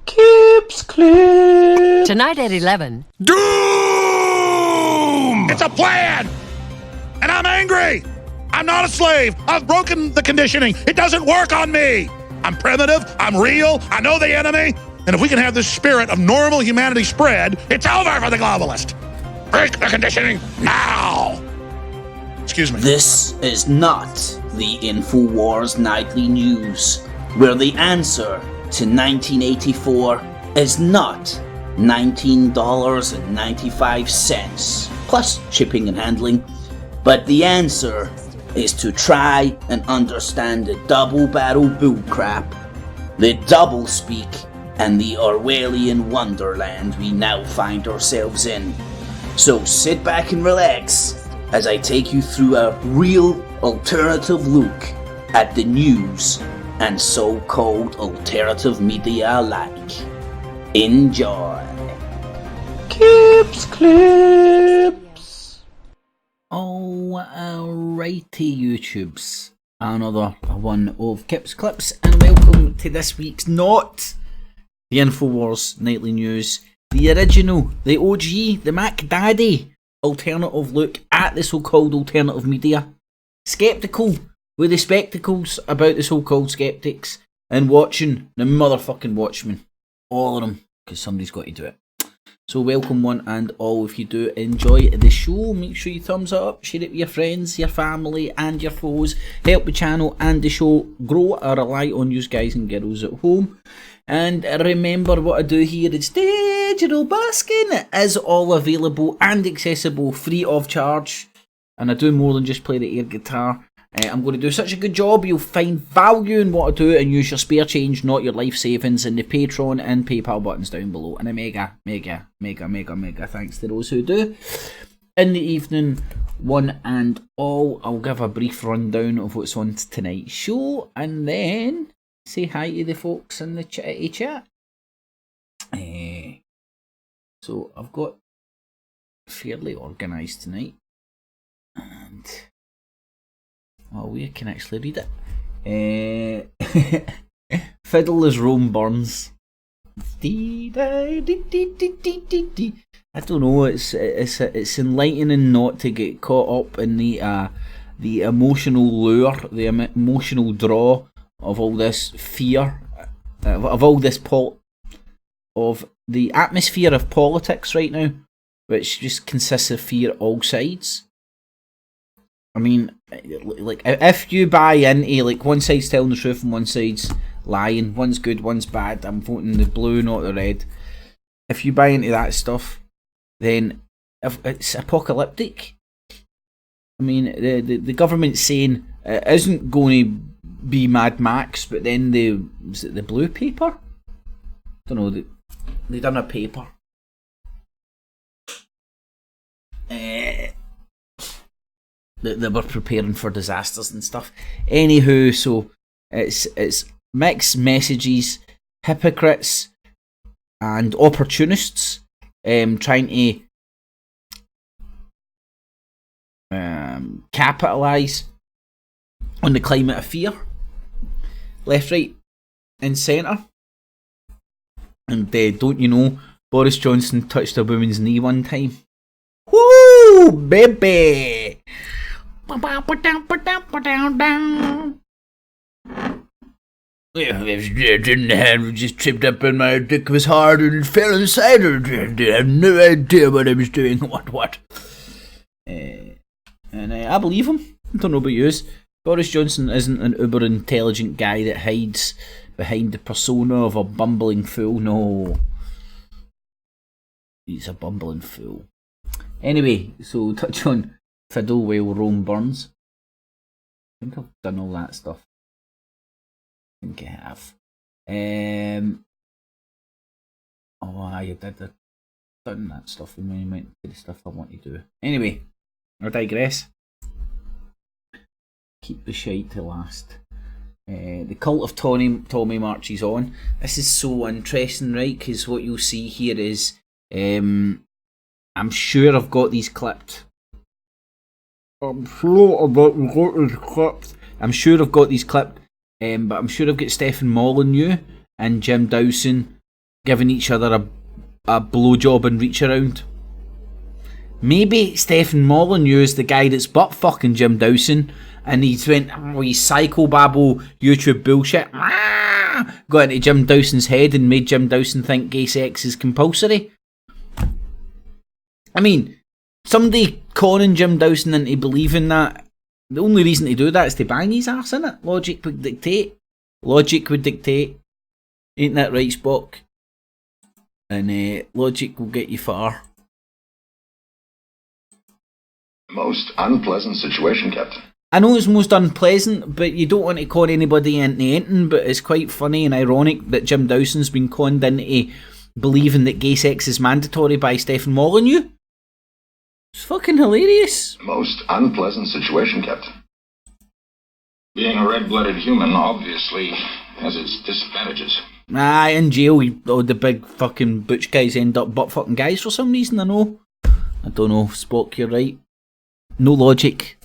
Cips Clip. Tonight at 11. Doom! It's a plan! And I'm angry! I'm not a slave! I've broken the conditioning! It doesn't work on me! I'm primitive, I'm real, I know the enemy, and if we can have this spirit of normal humanity spread, it's over for the globalist! Break the conditioning now! Excuse me. This is not the Infowars Nightly News, where the answer to 1984 is not $19.95 plus shipping and handling, but the answer is to try and understand the double-barrel bullcrap, the doublespeak, and the Orwellian wonderland we now find ourselves in. So sit back and relax as I take you through a real alternative look at the news and so-called alternative media alike. Enjoy. Cips Clips. Alrighty, YouTubes. Another one of Cips Clips, and welcome to this week's not the Infowars Nightly News, the original, the OG, the Mac Daddy alternative look at the so-called alternative media. Skeptical with the spectacles about the so-called skeptics, and watching the motherfucking Watchmen. All of them, because somebody's got to do it. So welcome one and all. If you do enjoy the show, make sure you thumbs it up, share it with your friends, your family and your foes. Help the channel and the show grow. I rely on you guys and girls at home. And remember, what I do here is digital basking is all available and accessible free of charge. And I do more than just play the air guitar. I'm going to do such a good job, you'll find value in what I do and use your spare change, not your life savings, in the Patreon and PayPal buttons down below. And a mega thanks to those who do. In the evening, one and all, I'll give a brief rundown of what's on tonight's show and then say hi to the folks in the chat. So I've got fairly organised tonight. And we can actually read it. Fiddle is Rome Burns. I don't know. It's enlightening not to get caught up in the emotional lure, the emotional draw of all this fear, of all this of the atmosphere of politics right now, which just consists of fear all sides. I mean, like, if you buy into, like, one side's telling the truth and one side's lying, one's good, one's bad, I'm voting the blue, not the red. If you buy into that stuff, then if it's apocalyptic. I mean, the government's saying it isn't going to be Mad Max, but then was it the blue paper? I don't know, they done a paper. They were preparing for disasters and stuff. Anywho, so it's mixed messages, hypocrites and opportunists trying to capitalise on the climate of fear, left, right and centre. And don't you know, Boris Johnson touched a woman's knee one time. Woo, baby! Yeah, didn't have just tripped up and my dick was hard and it fell inside her. I have no idea what I was doing. What? And I believe him. I don't know about yous. Boris Johnson isn't an uber intelligent guy that hides behind the persona of a bumbling fool. No. He's a bumbling fool. Anyway, so touch on Fiddle while Rome burns. I think I've done all that stuff. I think I have. I did done that stuff and then went to the stuff I want to do. Anyway, I digress. Keep the shite to last. The cult of Tommy marches on. This is so interesting, right? Because what you'll see here is, I'm sure I've got these clipped. I'm sure I've got these clipped. But I'm sure I've got Stephen Molyneux and Jim Dowson giving each other a blowjob and reach around. Maybe Stephen Molyneux is the guy that's butt fucking Jim Dawson, and he's went, oh, he's psychobabble YouTube bullshit, got into Jim Dawson's head and made Jim Dawson think gay sex is compulsory. I mean, somebody conning Jim Dawson into believing that, the only reason to do that is to bang his ass, innit? Logic would dictate. Ain't that right, Spock? And logic will get you far. Most unpleasant situation, Captain. I know it's most unpleasant, but you don't want to con anybody into anything, but it's quite funny and ironic that Jim Dawson's been conned into believing that gay sex is mandatory by Stephen Molyneux. It's fucking hilarious. Most unpleasant situation, Captain. Being a red-blooded human obviously has its disadvantages. In jail, all the big fucking butch guys end up butt-fucking guys for some reason, I know. I don't know, Spock, you're right. No logic.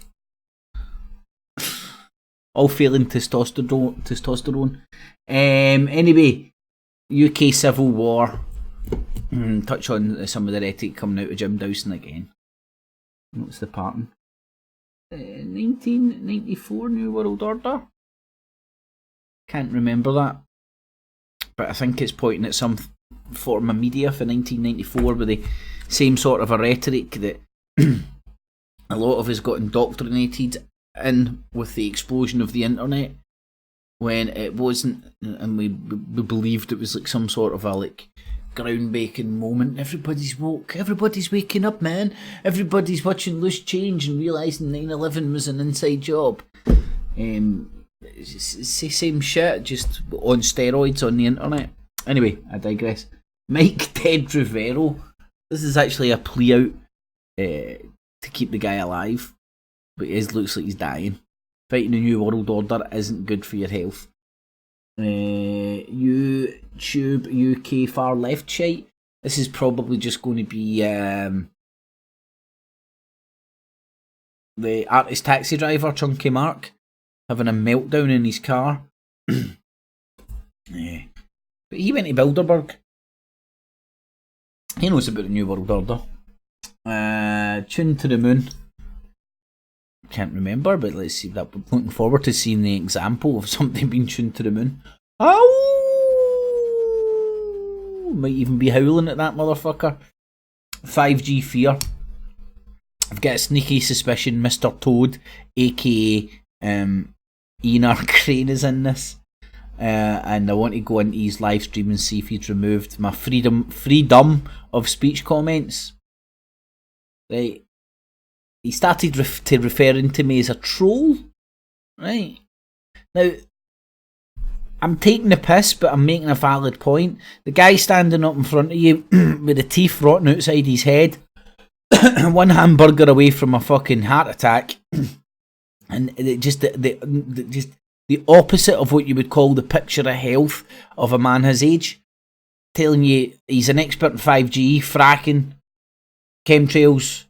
All failing testosterone. Anyway, UK Civil War. Touch on some of the rhetoric coming out of Jim Dawson again. What's the pattern? 1994 New World Order? Can't remember that. But I think it's pointing at some form of media for 1994 with the same sort of a rhetoric that a lot of us got indoctrinated in with the explosion of the internet, when it wasn't, and we believed it was like some sort of a like groundbreaking moment. Everybody's woke, everybody's waking up, man. Everybody's watching Loose Change and realising 9/11 was an inside job. It's the same shit, just on steroids on the internet. Anyway, I digress. Mike Ted Rivero. This is actually a plea out to keep the guy alive, but it looks like he's dying. Fighting the New World Order isn't good for your health. YouTube UK far left shite. This is probably just going to be the artist taxi driver Chunky Mark having a meltdown in his car. Yeah. But he went to Bilderberg. He knows about the New World Order. Tune to the Moon. Can't remember, but let's see. That we're looking forward to seeing the example of something being tuned to the moon. Oh, might even be howling at that motherfucker. 5G fear. I've got a sneaky suspicion Mr. Toad, aka Enar Crane, is in this. And I want to go into his live stream and see if he's removed my freedom of speech comments. Right. He started referring to me as a troll. Right. Now, I'm taking the piss, but I'm making a valid point. The guy standing up in front of you with the teeth rotting outside his head, one hamburger away from a fucking heart attack, and just the opposite of what you would call the picture of health of a man his age. Telling you he's an expert in 5G, fracking, chemtrails,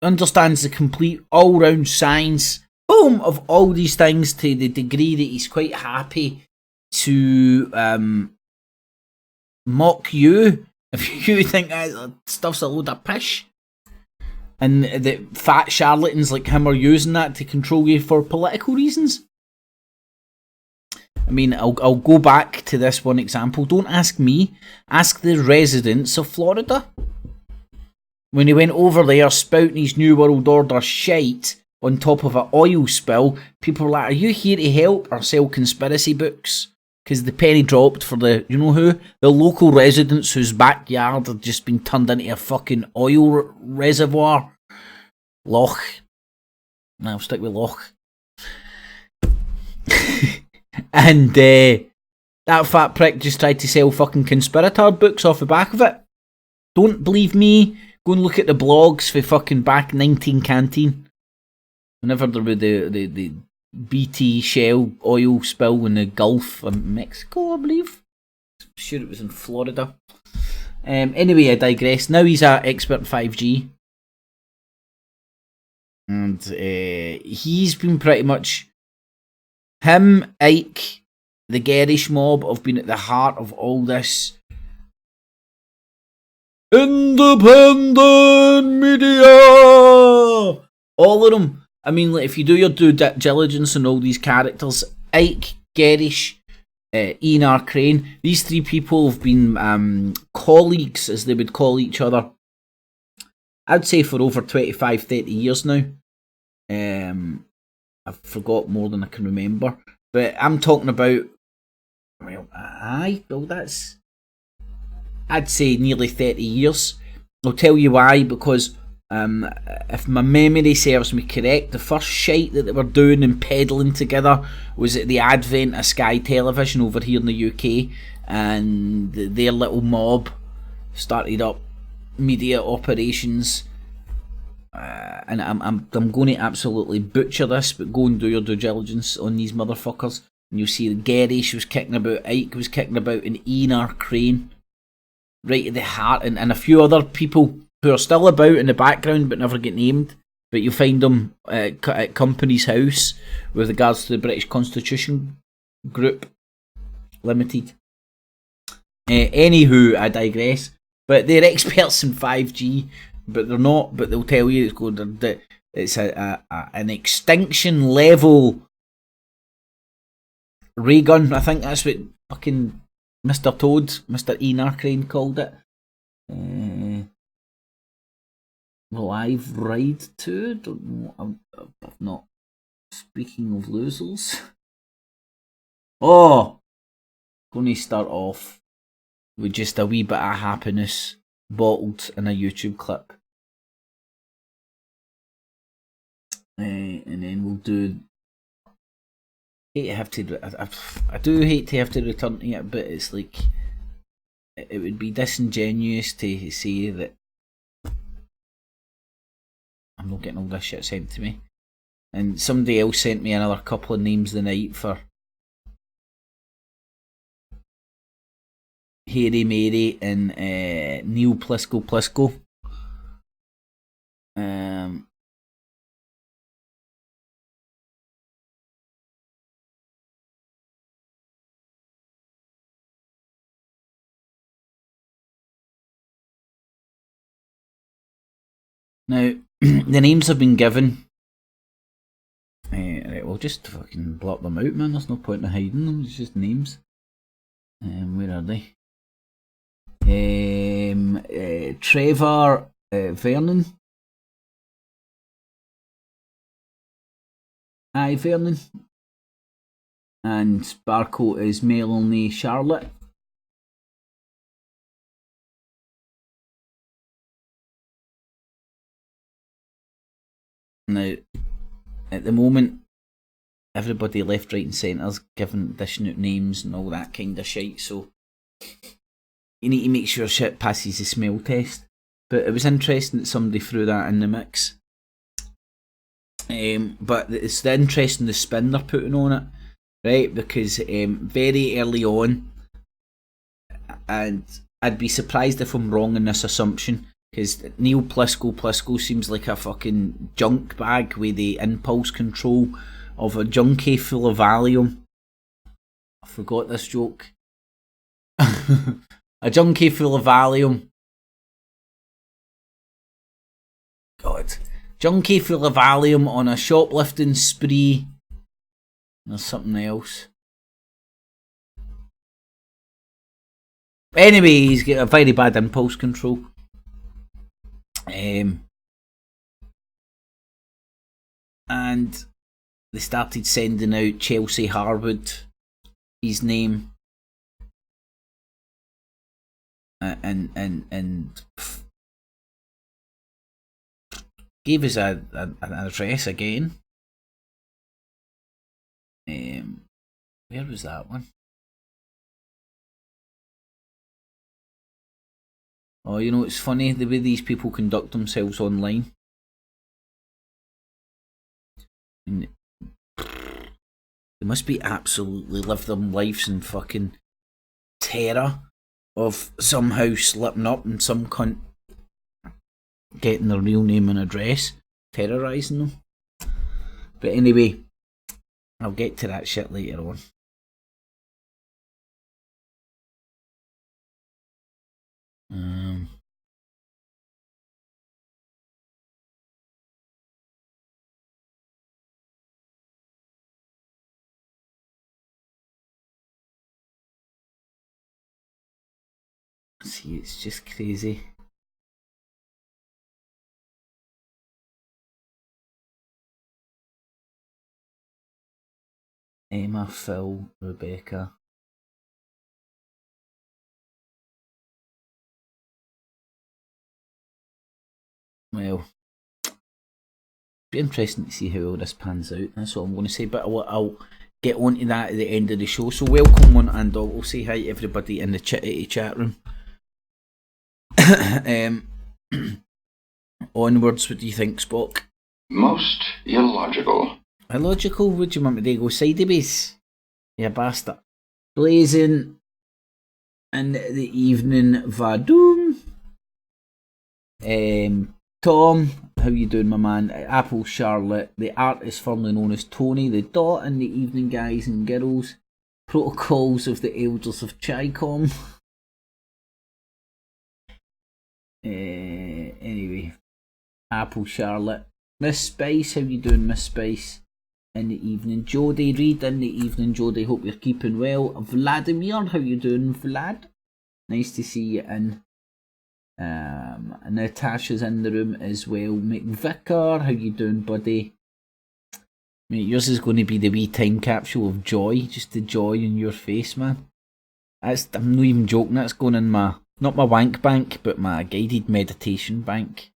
understands the complete all-round science, boom, of all these things to the degree that he's quite happy to mock you if you think that stuff's a load of pish. And the fat charlatans like him are using that to control you for political reasons. I mean, I'll go back to this one example. Don't ask me, ask the residents of Florida. When he went over there spouting his New World Order shite on top of an oil spill, people were like, are you here to help or sell conspiracy books? Because the penny dropped for the, you know who? The local residents whose backyard had just been turned into a fucking oil reservoir. Loch. Nah, I'll stick with Loch. And that fat prick just tried to sell fucking conspirator books off the back of it. Don't believe me? Go and look at the blogs for fucking back 19 Canteen. Whenever there was the BT Shell oil spill in the Gulf of Mexico, I believe. I'm sure it was in Florida. Anyway, I digress. Now he's an expert in 5G. And he's been pretty much... Him, Ike, the garish mob have been at the heart of all this Independent media! All of them. I mean, like, if you do your due diligence on all these characters, Ike, Gerish, Ian R. Crane, these three people have been colleagues, as they would call each other, I'd say for over 25, 30 years now. I've forgot more than I can remember. But I'm talking about, well, that's, I'd say nearly 30 years. I'll tell you why, because if my memory serves me correct, the first shite that they were doing and peddling together was at the advent of Sky Television over here in the UK, and their little mob started up media operations. And I'm going to absolutely butcher this, but go and do your due diligence on these motherfuckers, and you'll see that Gerish was kicking about, Ike was kicking about, and Ian R. Crane, right at the heart, and a few other people who are still about in the background but never get named, but you'll find them at Company's House with regards to the British Constitution Group Limited. Anywho, I digress. But they're experts in 5G, but they're not. But they'll tell you it's an extinction level ray gun. I think that's what fucking Mr. Toad, Mr. Ian R. Crane called it. Live Ride 2? Don't know. I've not. Speaking of losers. Oh! Going to start off with just a wee bit of happiness bottled in a YouTube clip. And then we'll do. I do hate to have to return to it, but it's like, it would be disingenuous to say that I'm not getting all this shit sent to me. And somebody else sent me another couple of names the night for Harry Mary and Neil Plisco. Now, the names have been given. Right, we'll just fucking blot them out, man. There's no point in hiding them. It's just names. Where are they? Trevor Vernon. Vernon. And Sparkle is Melanie Charlotte. Now, at the moment, everybody left, right and centre's dishing out names and all that kind of shite, so you need to make sure shit passes the smell test. But it was interesting that somebody threw that in the mix. But it's the interesting the spin they're putting on it, right? Because very early on, and I'd be surprised if I'm wrong in this assumption, because Neil Plisco seems like a fucking junk bag with the impulse control of a junkie full of Valium. I forgot this joke. A junkie full of Valium. God. Junkie full of Valium on a shoplifting spree. There's something else. Anyway, he's got a very bad impulse control. And they started sending out Chelsea Harwood, his name, and gave us an address again. Where was that one? Oh, you know, it's funny the way these people conduct themselves online. And they must be absolutely live their lives in fucking terror of somehow slipping up and some cunt getting their real name and address, terrorising them. But anyway, I'll get to that shit later on. See, it's just crazy. Emma, Phil, Rebecca. Well, be interesting to see how all this pans out. That's all I'm going to say. But I'll get on to that at the end of the show. So welcome one and all. We'll say hi to everybody in the chat room. Onwards, what do you think, Spock? Most illogical. Illogical? What do you want me to go sideways? You bastard. Blazing in the evening, Vadoom. Tom, how you doing, my man? Apple Charlotte, the artist formerly known as Tony, the dot in the evening, guys and girls. Protocols of the Elders of Chicom. Anyway, Apple Charlotte. Miss Spice, how you doing, Miss Spice? In the evening. Jodie Reed, in the evening, Jodie, hope you're keeping well. Vladimir, how you doing, Vlad? Nice to see you in. Natasha's in the room as well. McVicker, how you doing, buddy? Mate, yours is going to be the wee time capsule of joy, just the joy in your face, man. I'm not even joking, that's going in my, not my wank bank, but my guided meditation bank.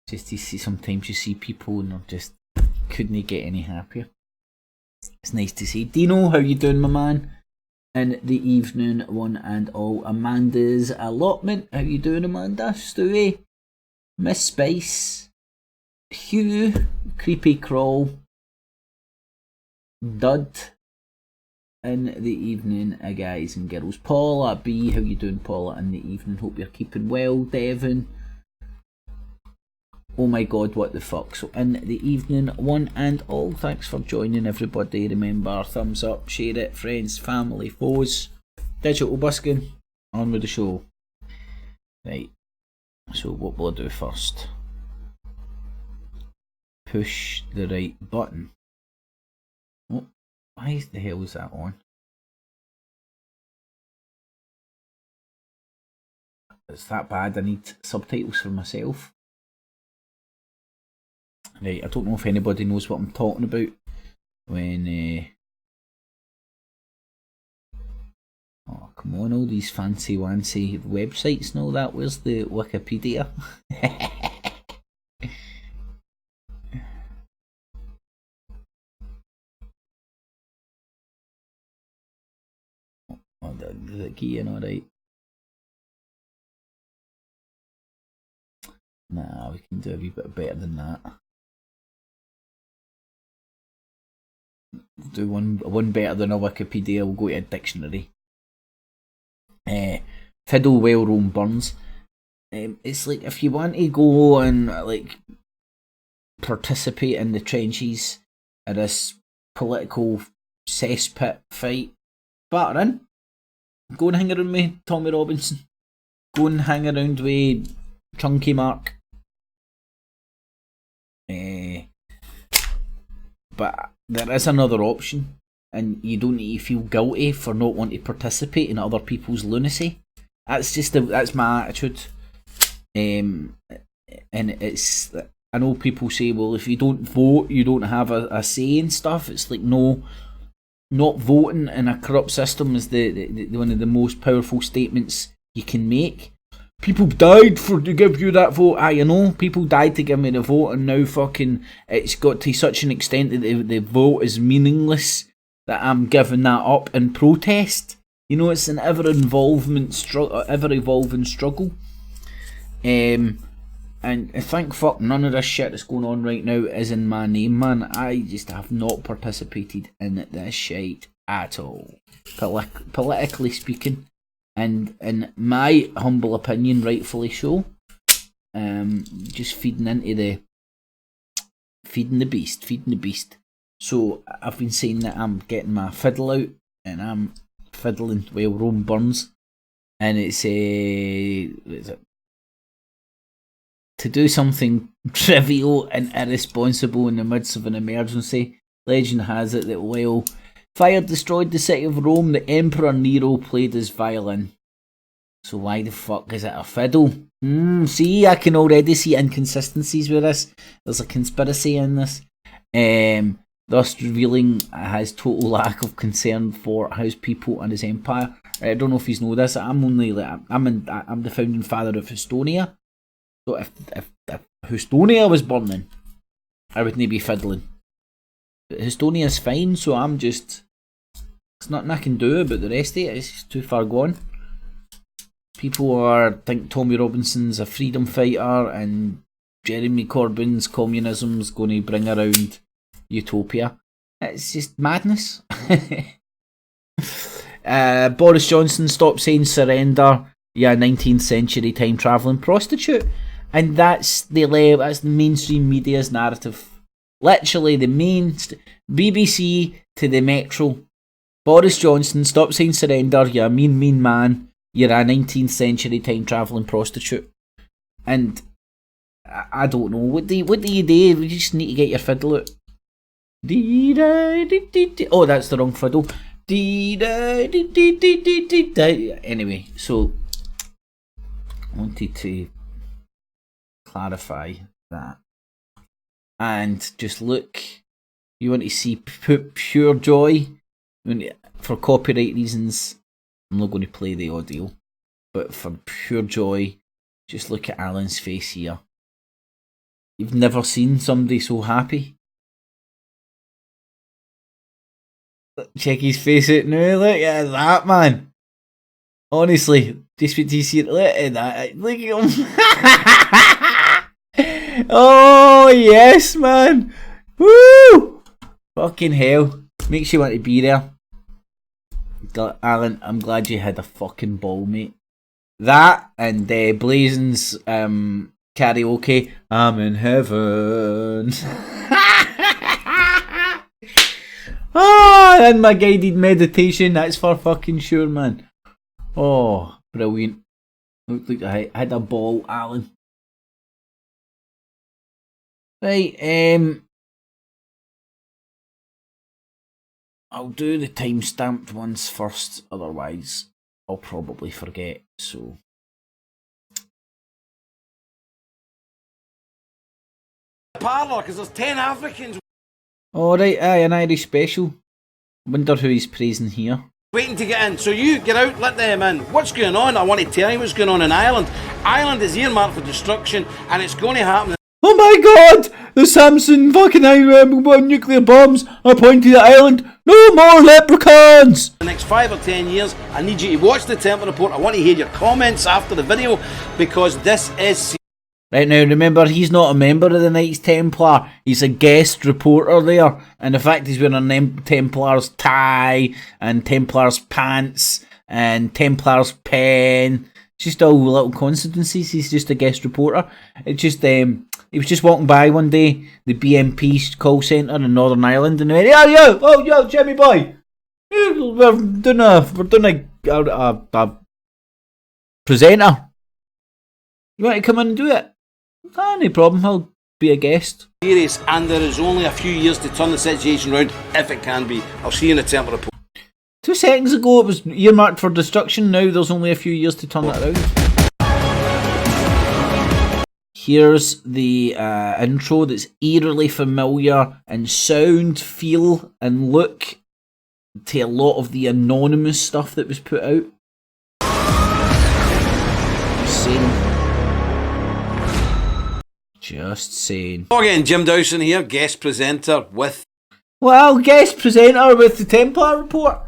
Just to see, sometimes you see people and they're just, couldn't get any happier. It's nice to see. Dino, how you doing, my man? In the evening, one and all. Amanda's allotment. How you doing, Amanda? Stewie, Miss Spice, Hugh, Creepy Crawl, Dud. In the evening, guys and girls. Paula B, how you doing, Paula? In the evening, hope you're keeping well. Devon. Oh my god, what the fuck. So in the evening, one and all, thanks for joining everybody. Remember, thumbs up, share it, friends, family, foes. Digital busking, on with the show. Right, so what will I do first? Push the right button. Oh, why the hell is that on? It's that bad, I need subtitles for myself. Right, I don't know if anybody knows what I'm talking about when oh, come on, all these fancy wancy websites and all that. Where's the Wikipedia? Oh, the key in, alright. Nah, we can do a wee bit better than that. Do one better than a Wikipedia. We'll go to a dictionary. Fiddle well Rome Burns. It's like if you want to go and like participate in the trenches of this political cesspit fight, batter in. Go and hang around with Tommy Robinson. Go and hang around with Chunky Mark. But there is another option, and you don't need to feel guilty for not wanting to participate in other people's lunacy. That's my attitude. And it's, I know people say, well, if you don't vote, you don't have a say in stuff. It's like, no, not voting in a corrupt system is the one of the most powerful statements you can make. People died to give you that vote. You know, people died to give me the vote, and now fucking it's got to such an extent that the vote is meaningless that I'm giving that up in protest. You know, it's an ever-evolving struggle. And thank fuck none of this shit that's going on right now is in my name, man. I just have not participated in this shit at all, politically speaking. And in my humble opinion, rightfully so. Just feeding the beast. So I've been saying that I'm getting my fiddle out and I'm fiddling while Rome burns, and it's to do something trivial and irresponsible in the midst of an emergency. Legend has it that while fire destroyed the city of Rome, the Emperor Nero played his violin. So why the fuck is it a fiddle? See, I can already see inconsistencies with this. There's a conspiracy in this. Thus revealing his total lack of concern for his people and his empire. I don't know if he's know this. I'm the founding father of Estonia. So if Estonia was burning, I wouldn't be fiddling. But Estonia's fine, so I'm just... There's nothing I can do about the rest of it. It's too far gone. People think Tommy Robinson's a freedom fighter and Jeremy Corbyn's communism's going to bring around utopia. It's just madness. Boris Johnson, stop saying surrender. Yeah, 19th century time travelling prostitute. And that's the mainstream media's narrative. Literally the main BBC to the Metro. Boris Johnson, stop saying surrender. You're a mean man. You're a 19th century time travelling prostitute. And I don't know. What do you do? You just need to get your fiddle out. Oh, that's the wrong fiddle. Anyway, so I wanted to clarify that. And just look, you want to see pure joy. For copyright reasons, I'm not going to play the audio, but for pure joy, just look at Alan's face here. You've never seen somebody so happy. Check his face out now, look at that, man. Honestly, just what you see it, look at that, look at him. Oh, yes, man. Woo! Fucking hell. Makes you want to be there. Alan, I'm glad you had a fucking ball, mate. That and Blazon's karaoke. I'm in heaven. And my guided meditation. That's for fucking sure, man. Oh, brilliant. Looked like I had a ball, Alan. Right, I'll do the timestamped ones first, otherwise I'll probably forget, so... Parlour, because there's 10 Africans Alright, aye, an Irish special. Wonder who he's praising here. waiting to get in. So you get out, let them in. What's going on? I want to tell you what's going on in Ireland. Ireland is earmarked for destruction, and it's going to happen. Oh my god! The Samson fucking nuclear bombs are pointed at Ireland. No more leprechauns! The next 5 or 10 years, I need you to watch the Temple Report. I want to hear your comments after the video, because this is... Right now, remember, he's not a member of the Knights Templar. He's a guest reporter there. And the fact he's wearing a Templar's tie, and Templar's pants, and Templar's pen. It's just all little coincidences. He's just a guest reporter. It's just, he was just walking by one day, the BMP call centre in Northern Ireland, and he went, yo, Jimmy boy, we're doing a presenter. You want to come in and do it? No problem, I'll be a guest. Serious, and there is only a few years to turn the situation around, if it can be. I'll see you in the Temple Report. 2 seconds ago it was earmarked for destruction, now there's only a few years to turn that around. Here's the intro that's eerily familiar in sound, feel and look to a lot of the anonymous stuff that was put out. Just saying. Again, Jim Dowson here, guest presenter with... Well, guest presenter with the Templar Report.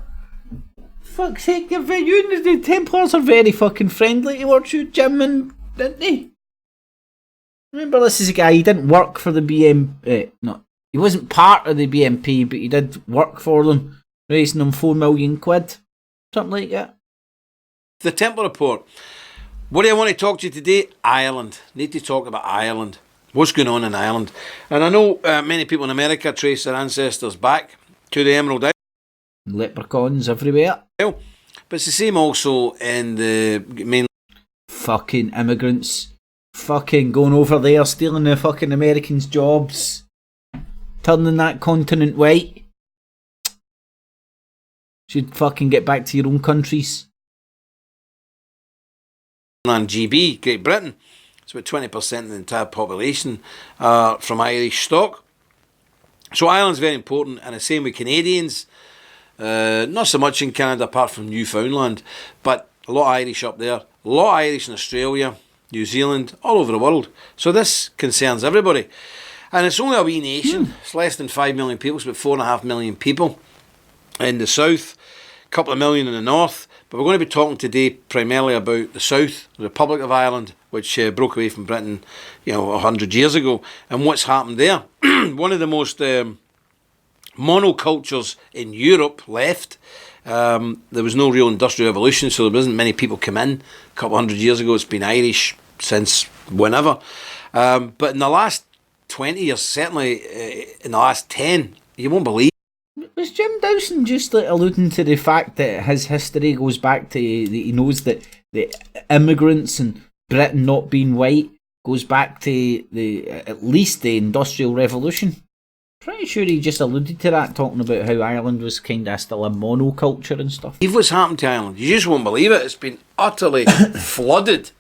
Fuck's sake, the Templars are very fucking friendly towards you, Jim, and didn't they? Remember, this is a guy, he didn't work for the no, he wasn't part of the BNP, but he did work for them, raising them £4 million, something like that. The Temple Report. What do I want to talk to you today? Ireland. Need to talk about Ireland. What's going on in Ireland? And I know many people in America trace their ancestors back to the Emerald Isle. Leprechauns everywhere. But it's the same also in the main... Fucking immigrants. Fucking going over there, stealing the fucking Americans' jobs. Turning that continent white. Should fucking get back to your own countries. GB, Great Britain. It's about 20% of the entire population from Irish stock. So Ireland's very important, and the same with Canadians. Not so much in Canada apart from Newfoundland, but a lot of Irish up there, a lot of Irish in Australia, New Zealand, all over the world. So this concerns everybody. And it's only a wee nation. It's less than 5 million people. It's about 4.5 million people in the south, a couple of million in the north. But we're going to be talking today primarily about the south, the Republic of Ireland, which broke away from Britain, 100 years ago, and what's happened there. One of the most monocultures in Europe left. There was no real industrial revolution, so there wasn't many people come in. A couple hundred years ago, it's been Irish since whenever. But in the last 20 years, certainly in the last 10, you won't believe. Was Jim Dawson just like alluding to the fact that his history goes back to he knows that the immigrants and Britain not being white goes back to at least the Industrial Revolution? Pretty sure he just alluded to that, talking about how Ireland was kind of still a monoculture and stuff. What's happened to Ireland? You just won't believe it. It's been utterly flooded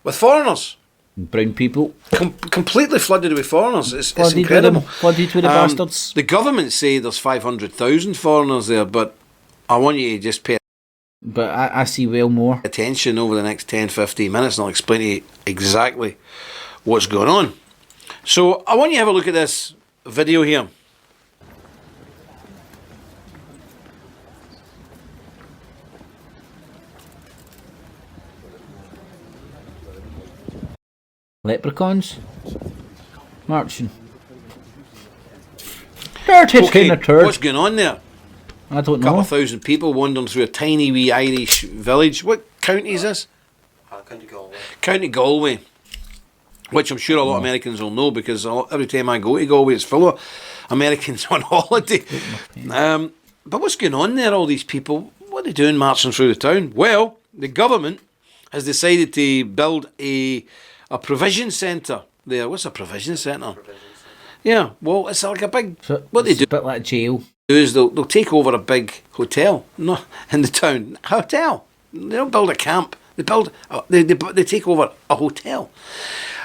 with foreigners. Brown people. Completely flooded with foreigners. It's Flooded incredible. Flooded with the bastards. The government say there's 500,000 foreigners there, but I want you to just pay But I see well more. attention over the next 10-15 minutes and I'll explain to you exactly what's going on. So I want you to have a look at this video here. Leprechauns marching. Dirty kind of turd. What's going on there? I don't A couple know. of thousand people wandering through a tiny wee Irish village. What county is this? County Galway. County Galway, which I'm sure a lot of Americans will know because every time I go to Galway it's full of Americans on holiday. But what's going on there, all these people? What are they doing marching through the town? Well, the government has decided to build a provision centre there. What's a provision centre? Yeah, well, it's like a big... what they do A bit like jail. is they'll take over a big hotel in the town. A hotel. They don't build a camp. They build... They take over a hotel.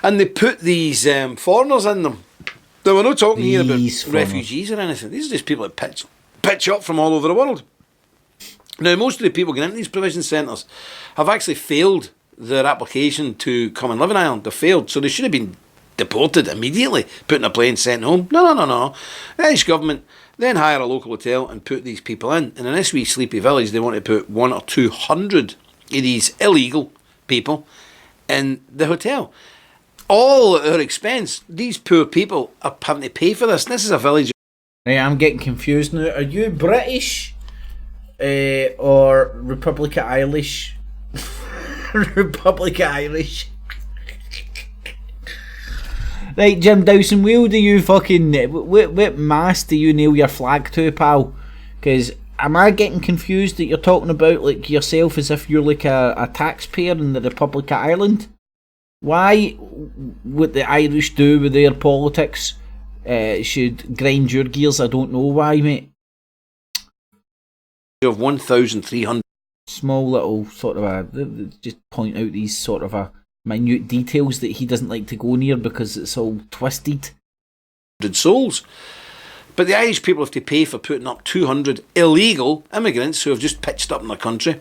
And they put these foreigners in them. Now, we're not talking here about These foreigners. refugees or anything. These are just people that pitch up from all over the world. Now, most of the people getting into these provision centres have actually failed their application to come and live in Ireland. They failed, so they should have been deported immediately, put in a plane, sent home. No. The Irish government then hire a local hotel and put these people in. And in this wee sleepy village, they want to put 100 or 200 of these illegal people in the hotel. All at their expense. These poor people are having to pay for this. This is a village. Right, I'm getting confused now. Are you British or Republic of Irish? Republic of Irish. Right, Jim Dawson, where do you fucking... What mast do you nail your flag to, pal? Because am I getting confused that you're talking about like yourself as if you're like a taxpayer in the Republic of Ireland? Why what the Irish do with their politics should grind your gears? I don't know why, mate. Of 1,300 Small little sort of just point out these sort of minute details that he doesn't like to go near because it's all twisted. souls. But the Irish people have to pay for putting up 200 illegal immigrants who have just pitched up in the country.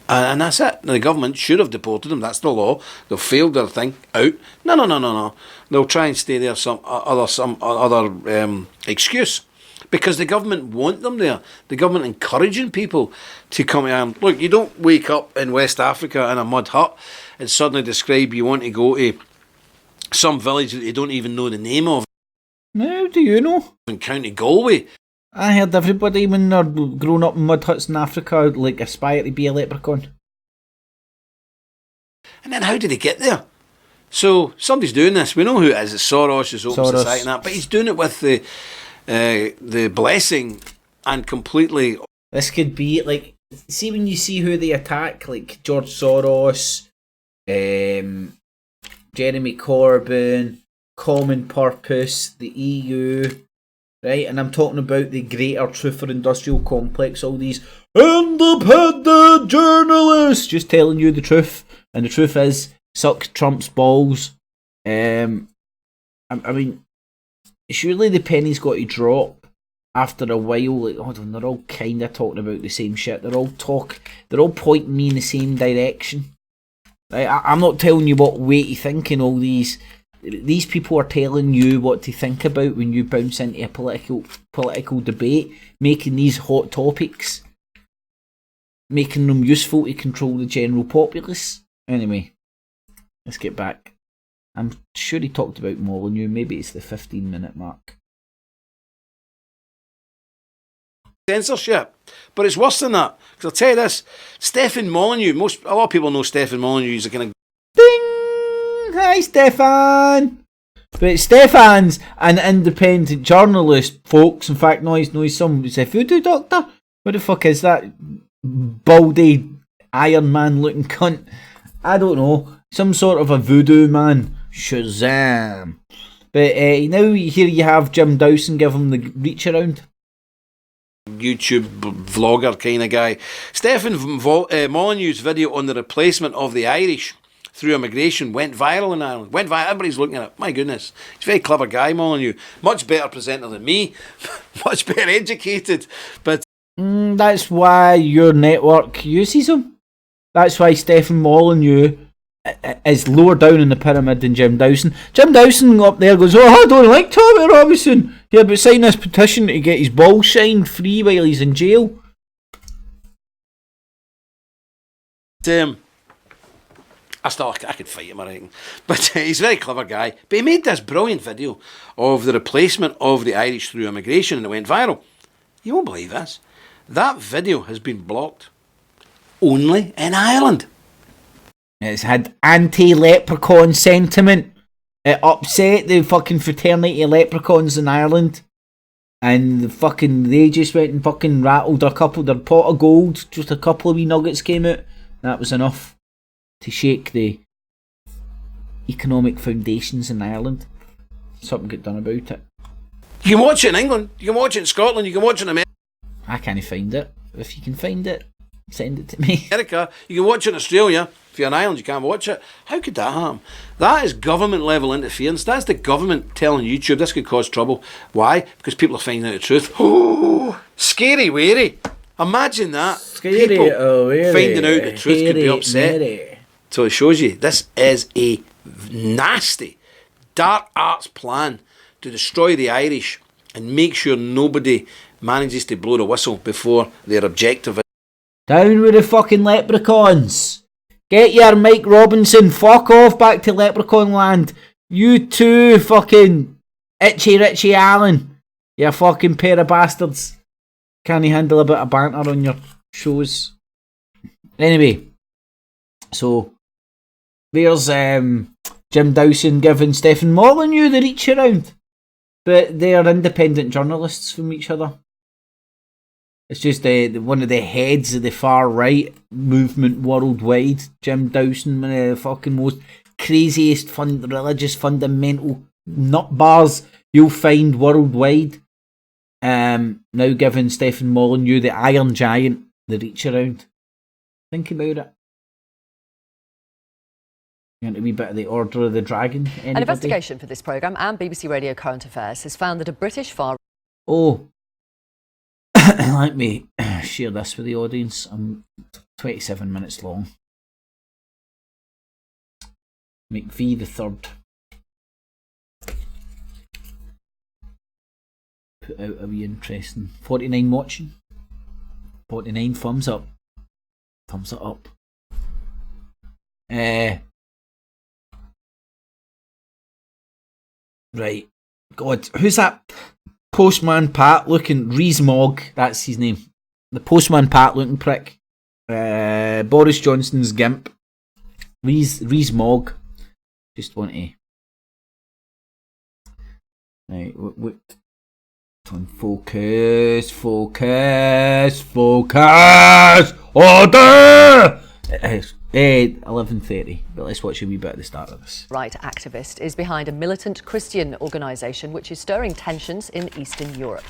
And that's it. The government should have deported them. That's the law. They've failed their thing out. No. They'll try and stay there some other excuse. Because the government want them there. The government encouraging people to come to Ireland. Look, you don't wake up in West Africa in a mud hut and suddenly describe you want to go to some village that you don't even know the name of. How do you know? In County Galway. I heard everybody when they're growing up in mud huts in Africa like aspire to be a leprechaun. And then how did he get there? So somebody's doing this. We know who it is. It's Soros, it's Open Soros. Society and that. But he's doing it with the blessing and completely... This could be like, see when you see who they attack, like George Soros, Jeremy Corbyn, Common Purpose, the EU, right? And I'm talking about the Greater Truther Industrial Complex, all these independent journalists just telling you the truth And the truth is, suck Trump's balls. I mean, surely the penny's got to drop after a while. Like, hold on, they're all kind of talking about the same shit. They're all pointing me in the same direction. I'm not telling you what way to think, and all these people are telling you what to think about when you bounce into a political debate, making these hot topics, making them useful to control the general populace. Anyway, let's get back. I'm sure he talked about Molyneux. Maybe it's the 15-minute mark. Censorship. But it's worse than that. Because I'll tell you this, Stefan Molyneux, a lot of people know Stefan Molyneux. He's a kind of... Ding! Hi, Stefan! But Stefan's an independent journalist, folks. In fact, he's a voodoo doctor. What the fuck is that? Baldy, Iron Man looking cunt. I don't know. Some sort of a voodoo man. Shazam. But now here you have Jim Dawson give him the reach around. YouTube vlogger kind of guy. Stefan Molyneux's video on the replacement of the Irish through immigration went viral in Ireland. Went viral. Everybody's looking at it. My goodness. He's a very clever guy, Molyneux. Much better presenter than me. Much better educated. But that's why your network uses him. That's why Stefan Molyneux is lower down in the pyramid than Jim Dawson. Jim Dawson up there goes, oh, I don't like Tommy Robinson. Yeah, but sign this petition to get his balls shined free while he's in jail. I could fight him, I reckon. But he's a very clever guy. But he made this brilliant video of the replacement of the Irish through immigration, and it went viral. You won't believe this. That video has been blocked only in Ireland. It's had anti-leprechaun sentiment. It upset the fucking fraternity of leprechauns in Ireland. And they just went and fucking rattled their pot of gold. Just a couple of wee nuggets came out. That was enough to shake the economic foundations in Ireland. Something got done about it. You can watch it in England. You can watch it in Scotland. You can watch it in America. I can't find it. If you can find it, send it to me. America. You can watch it in Australia. If you're in Ireland, you can't watch it. How could that happen? That is government level interference. That's the government telling YouTube this could cause trouble. Why? Because people are finding out the truth. Oh, scary, wary. Imagine that. Scary, people wary. Finding out the truth could be upset. Wary. So it shows you this is a nasty, dark arts plan to destroy the Irish and make sure nobody manages to blow the whistle before their objective is. Down with the fucking leprechauns. Get your Mike Robinson. Fuck off back to leprechaun land. You too, fucking Itchy Richie Allen. You fucking pair of bastards. Can't you handle a bit of banter on your shows? Anyway, so there's Jim Dawson giving Stefan Molyneux the reach around. But they are independent journalists from each other. It's just one of the heads of the far right movement worldwide, Jim Dawson, one of the fucking most craziest religious fundamental nut bars you'll find worldwide. Now giving Stefan Molyneux, the Iron Giant, the reach around. Think about it. You want a wee bit of the Order of the Dragon? Anybody? An investigation for this programme and BBC Radio Current Affairs has found that a British far... Oh. Let me share this with the audience. I'm 27 minutes long. McVie the third put out a wee interesting 49 watching, 49 thumbs up, thumbs it up. Right, God, who's that? Postman Pat looking Rees-Mogg, that's his name. The Postman Pat looking prick. Boris Johnson's gimp. Rees-Mogg. Just want to. Right, what? Focus. Order! 11:30, but let's watch a wee bit at the start of this. Right activist is behind a militant Christian organisation which is stirring tensions in Eastern Europe.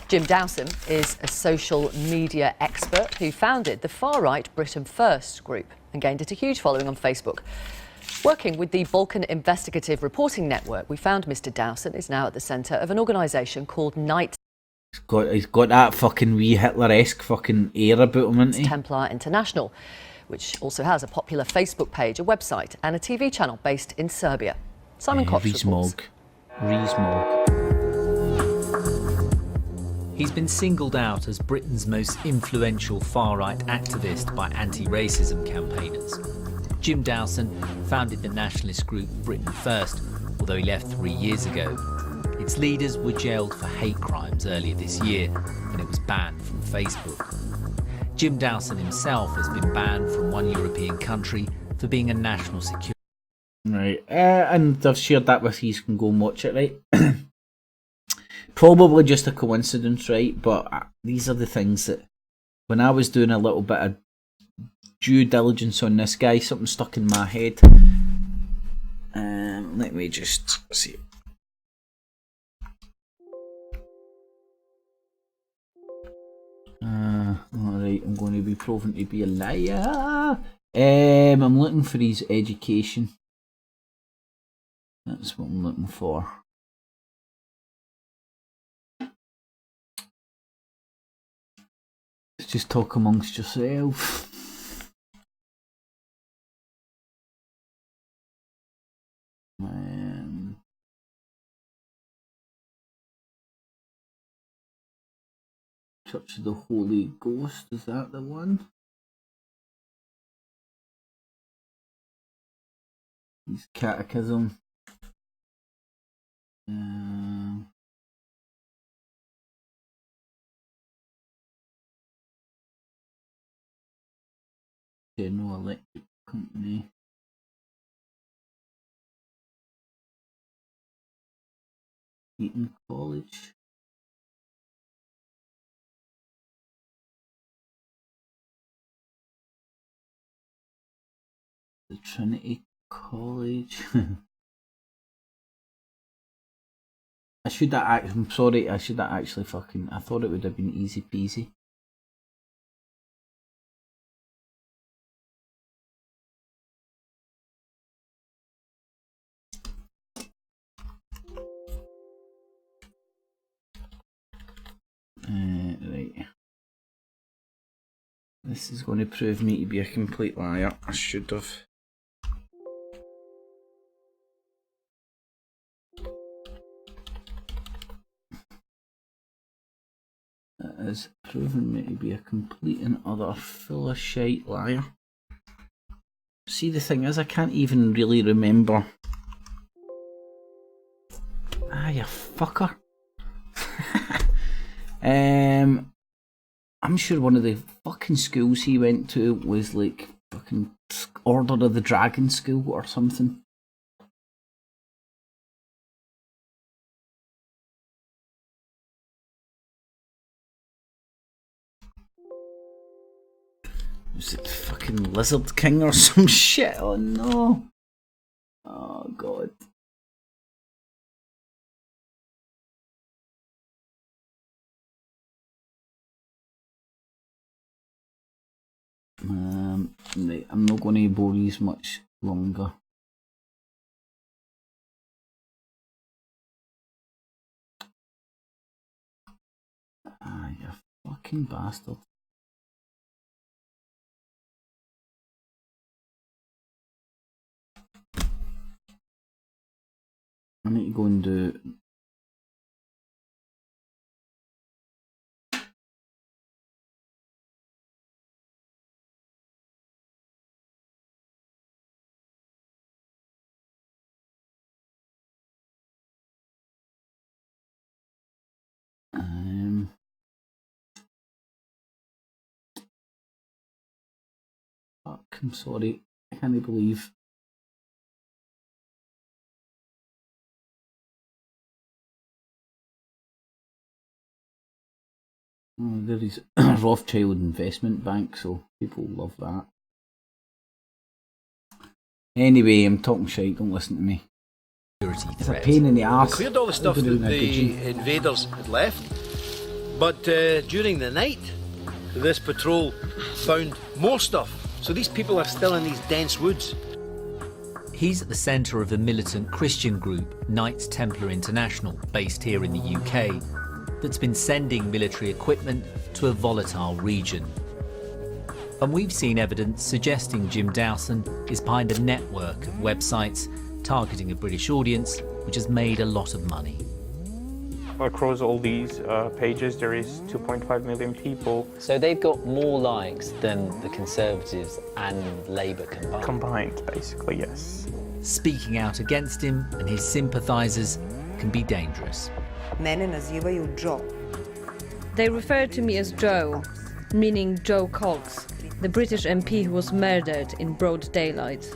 Jim Dawson is a social media expert who founded the far-right Britain First group. and gained it a huge following on Facebook. Working with the Balkan Investigative Reporting Network, we found Mr. Dowson is now at the centre of an organisation called Knights He's got that fucking wee Hitler-esque fucking air about him, isn't he? Templar International, which also has a popular Facebook page, a website and a TV channel based in Serbia. Simon Koch reports. Rees-Mogg. He's been singled out as Britain's most influential far-right activist by anti-racism campaigners. Jim Dowson founded the nationalist group Britain First, although he left 3 years ago. Its leaders were jailed for hate crimes earlier this year, and it was banned from Facebook. Jim Dowson himself has been banned from one European country for being a national security. Right, and I've shared that with you, can go and watch it, right? Probably just a coincidence, right? But these are the things that, when I was doing a little bit of due diligence on this guy, something stuck in my head. Let me just see. Alright, I'm going to be proven to be a liar. I'm looking for his education. That's what I'm looking for. Let's just talk amongst yourself. Church of the Holy Ghost, is that the one? His catechism. General Electric Company. Eton College. The Trinity College. I'm sorry, I should have actually fucking, I thought it would have been easy peasy. Right. This is going to prove me to be a complete liar. I should have. That has proven me to be a complete and utter full of shite liar. See, the thing is, I can't even really remember. Ah, you fucker. I'm sure one of the fucking schools he went to was like fucking Order of the Dragon School or something. Was it fucking Lizard King or some shit? Oh no. Oh god. Right, I'm not going to bore you much longer. Ah, you fucking bastard. I need to go and do... Fuck, I'm sorry. I can't believe. Oh, there is Rothschild Investment Bank, so people love that. Anyway, I'm talking shite, don't listen to me. It's a pain in the arse. Cleared all the stuff that the invaders had left, but during the night, this patrol found more stuff So these people are still in these dense woods. He's at the centre of the militant Christian group Knights Templar International, based here in the UK, that's been sending military equipment to a volatile region. And we've seen evidence suggesting Jim Dowson is behind a network of websites targeting a British audience which has made a lot of money. Across all these pages there is 2.5 million people. So they've got more likes than the Conservatives and Labour combined? Combined, basically, yes. Speaking out against him and his sympathisers can be dangerous. Mene nazivaju Joe. They refer to me as Joe, meaning Joe Cox, the British MP who was murdered in broad daylight.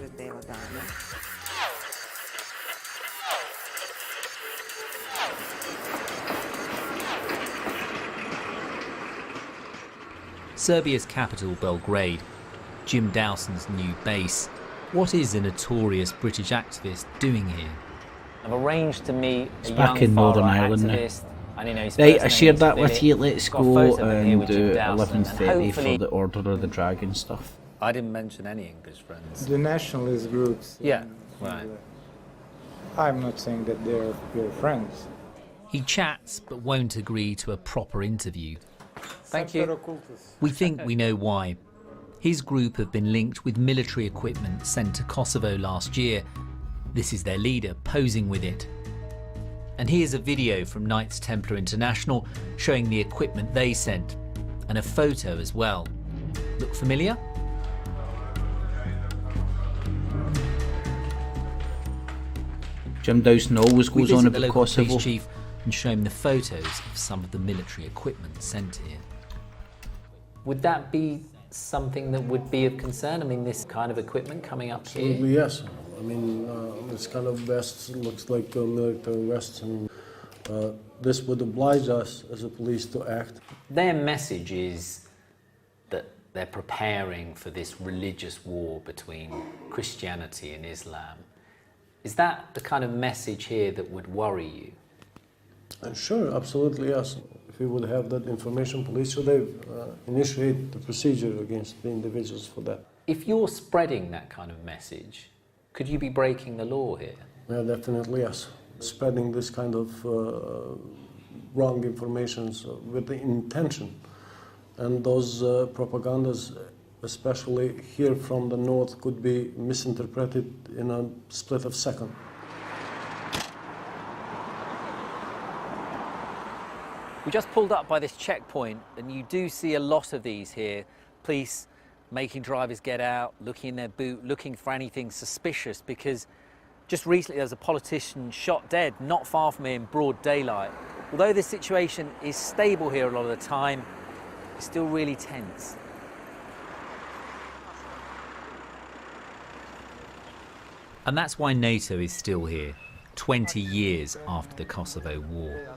Serbia's capital, Belgrade, Jim Dowson's new base. What is a notorious British activist doing here? I've arranged to meet a back young in Northern far-right Ireland now. activist. And, you know, his Right, first I name shared is that with Philip. you. Let's Got a go photo of him here and with Jim do Dowson, and 11:30 for hopefully- the Order of the Dragon stuff. I didn't mention any English friends. The nationalist groups. Yeah, right. I'm not saying that they're your friends. He chats but won't agree to a proper interview. Thank you. We think we know why. His group have been linked with military equipment sent to Kosovo last year. This is their leader posing with it. And here's a video from Knights Templar International showing the equipment they sent, and a photo as well. Look familiar? Jim Dowson always We goes on visit the about local Kosovo. police chief and show him the photos of some of the military equipment sent here. Would that be something that would be of concern? I mean, this kind of equipment coming up here? Absolutely, yes. I mean, this kind of vest looks like a military vest, and this would oblige us as a police to act. Their message is that they're preparing for this religious war between Christianity and Islam. Is that the kind of message here that would worry you? Sure, absolutely, yes. If we would have that information, police should initiate the procedure against the individuals for that. If you're spreading that kind of message, could you be breaking the law here? Yeah, definitely, yes. Spreading this kind of wrong information with the intention. And those propagandas, especially here from the north, could be misinterpreted in a split of a second. We just pulled up by this checkpoint, and you do see a lot of these here. Police making drivers get out, looking in their boot, looking for anything suspicious, because just recently there was a politician shot dead not far from here in broad daylight. Although the situation is stable here a lot of the time, it's still really tense. And that's why NATO is still here, 20 years after the Kosovo War.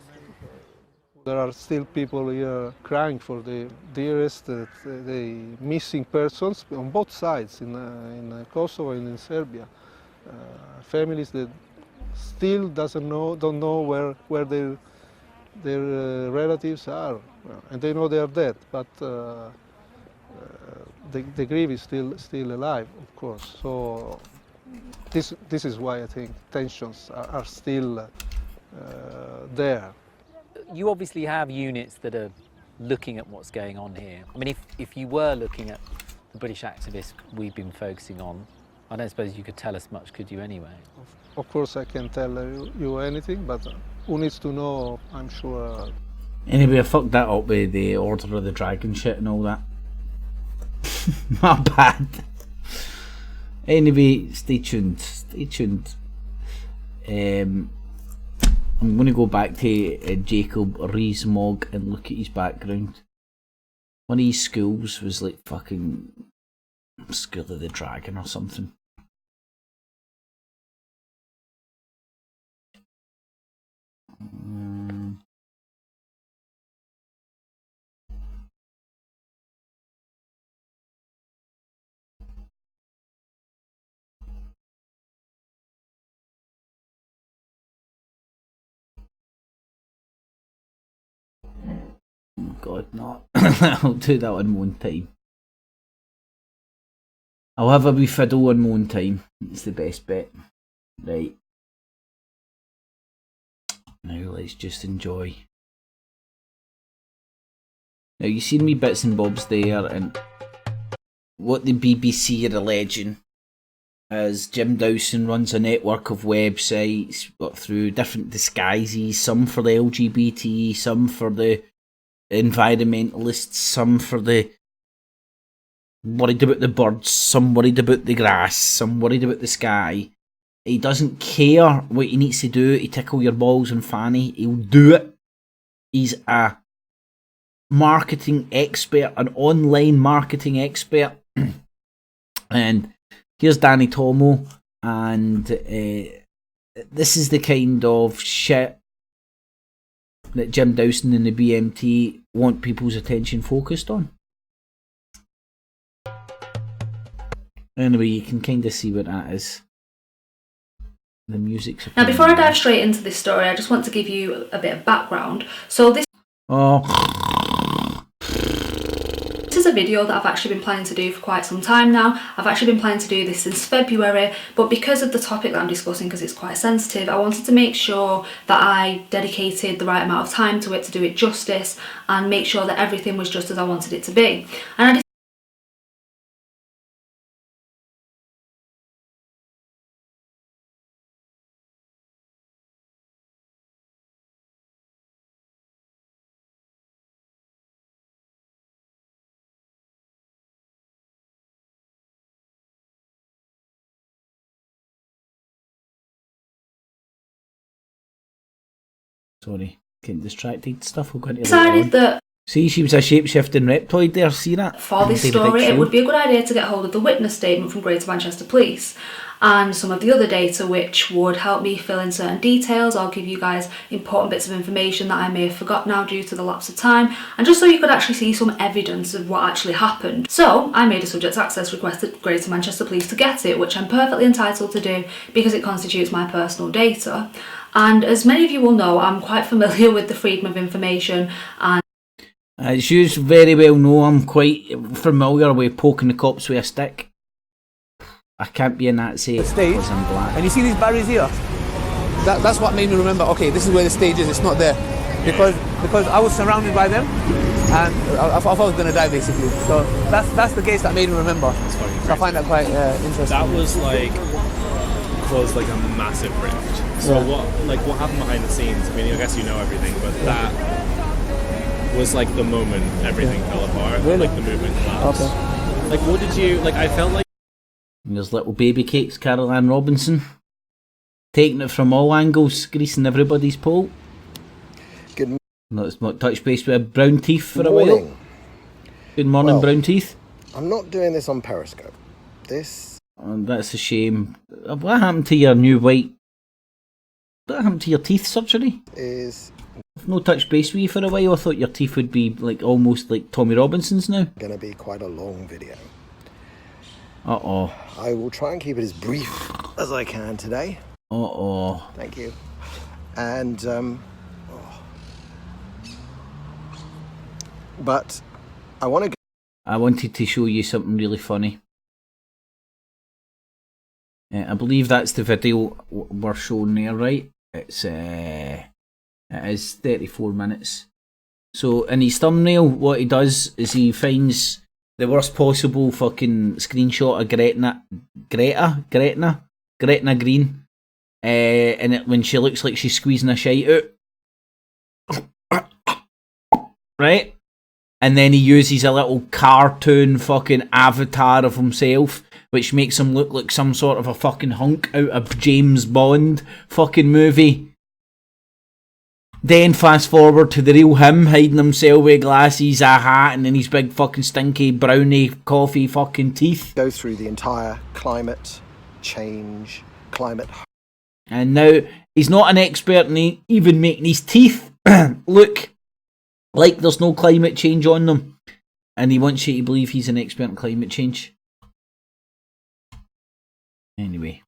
There are still people here crying for the dearest, the missing persons on both sides, in Kosovo and in Serbia. Families that still don't know where their relatives are, and they know they are dead, but the grief is still alive, of course. So this is why I think tensions are still there. You obviously have units that are looking at what's going on here. I mean, if you were looking at the British activists we've been focusing on, I don't suppose you could tell us much, could you, anyway? Of course I can't tell you anything, but who needs to know, I'm sure. Anyway, I fucked that up with the Order of the Dragon shit and all that. My bad. Anyway, stay tuned. Stay tuned. I'm going to go back to Jacob Rees-Mogg and look at his background. One of his schools was like fucking School of the Dragon or something. God, no. I'll do that one time. I'll have a wee fiddle on my own time. It's the best bet. Right. Now let's just enjoy. Now you've seen me bits and bobs there, and what the BBC are alleging is Jim Dawson runs a network of websites through different disguises, some for the LGBT, some for the environmentalists, some for the worried about the birds, some worried about the grass, some worried about the sky. He doesn't care what he needs to do to tickle your balls and fanny. He'll do it. He's a marketing expert, an online marketing expert. And here's Danny Tomo, and this is the kind of shit that Jim Dawson and the BMT want people's attention focused on. Anyway, you can kind of see what that is. The music's... Now, before I dive straight into this story, I just want to give you a bit of background. So this is a video that I've actually been planning to do for quite some time now. I've actually been planning to do this since February, but because of the topic that I'm discussing, because it's quite sensitive, I wanted to make sure that I dedicated the right amount of time to it to do it justice and make sure that everything was just as I wanted it to be. And I Sorry, getting distracted. Stuff will go into decided that see, she was a shape-shifting reptoid there, see that? for this story it would be a good idea to get hold of the witness statement from Greater Manchester Police and some of the other data which would help me fill in certain details or give you guys important bits of information that I may have forgotten now due to the lapse of time, and just so you could actually see some evidence of what actually happened. So I made a subject access request at Greater Manchester Police to get it, which I'm perfectly entitled to do because it constitutes my personal data. And as many of you will know, I'm quite familiar with the freedom of information, and as you very well know, I'm quite familiar with poking the cops with a stick. I can't be a Nazi because I'm black. And you see these barriers here? That's what made me remember, okay, this is where the stage is, it's not there. Because I was surrounded by them and I thought I was going to die basically. So that's the case that made me remember. So I find that quite interesting. That was caused a massive rift. So what happened behind the scenes? I mean, I guess you know everything, but that was the moment everything fell apart. Really? The movement collapsed. Okay. What did you I felt like. And there's little baby cakes, Carol Ann Robinson, taking it from all angles, greasing everybody's pole. Good morning. Let's not touch base with brown teeth for a while. Good morning, well, brown teeth. I'm not doing this on Periscope. That's a shame. What happened to your new white? What happened to your teeth surgery? I've no touch base with you for a while. I thought your teeth would be almost like Tommy Robinson's now. Going to be quite a long video. Uh-oh. I will try and keep it as brief as I can today. Uh-oh. Thank you. And, but I wanted to show you something really funny. I believe that's the video we're showing there, right? It is 34 minutes. So in his thumbnail, what he does is he finds the worst possible fucking screenshot of Gretna Green, and when she looks like she's squeezing a shite out, right? And then he uses a little cartoon fucking avatar of himself, which makes him look like some sort of a fucking hunk out of James Bond fucking movie. Then fast forward to the real him, hiding himself with glasses, a hat, and then his big fucking stinky brownie coffee fucking teeth. go through the entire climate change, And now he's not an expert in even making his teeth look like there's no climate change on them. And he wants you to believe he's an expert in climate change. Anyway.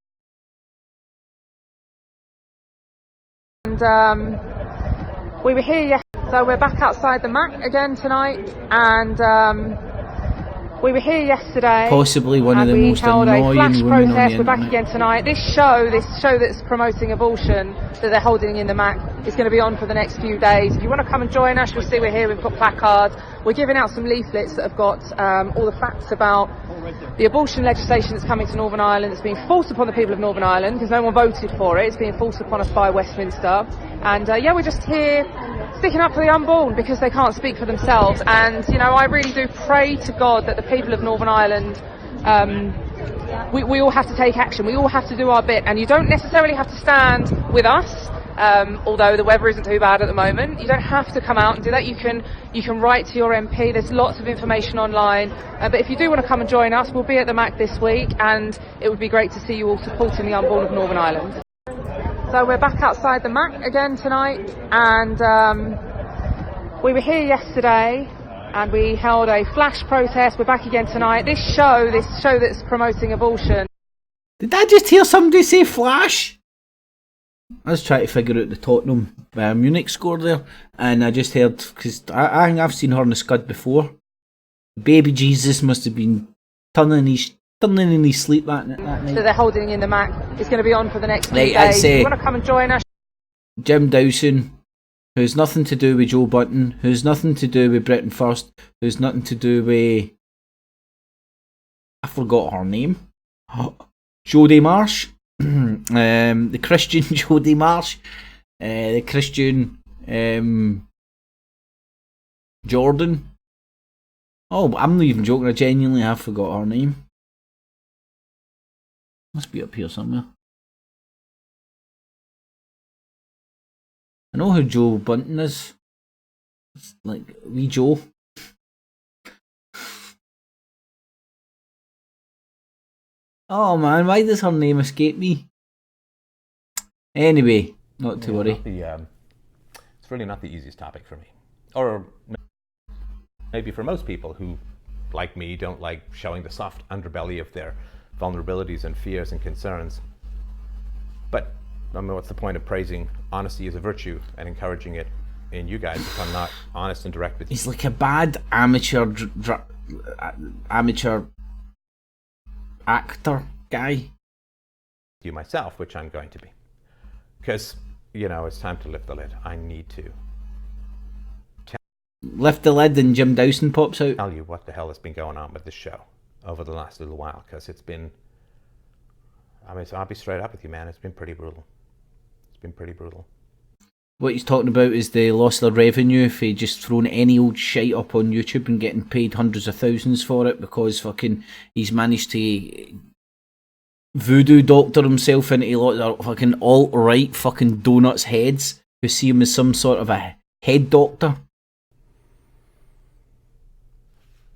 And we were here yesterday, so we're back outside the MAC again tonight, and We were here yesterday. Possibly one of the most annoying women on the internet. We held a flash protest. We're back again tonight. This show that's promoting abortion that they're holding in the MAC is going to be on for the next few days. If you want to come and join us, you'll see we're here. We've got placards. We're giving out some leaflets that have got all the facts about the abortion legislation that's coming to Northern Ireland. It's being forced upon the people of Northern Ireland because no one voted for it. It's being forced upon us by Westminster. And yeah, we're just here sticking up for the unborn because they can't speak for themselves. And, you know, I really do pray to God that the people of Northern Ireland, we all have to take action. We all have to do our bit. And you don't necessarily have to stand with us, although the weather isn't too bad at the moment. You don't have to come out and do that. You can write to your MP. There's lots of information online. But if you do want to come and join us, we'll be at the MAC this week. And it would be great to see you all supporting the unborn of Northern Ireland. So we're back outside the MAC again tonight, and we were here yesterday, and we held a flash protest. We're back again tonight. This show that's promoting abortion. Did I just hear somebody say flash? I was trying to figure out the Tottenham Munich score there, and I just heard, because I think I've seen her in the scud before. Baby Jesus must have been turning in his sleep that night. That they're holding in the MAC is going to be on for the next few days. I'd say if you want to come and join us. Jim Dawson, who's nothing to do with Joe Bunton, who's nothing to do with Britain First, who's nothing to do with... I forgot her name. Jodie Marsh. The Christian Jodie Marsh. The Christian Jordan. Oh, I'm not even joking, I genuinely have forgot her name. Must be up here somewhere. I know who Joe Bunton is. It's like wee Joe. Oh man, why does her name escape me? Anyway, not to worry. It's really not the easiest topic for me. Or maybe for most people who, like me, don't like showing the soft underbelly of their vulnerabilities and fears and concerns. But I mean, what's the point of praising honesty as a virtue and encouraging it in you guys if I'm not honest and direct with you? He's like a bad amateur actor guy. You myself, which I'm going to be. Because, you know, it's time to lift the lid. I need to lift the lid and Jim Dawson pops out. Tell you what the hell has been going on with this show over the last little while, because it's been, I mean, so I'll be straight up with you, man, it's been pretty brutal. It's been pretty brutal. What he's talking about is the loss of revenue if he just thrown any old shite up on YouTube and getting paid hundreds of thousands for it because fucking he's managed to voodoo doctor himself into a lot of fucking alt-right fucking donuts heads who see him as some sort of a head doctor.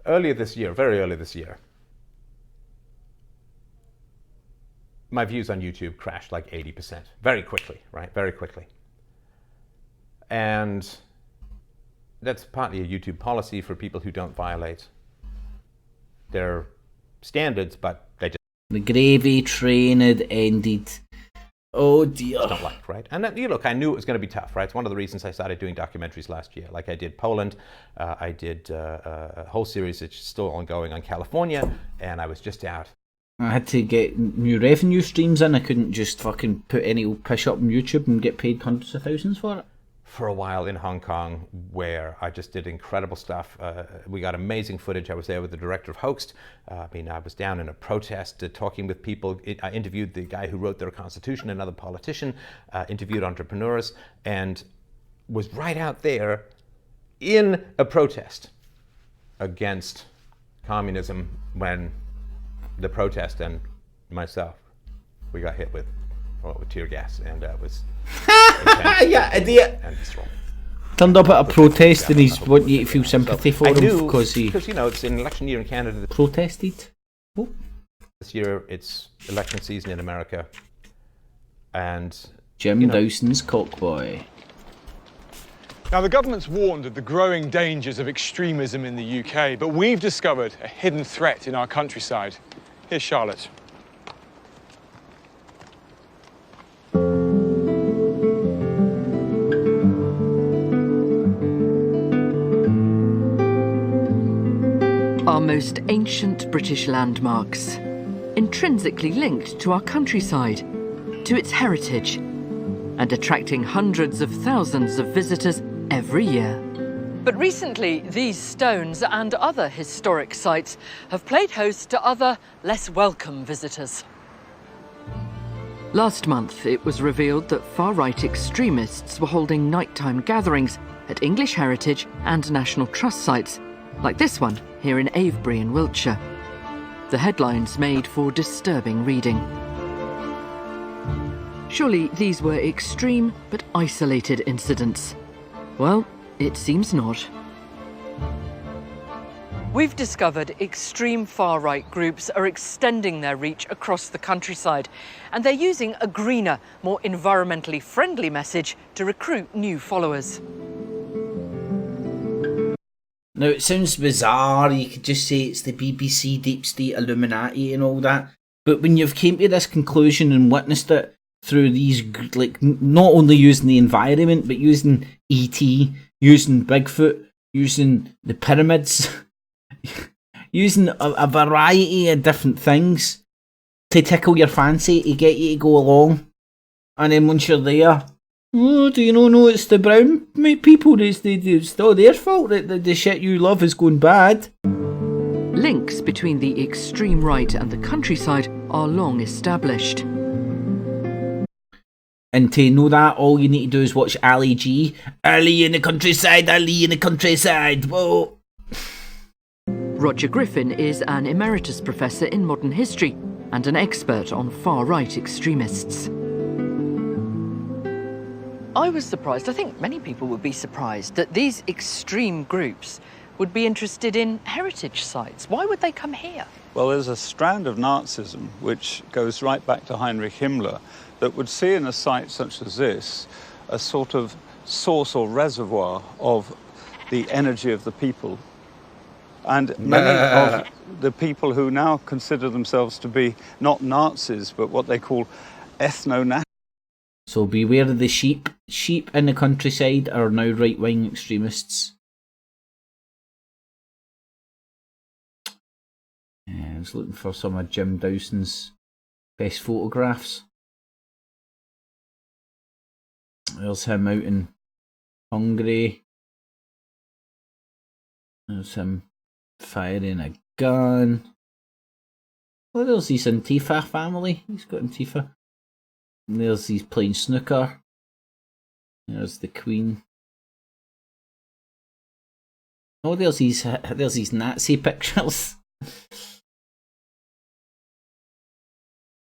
Earlier this year, very early this year, my views on YouTube crashed like 80%. Very quickly, right? Very quickly. And that's partly a YouTube policy for people who don't violate their standards, but they just... The gravy train had ended. Oh dear. Don't like, right? And then, you look, I knew it was going to be tough, right? It's one of the reasons I started doing documentaries last year. Like I did Poland, I did a whole series that's still ongoing on California, and I was just out. I had to get new revenue streams in. I couldn't just fucking put any old pish up on YouTube and get paid hundreds of thousands for it. For a while in Hong Kong, where I just did incredible stuff. We got amazing footage. I was there with the director of Hoaxed. I was down in a protest talking with people. I interviewed the guy who wrote their constitution, another politician, interviewed entrepreneurs, and was right out there in a protest against communism when the protest and myself, we got hit with tear gas, and it was yeah, idiot. Turned up at a protest and he's wanting you to feel sympathy for him because you know, it's an election year in Canada. Protested. Oh. This year it's election season in America, and Jim Dawson's cockboy. Now, the government's warned of the growing dangers of extremism in the UK, but we've discovered a hidden threat in our countryside. Here's Charlotte. Our most ancient British landmarks, intrinsically linked to our countryside, to its heritage, and attracting hundreds of thousands of visitors every year. But recently, these stones and other historic sites have played host to other, less welcome visitors. Last month, it was revealed that far-right extremists were holding nighttime gatherings at English heritage and National Trust sites, like this one here in Avebury in Wiltshire. The headlines made for disturbing reading. Surely these were extreme but isolated incidents. Well, it seems not. We've discovered extreme far-right groups are extending their reach across the countryside, and they're using a greener, more environmentally friendly message to recruit new followers. Now, it sounds bizarre, you could just say it's the BBC, Deep State, Illuminati and all that, but when you've came to this conclusion and witnessed it through these, like, not only using the environment, but using E.T., using Bigfoot, using the pyramids, using a variety of different things to tickle your fancy, to get you to go along, and then once you're there, oh, do you know it's the brown people, it's all their fault that the shit you love is going bad. Links between the extreme right and the countryside are long established. And to know that, all you need to do is watch Ali G. Ali in the countryside, Ali in the countryside, whoa. Roger Griffin is an emeritus professor in modern history and an expert on far-right extremists. I was surprised, I think many people would be surprised, that these extreme groups would be interested in heritage sites. Why would they come here? Well, there's a strand of Nazism which goes right back to Heinrich Himmler that would see in a site such as this a sort of source or reservoir of the energy of the people. And many of the people who now consider themselves to be not Nazis, but what they call ethno-nationalists. So beware of the sheep. Sheep in the countryside are now right-wing extremists. Yeah, I was looking for some of Jim Dawson's best photographs. There's him out in Hungary. There's him firing a gun. Oh, there's his Antifa family. He's got Antifa. And there's he's playing snooker. There's the Queen. Oh, there's these Nazi pictures.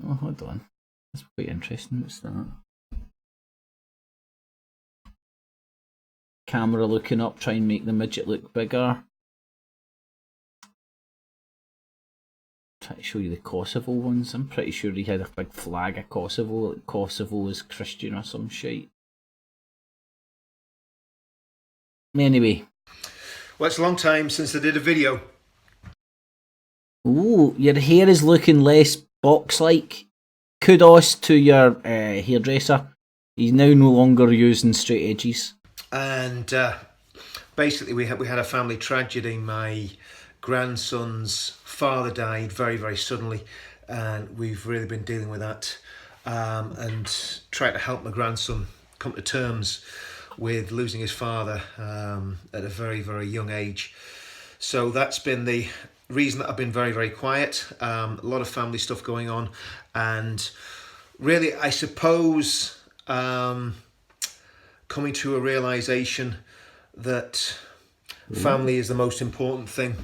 Oh, hold on. That's quite interesting. What's that? Camera looking up, try and make the midget look bigger. Try to show you the Kosovo ones. I'm pretty sure he had a big flag of Kosovo, like Kosovo is Christian or some shit. Anyway. Well, it's a long time since I did a video. Ooh, your hair is looking less box-like. Kudos to your hairdresser. He's now no longer using straight edges. And basically we had a family tragedy. My grandson's father died very, very suddenly, and we've really been dealing with that and trying to help my grandson come to terms with losing his father at a very, very young age. So that's been the reason that I've been very, very quiet. A lot of family stuff going on, and really, I suppose coming to a realization that family is the most important thing,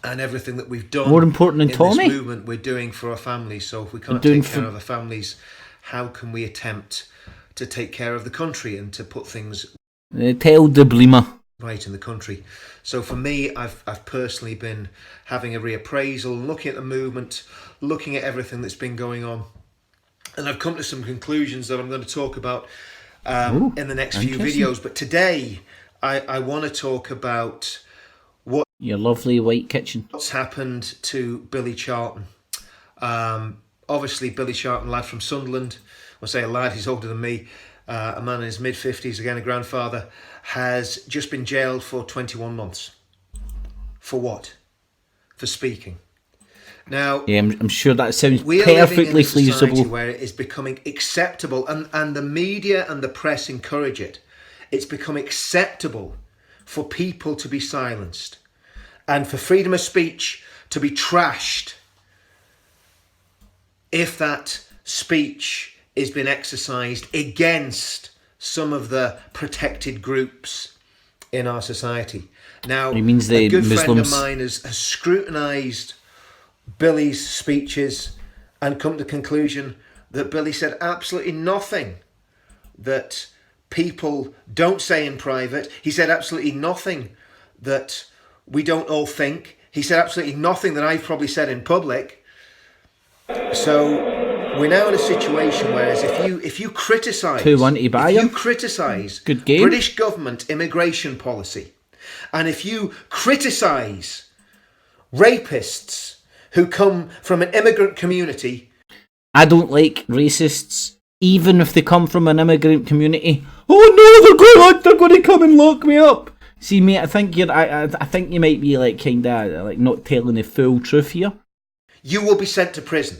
and everything that we've done more important than in Tommy. This movement we're doing for our families. So if we can't take care of our families, how can we attempt to take care of the country and to put things Tell the Blima right in the country? So for me, I've personally been having a reappraisal, looking at the movement, looking at everything that's been going on, and I've come to some conclusions that I'm going to talk about in the next few videos. But today I want to talk about what your lovely white kitchen. What's happened to Billy Charlton? Obviously, Billy Charlton, lad from Sunderland. I say a lad, he's older than me. A man in his mid-50s, again a grandfather, has just been jailed for 21 months. For what? for speaking. Now, yeah, I'm sure that sounds we are living perfectly in a society feasible. where it is becoming acceptable, and the media and the press encourage it. It's become acceptable for people to be silenced and for freedom of speech to be trashed if that speech is being exercised against some of the protected groups in our society. Now, He means the a good friend of Muslims. mine has scrutinised Billy's speeches and come to the conclusion that Billy said absolutely nothing that people don't say in private. He said absolutely nothing that we don't all think. He said absolutely nothing that I've probably said in public. So we're now in a situation whereas if you criticise Good game. British government immigration policy, and if you criticise rapists who come from an immigrant community, I don't like racists, even if they come from an immigrant community. Oh no, they're going to come and lock me up. See, mate, I think you might be like kind of like not telling the full truth here. you will be sent to prison.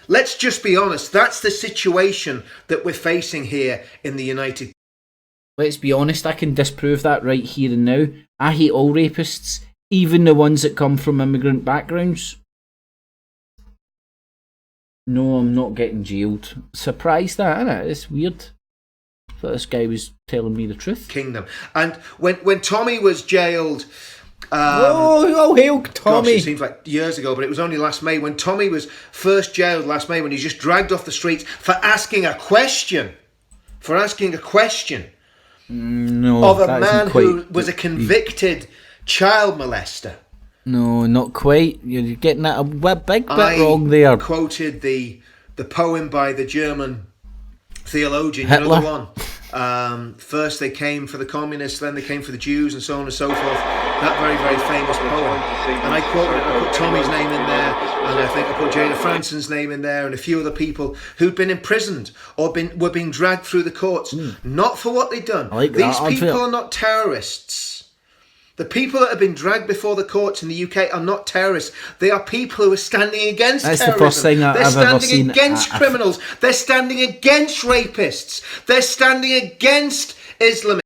Let's just be honest. That's the situation that we're facing here in the United. Let's be honest, I can disprove that right here and now. I hate all rapists, even the ones that come from immigrant backgrounds. No, I'm not getting jailed. Surprised that, innit? It's weird. I thought this guy was telling me the truth. Kingdom. And when Tommy was jailed... oh, hell, Tommy. Gosh, it seems like years ago, but it was only last May. When Tommy was first jailed last May, when he was just dragged off the streets for asking a question. No, of a that man isn't quite who was a convicted child molester. No, not quite. You're getting that a big bit wrong there. I quoted the poem by the German theologian, Hitler. you know the one. First they came for the communists, then they came for the Jews, and so on and so forth. That very, very famous poem. And I quoted it, I put Tommy's name in there, and I think I put Jada Franson's name in there, and a few other people who'd been imprisoned or were being dragged through the courts, not for what they'd done. I like These that. people are not terrorists. The people that have been dragged before the courts in the UK are not terrorists. They are people who are standing against That's terrorism. the first thing I've ever seen. They're standing against criminals. They're standing against rapists. They're standing against Islam.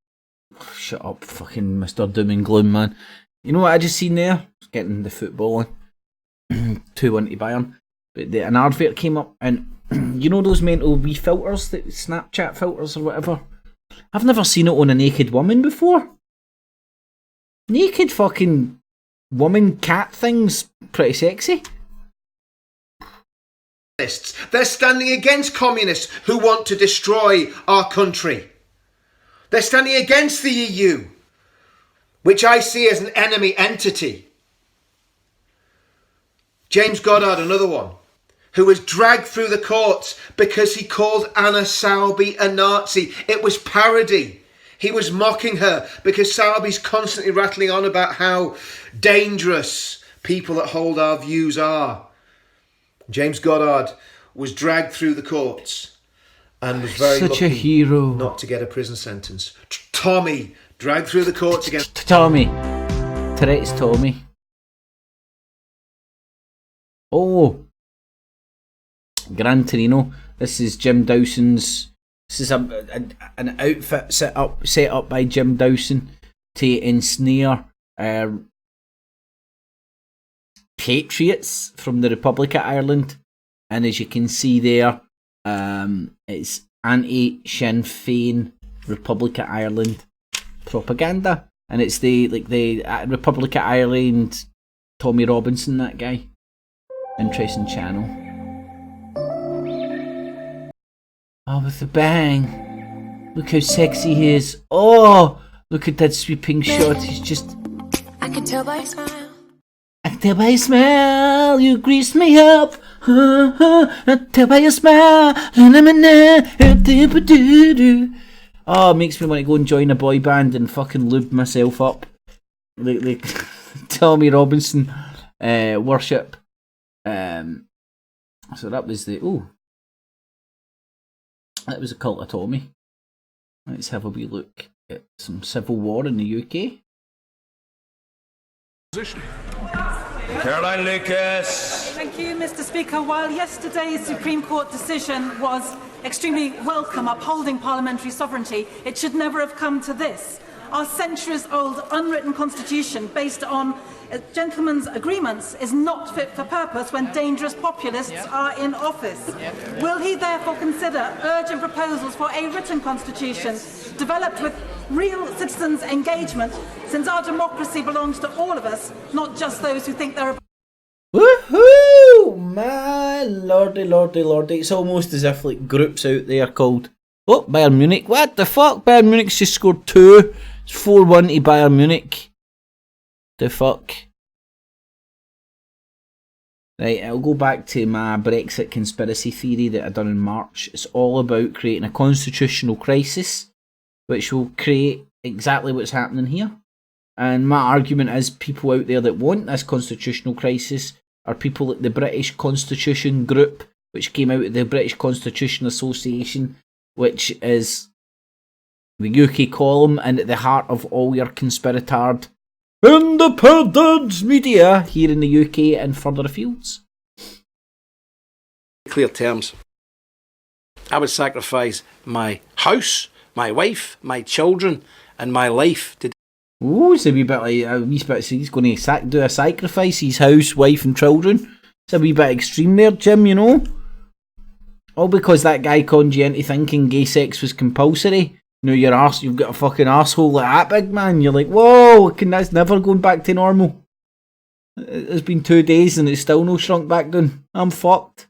Shut up, fucking Mr. Doom and Gloom, man. You know what I just seen there? Getting the football on. 2-1 to Bayern. But an advert came up, and you know those mental wee filters, the Snapchat filters or whatever? I've never seen it on a naked woman before. Naked fucking woman cat things, pretty sexy. They're standing against communists who want to destroy our country. They're standing against the EU, which I see as an enemy entity. James Goddard, another one, who was dragged through the courts because he called Anna Sowerby a Nazi. It was parody. He was mocking her because Sowerby's constantly rattling on about how dangerous people that hold our views are. James Goddard was dragged through the courts and was very Such a lucky hero. not to get a prison sentence. Tommy dragged through the courts again. Tommy. Tourette's Tommy. Oh. Gran Torino. This is Jim Dawson's. This is an outfit set up by Jim Dawson to ensnare patriots from the Republic of Ireland, and as you can see there, it's anti-Sinn Féin Republic of Ireland propaganda, and it's the Republic of Ireland Tommy Robinson, that guy. Interesting channel. Oh, with the bang. Look how sexy he is. Oh, look at that sweeping shot. He's just... I can tell by your smile. I can tell by your smile. You greased me up. I can tell by your smile. Oh, it makes me want to go and join a boy band and fucking lube myself up. Like Tommy Robinson worship. So that was the... Oh. That was a cult of Tommy. Let's have a wee look at some civil war in the UK. Position. Caroline Lucas. Thank you, Mr. Speaker. While yesterday's Supreme Court decision was extremely welcome, upholding parliamentary sovereignty, it should never have come to this. Our centuries-old unwritten constitution, based on gentlemen's agreements, is not fit for purpose when dangerous populists are in office. Will he therefore consider urgent proposals for a written constitution developed with real citizens' engagement, since our democracy belongs to all of us, not just those who think they're... Woohoo! My lordy, lordy, lordy. It's almost as if like groups out there called, oh, Bayern Munich. What the fuck? Bayern Munich's just scored 2. It's 4-1 to Bayern Munich. The fuck? Right, I'll go back to my Brexit conspiracy theory that I done in March. It's all about creating a constitutional crisis, which will create exactly what's happening here. And my argument is people out there that want this constitutional crisis are people like the British Constitution Group, which came out of the British Constitution Association, which is the UK column and at the heart of all your conspiratard independent media here in the UK and further afields. Clear terms. I would sacrifice my house, my wife, my children, and my life to. Ooh, it's a wee bit like he's going to do a sacrifice, his house, wife, and children. It's a wee bit extreme there, Jim. You know, all because that guy conned you into thinking gay sex was compulsory. No, you've got a fucking arsehole like that, big man. You're like, whoa, that's never going back to normal. It's been 2 days and it's still no shrunk back down. I'm fucked.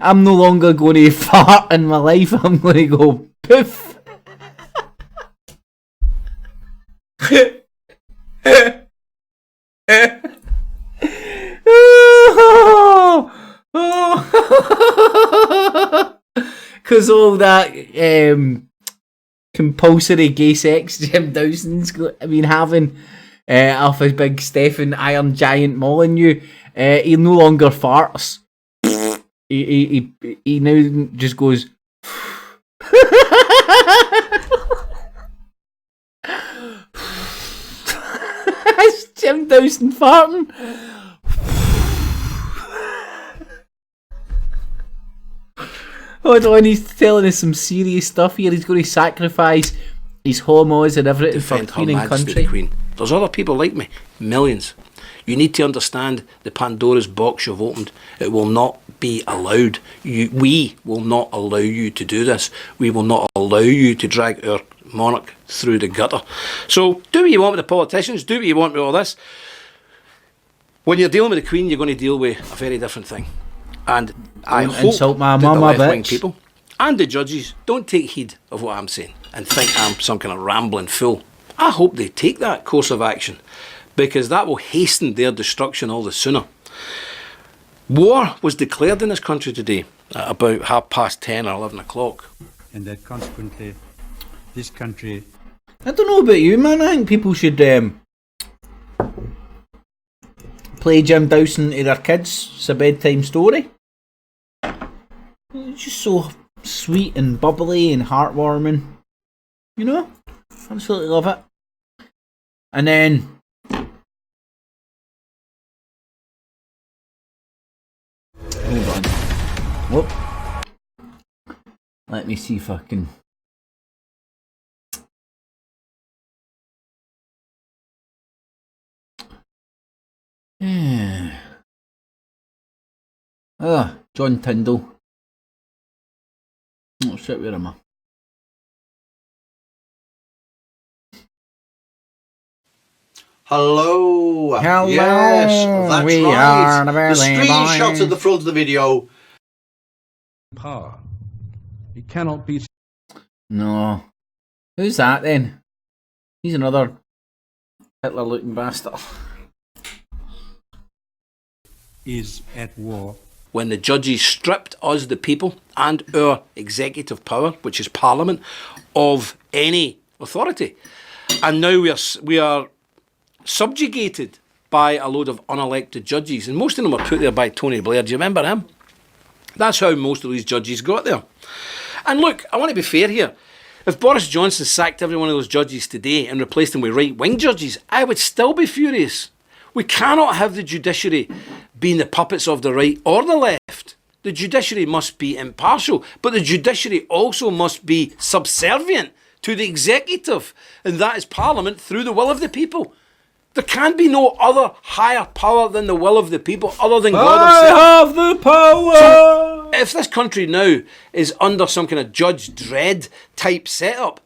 I'm no longer going to fart in my life. I'm going to go poof. Because all that compulsory gay sex Jim Dawson's been having off his big Stephen Iron Giant Molyneux, he no longer farts. He now just goes. It's Jim Dawson farting. Hold on, he's telling us some serious stuff here. He's going to sacrifice his homos and everything for Queen and country. Queen. There's other people like me, millions. You need to understand the Pandora's box you've opened. It will not be allowed. We will not allow you to do this. We will not allow you to drag our monarch through the gutter. So do what you want with the politicians, do what you want with all this. When you're dealing with the Queen, you're going to deal with a very different thing. And I hope that the left-wing people and the judges don't take heed of what I'm saying and think I'm some kind of rambling fool. I hope they take that course of action, because that will hasten their destruction all the sooner. War was declared in this country today at about 10:30 or 11 o'clock. And that consequently, this country... I don't know about you, man. I think people should play Jim Dawson to their kids. It's a bedtime story. It's just so sweet and bubbly and heartwarming. You know? Absolutely love it. And then... Hold on. Whoop. Let me see if I can... John Tyndall. Oh shit, where am I? Hello. Hello. Yes, that's We right. are the Berlin screenshot Boys. at the front of the video. Power. It cannot be... No. Who's that then? He's another Hitler-looking bastard. Is at war. When the judges stripped us, the people, and our executive power, which is Parliament, of any authority. And now we are subjugated by a load of unelected judges. And most of them were put there by Tony Blair. Do you remember him? That's how most of these judges got there. And look, I want to be fair here. If Boris Johnson sacked every one of those judges today and replaced them with right-wing judges, I would still be furious. We cannot have the judiciary being the puppets of the right or the left. The judiciary must be impartial, but the judiciary also must be subservient to the executive, and that is Parliament through the will of the people. There can be no other higher power than the will of the people other than God himself. I have the power! So, if this country now is under some kind of Judge Dredd type setup,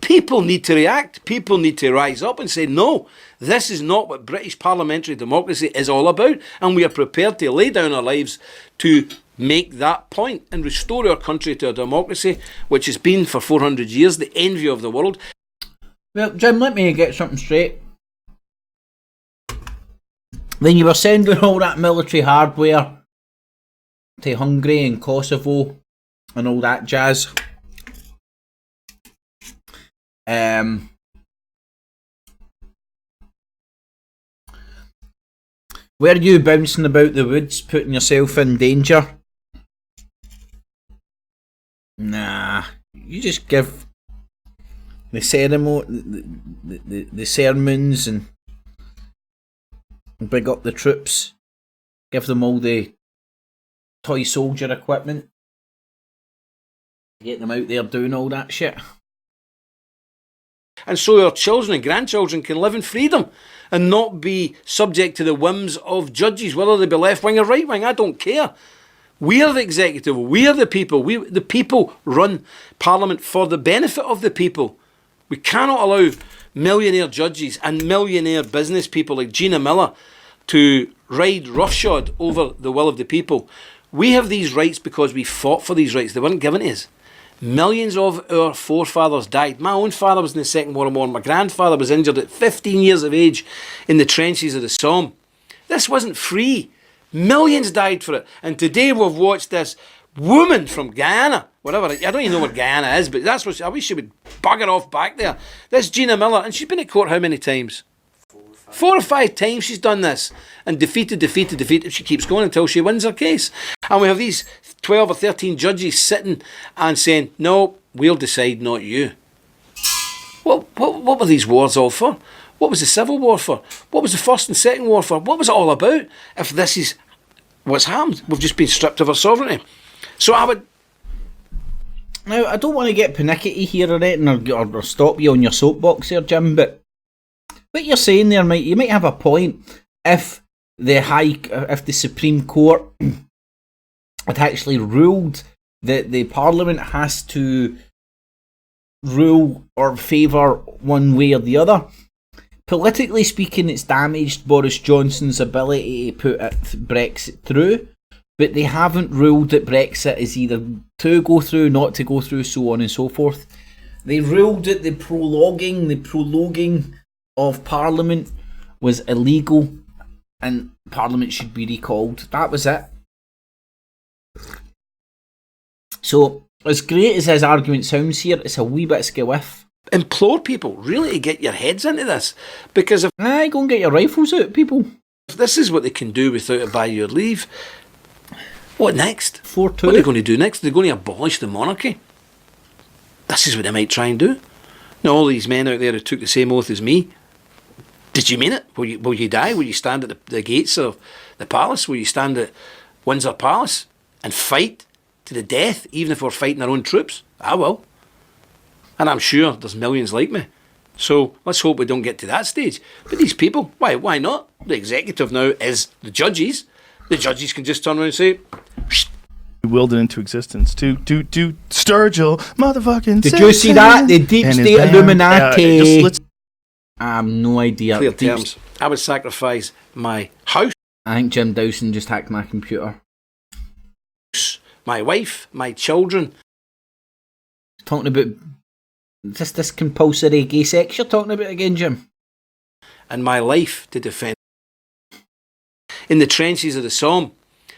people need to react. People need to rise up and say, no, this is not what British parliamentary democracy is all about, and we are prepared to lay down our lives to make that point and restore our country to a democracy which has been for 400 years the envy of the world. Well, Jim, let me get something straight. Then you were sending all that military hardware to Hungary and Kosovo and all that jazz. Were you bouncing about the woods, putting yourself in danger? Nah, you just give the ceremony, the sermons, and big up the troops. Give them all the toy soldier equipment. Get them out there doing all that shit. And so our children and grandchildren can live in freedom and not be subject to the whims of judges, whether they be left wing or right wing. I don't care. We are the executive. We are the people. The people run Parliament for the benefit of the people. We cannot allow millionaire judges and millionaire business people like Gina Miller to ride roughshod over the will of the people. We have these rights because we fought for these rights. They weren't given to us. Millions of our forefathers died. My own father was in the Second World War. My grandfather was injured at 15 years of age in the trenches of the Somme. This wasn't free. Millions died for it. And today we've watched this woman from Guyana, whatever, I don't even know what Guyana is, but that's what I wish she would bugger off back there. This Gina Miller, and she's been at court how many times? 4 or 5 times she's done this and defeated. She keeps going until she wins her case. And we have these 12 or 13 judges sitting and saying, no, we'll decide, not you. What were these wars all for? What was the Civil War for? What was the First and Second War for? What was it all about if this is what's happened? We've just been stripped of our sovereignty. So I would... Now, I don't want to get panicky here or anything or stop you on your soapbox here, Jim, but what you're saying there, you might have a point. If the Supreme Court had actually ruled that the Parliament has to rule or favour one way or the other, politically speaking, it's damaged Boris Johnson's ability to put Brexit through, but they haven't ruled that Brexit is either to go through, not to go through, so on and so forth. They ruled that the prologuing of Parliament was illegal and Parliament should be recalled. That was it. So, as great as his argument sounds here, it's a wee bit skiff. Implore people really to get your heads into this, because if go and get your rifles out, people. If this is what they can do without a by your leave, what next? 4-2. What are they going to do next? They're going to abolish the monarchy. This is what they might try and do. Now, all these men out there who took the same oath as me, did you mean it? Will you die? Will you stand at the gates of the palace? Will you stand at Windsor Palace and fight to the death, even if we're fighting our own troops? I will. And I'm sure there's millions like me. So let's hope we don't get to that stage. But these people, why not? The executive now is the judges. The judges can just turn around and say... willed it into existence to Sturgill, motherfucking... Did you see that? The deep state Illuminati. I have no idea. Clear terms. I would sacrifice my house. I think Jim Dawson just hacked my computer. My wife, my children. Talking about this compulsory gay sex you're talking about again, Jim? And my life to defend. In the trenches of the Somme.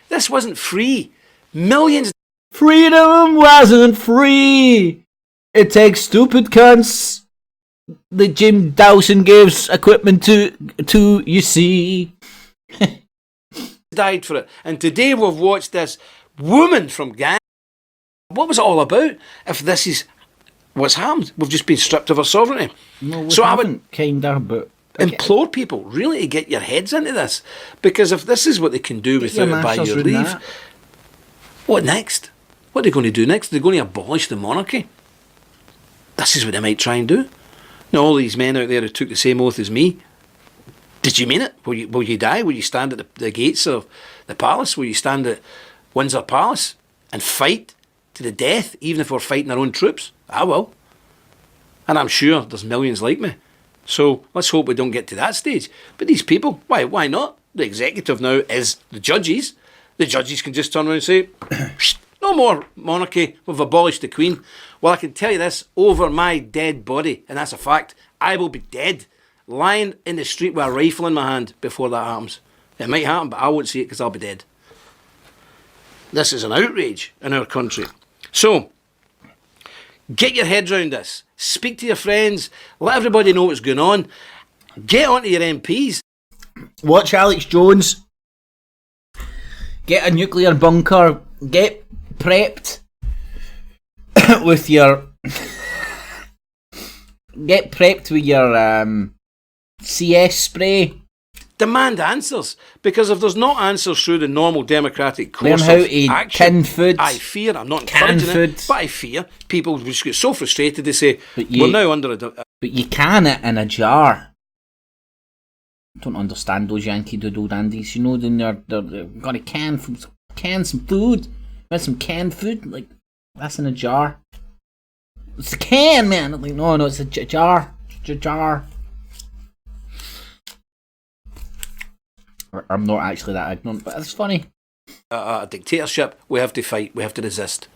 This wasn't free. Millions. Freedom wasn't free. It takes stupid cunts that Jim Dawson gives equipment to you see. Died for it. And today we've watched this woman from Guyana. What was it all about? If this is what's happened. We've just been stripped of our sovereignty. No, we so haven't, I would kinda, but implore people really to get your heads into this, because if this is what they can do without it by your leave, what next? What are they going to do next? They're going to abolish the monarchy. This is what they might try and do. Now, all these men out there who took the same oath as me, did you mean it? Will you die? Will you stand at the gates of the palace? Will you stand at Windsor Palace and fight to the death, even if we're fighting our own troops? I will. And I'm sure there's millions like me. So let's hope we don't get to that stage. But these people, why not? The executive now is the judges. The judges can just turn around and say, no more monarchy, we've abolished the Queen. Well, I can tell you this, over my dead body, and that's a fact, I will be dead, lying in the street with a rifle in my hand before that happens. It might happen, but I won't see it because I'll be dead. This is an outrage in our country. So, get your head round this. Speak to your friends. Let everybody know what's going on. Get onto your MPs. Watch Alex Jones. Get a nuclear bunker. Get prepped with your... Get prepped with your CS spray. Demand answers, because if there's not answers through the normal democratic course learn how of to action, can food. I fear, I'm not encouraging it, but I fear people will just get so frustrated they say, we're now under a... But you can it in a jar. I don't understand those Yankee Doodle dandies, you know, then they're gonna can some food. Want some canned food? Like, that's in a jar. It's a can, man. I'm like, no, it's a jar. It's a jar. I'm not actually that ignorant, but it's funny. A dictatorship, we have to fight, we have to resist.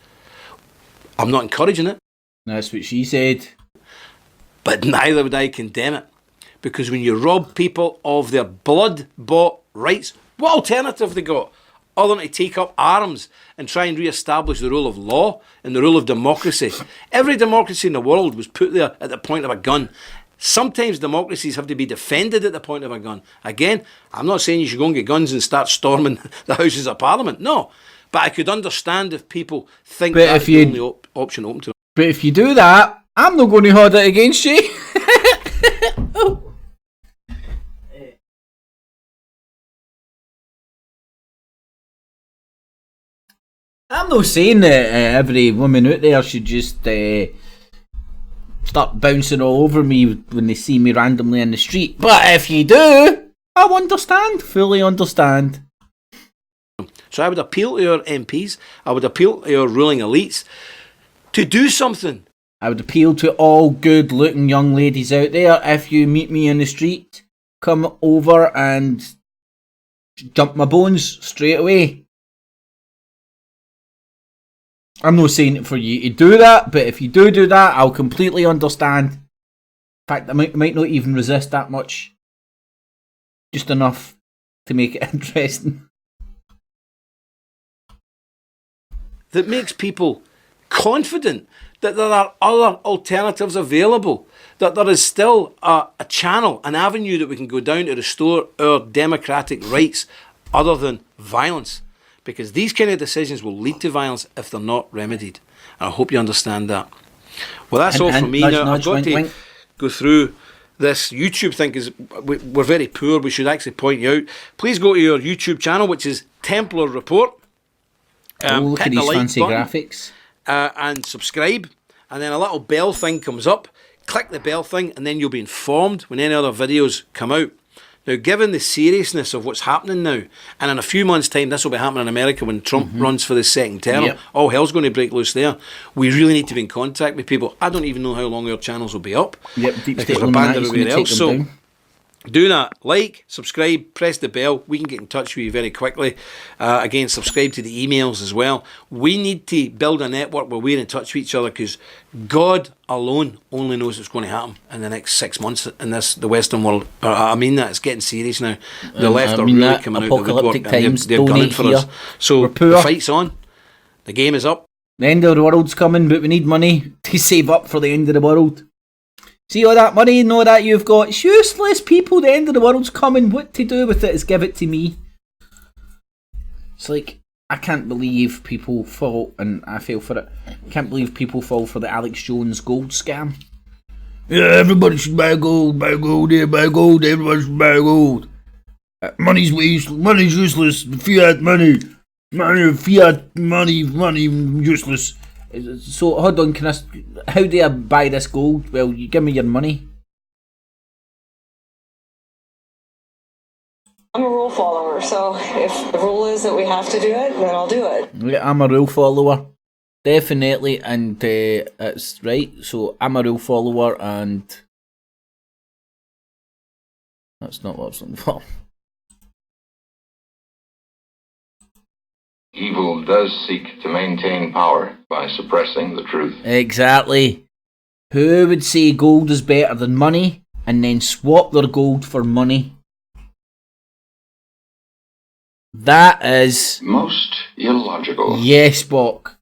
I'm not encouraging it. That's what she said. But neither would I condemn it. Because when you rob people of their blood-bought rights, what alternative have they got? Other than to take up arms and try and re-establish the rule of law and the rule of democracy. Every democracy in the world was put there at the point of a gun. Sometimes democracies have to be defended at the point of a gun. Again, I'm not saying you should go and get guns and start storming the Houses of Parliament. No. But I could understand if people think that's the only option open to them. But if you do that, I'm not going to hold it against you. I'm not saying that every woman out there should just start bouncing all over me when they see me randomly in the street. But if you do, I'll understand. Fully understand. So I would appeal to your MPs, I would appeal to your ruling elites to do something. I would appeal to all good looking young ladies out there. If you meet me in the street, come over and jump my bones straight away. I'm not saying it for you to do that, but if you do that, I'll completely understand. In fact, I might not even resist that much. Just enough to make it interesting. That makes people confident that there are other alternatives available, that there is still a channel, an avenue that we can go down to restore our democratic rights other than violence. Because these kind of decisions will lead to violence if they're not remedied. And I hope you understand that. Well, that's all from me now. I've got to go through this YouTube thing because we're very poor. We should actually point you out. Please go to your YouTube channel, which is Templar Report. Look at these fancy button, graphics. And subscribe. And then a little bell thing comes up. Click the bell thing and then you'll be informed when any other videos come out. Now, given the seriousness of what's happening now, and in a few months' time, this will be happening in America when Trump runs for the second term, all hell's going to break loose there. We really need to be in contact with people. I don't even know how long our channels will be up. Because we're banned everywhere else. So, do that. Like, subscribe, press the bell. We can get in touch with you very quickly. Again, subscribe to the emails as well. We need to build a network where we're in touch with each other because God alone only knows what's going to happen in the next 6 months in the Western world. I mean that. It's getting serious now. The left are really coming out of the woodwork and they're gunning for us. So the fight's on. The game is up. The end of the world's coming, but we need money to save up for the end of the world. See all that money and all that you've got? It's useless, people. The end of the world's coming. What to do with it is give it to me. It's like, I can't believe people fall, and I fell for it. I can't believe people fall for the Alex Jones gold scam. Yeah, everybody should buy gold, yeah, buy gold, everybody should buy gold. Money's useless, fiat money, fiat money, useless. So, hold on, how do I buy this gold? Well, you give me your money. I'm a rule follower, so if the rule is that we have to do it, then I'll do it. Yeah, I'm a rule follower. Definitely, and it's right. So I'm a rule follower, and that's not what I was looking for. Evil does seek to maintain power by suppressing the truth. Exactly. Who would say gold is better than money, and then swap their gold for money? That is most illogical. Yes, Spock.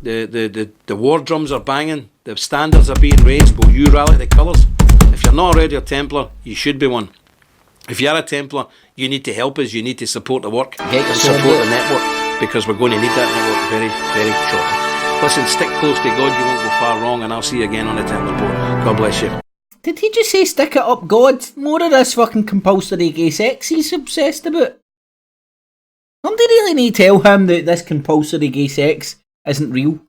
The war drums are banging, the standards are being raised. Will you rally the colours? If you're not already a Templar, you should be one. If you're a Templar, you need to help us, you need to support the work and support the network, because we're going to need that network very, very shortly. Listen, stick close to God, you won't go far wrong, and I'll see you again on the Templar board. God bless you. Did he just say stick it up, God? More of this fucking compulsory gay sex he's obsessed about. Don't they really need to tell him that this compulsory gay sex isn't real?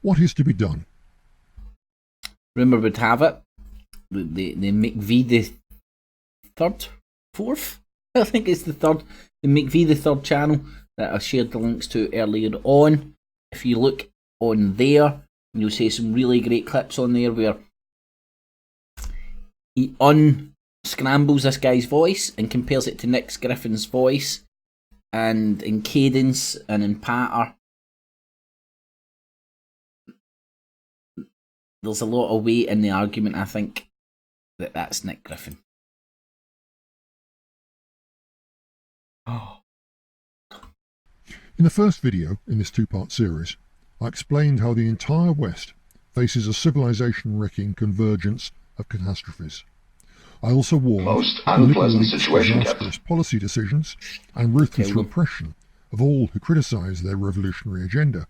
What is to be done? Rumour would have it the McVie the fourth? I think it's the third. The McVie the third channel that I shared the links to earlier on. If you look on there, you'll see some really great clips on there where he unscrambles this guy's voice and compares it to Nick Griffin's voice, and in cadence and in patter. There's a lot of weight in the argument, I think, that that's Nick Griffin. In the first video in this two-part series, I explained how the entire West faces a civilization-wrecking convergence of catastrophes. I also warned most that the Liberal unpleasant elite's situation, disastrous policy decisions and ruthless repression of all who criticise their revolutionary agenda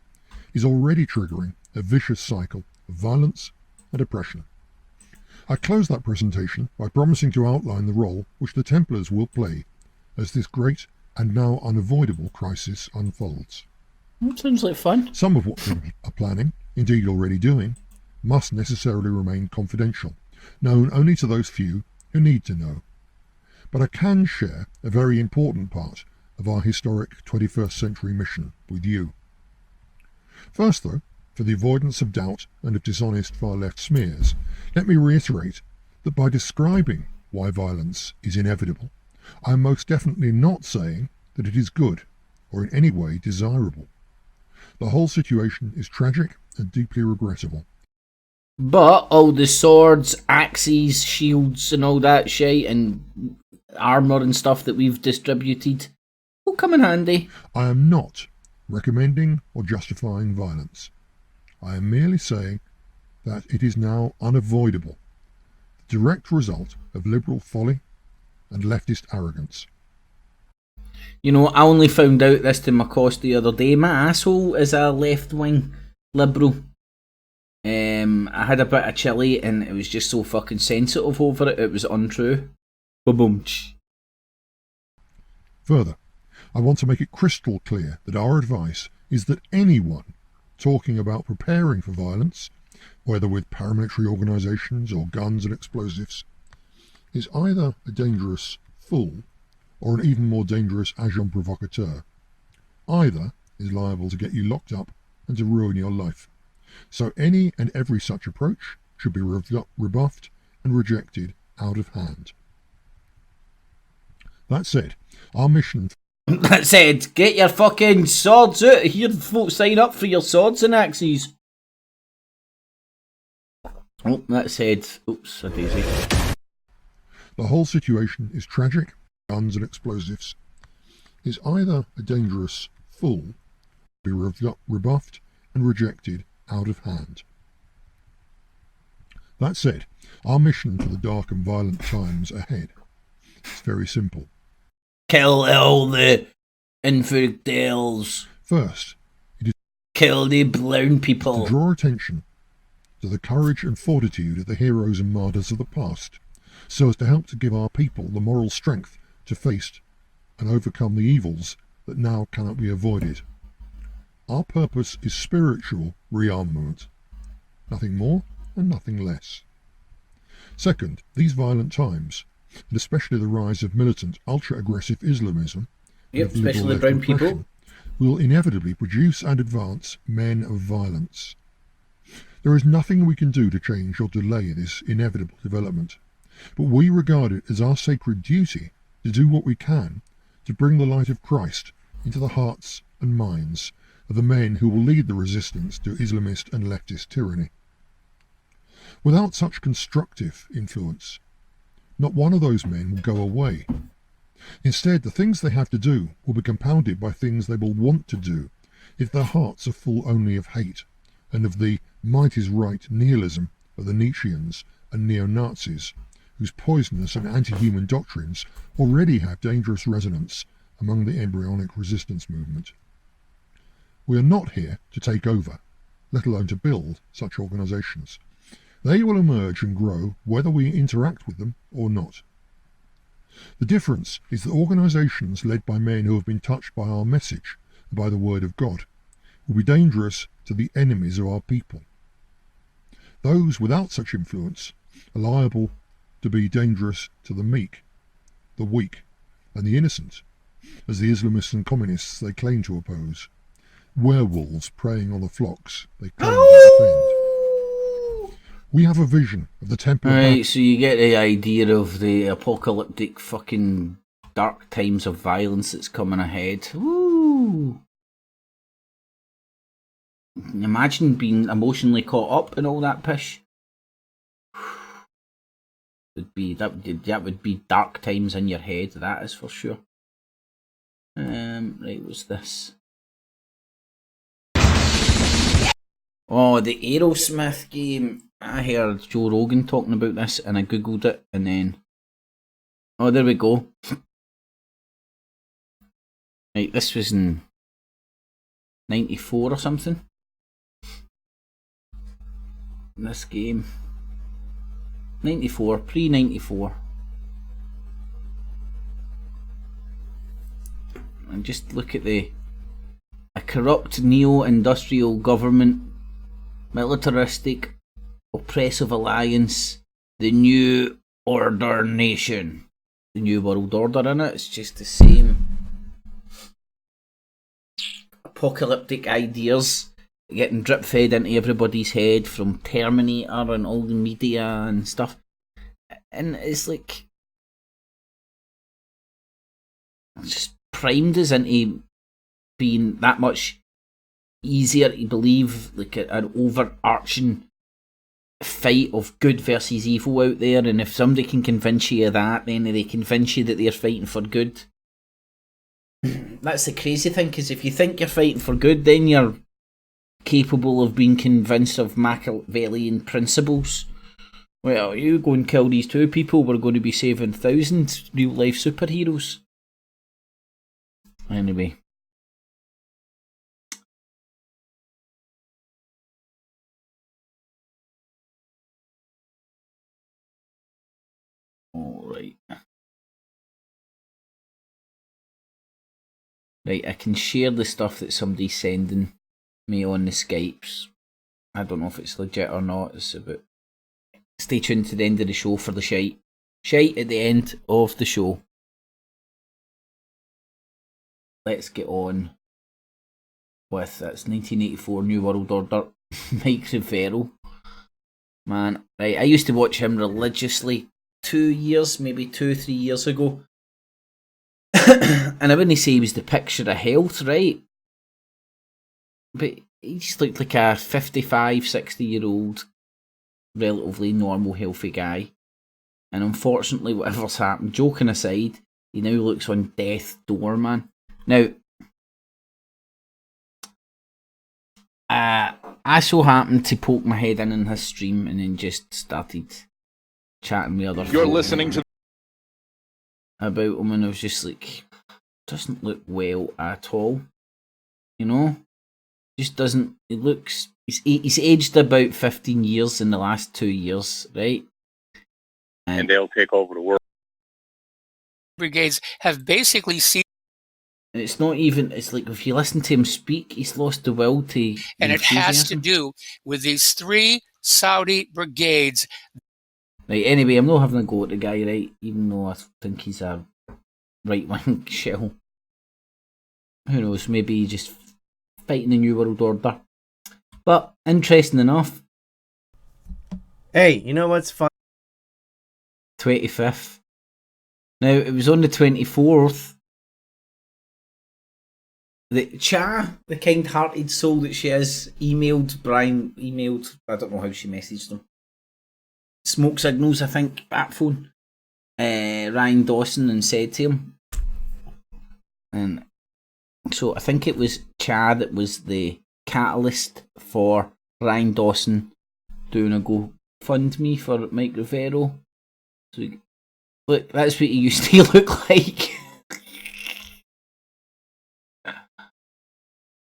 is already triggering a vicious cycle of violence and oppression. I closed that presentation by promising to outline the role which the Templars will play as this great and now unavoidable crisis unfolds. Sounds like fun. Some of what they are planning, indeed already doing, must necessarily remain confidential, known only to those few who need to know. But I can share a very important part of our historic 21st century mission with you. First though, for the avoidance of doubt and of dishonest far-left smears, let me reiterate that by describing why violence is inevitable, I am most definitely not saying that it is good or in any way desirable. The whole situation is tragic and deeply regrettable. But all the swords, axes, shields and all that shit and armour and stuff that we've distributed will come in handy. I am not recommending or justifying violence. I am merely saying that it is now unavoidable, the direct result of liberal folly and leftist arrogance. You know, I only found out this to my cost the other day. My asshole is a left-wing liberal. I had a bit of chili and it was just so fucking sensitive over it, it was untrue. Ba-boom. Further, I want to make it crystal clear that our advice is that anyone talking about preparing for violence, whether with paramilitary organisations or guns and explosives, is either a dangerous fool or an even more dangerous agent provocateur. Either is liable to get you locked up and to ruin your life. So any and every such approach should be rebuffed and rejected out of hand. That said, our mission... That said, get your fucking swords out of here, folks, sign up for your swords and axes. Oh, that said, oops, a daisy. The whole situation is tragic. Guns and explosives is either a dangerous fool, be rebuffed and rejected out of hand. That said, our mission for the dark and violent times ahead is very simple. Kill all the infidels. First, it is kill the brown people. To draw attention to the courage and fortitude of the heroes and martyrs of the past, so as to help to give our people the moral strength to face and overcome the evils that now cannot be avoided. Our purpose is spiritual rearmament, nothing more and nothing less. Second, these violent times, and especially the rise of militant, ultra-aggressive Islamism, especially the brown people, will inevitably produce and advance men of violence. There is nothing we can do to change or delay this inevitable development, but we regard it as our sacred duty to do what we can to bring the light of Christ into the hearts and minds of the men who will lead the resistance to Islamist and leftist tyranny. Without such constructive influence, not one of those men will go away. Instead, the things they have to do will be compounded by things they will want to do if their hearts are full only of hate and of the might is right nihilism of the Nietzscheans and neo-Nazis, whose poisonous and anti-human doctrines already have dangerous resonance among the embryonic resistance movement. We are not here to take over, let alone to build such organisations. They will emerge and grow whether we interact with them or not. The difference is that organisations led by men who have been touched by our message and by the word of God will be dangerous to the enemies of our people. Those without such influence are liable to be dangerous to the meek, the weak, and the innocent, as the Islamists and communists they claim to oppose, werewolves preying on the flocks they claim to defend. We have a vision of the temple. Right, so you get the idea of the apocalyptic fucking dark times of violence that's coming ahead. Woo! Imagine being emotionally caught up in all that pish. That would be dark times in your head, that is for sure. Right, what's this? Oh, the Aerosmith game. I heard Joe Rogan talking about this and I googled it and then... Oh, there we go. Right, this was in 94 or something. This game. 94, pre-94. And just look at a corrupt neo-industrial government, militaristic, oppressive alliance, the New Order Nation. The New World Order in it, it's just the same apocalyptic ideas getting drip fed into everybody's head from Terminator and all the media and stuff. And it's like, it's just primed us into being that much easier to believe, like an overarching fight of good versus evil out there, and if somebody can convince you of that, then they convince you that they're fighting for good. That's the crazy thing, because if you think you're fighting for good, then you're capable of being convinced of Machiavellian principles. Well, you go and kill these two people, we're going to be saving thousands real life superheroes. Anyway. Alright. Right, I can share the stuff that somebody's sending me on the Skypes. I don't know if it's legit or not. It's about... Stay tuned to the end of the show for the shite. Shite at the end of the show. Let's get on with that's 1984 New World Order. Mike Rivero. Man, right, I used to watch him religiously 2 years, maybe 2-3 years ago. And I wouldn't say he was the picture of health, right? But he just looked like a 55, 60-year-old, relatively normal, healthy guy. And unfortunately, whatever's happened, joking aside, he now looks on death's door, man. Now, I I so happened to poke my head in his stream and then just started chatting with other You're folk listening to about him, and I was just like, doesn't look well at all. You know? Just doesn't. He looks. He's aged about 15 years in the last 2 years, right? and they'll take over the world. Brigades have basically seen. And it's not even. It's like if you listen to him speak, he's lost the will to. And it has to do with these 3 Saudi brigades. Right. Anyway, I'm not having a go at the guy, right? Even though I think he's a right-wing shell. Who knows? Maybe he's just fighting the New World Order. But interesting enough. Hey, you know what's fun? 25th. Now, it was on the 24th. The Cha, the kind-hearted soul that she is, emailed, I don't know how she messaged them. Smoke signals, I think, bat phone. Ryan Dawson, and said to him. And so I think it was Cha that was the catalyst for Ryan Dawson doing a GoFundMe for Mike Rivero. So, look, that's what he used to look like.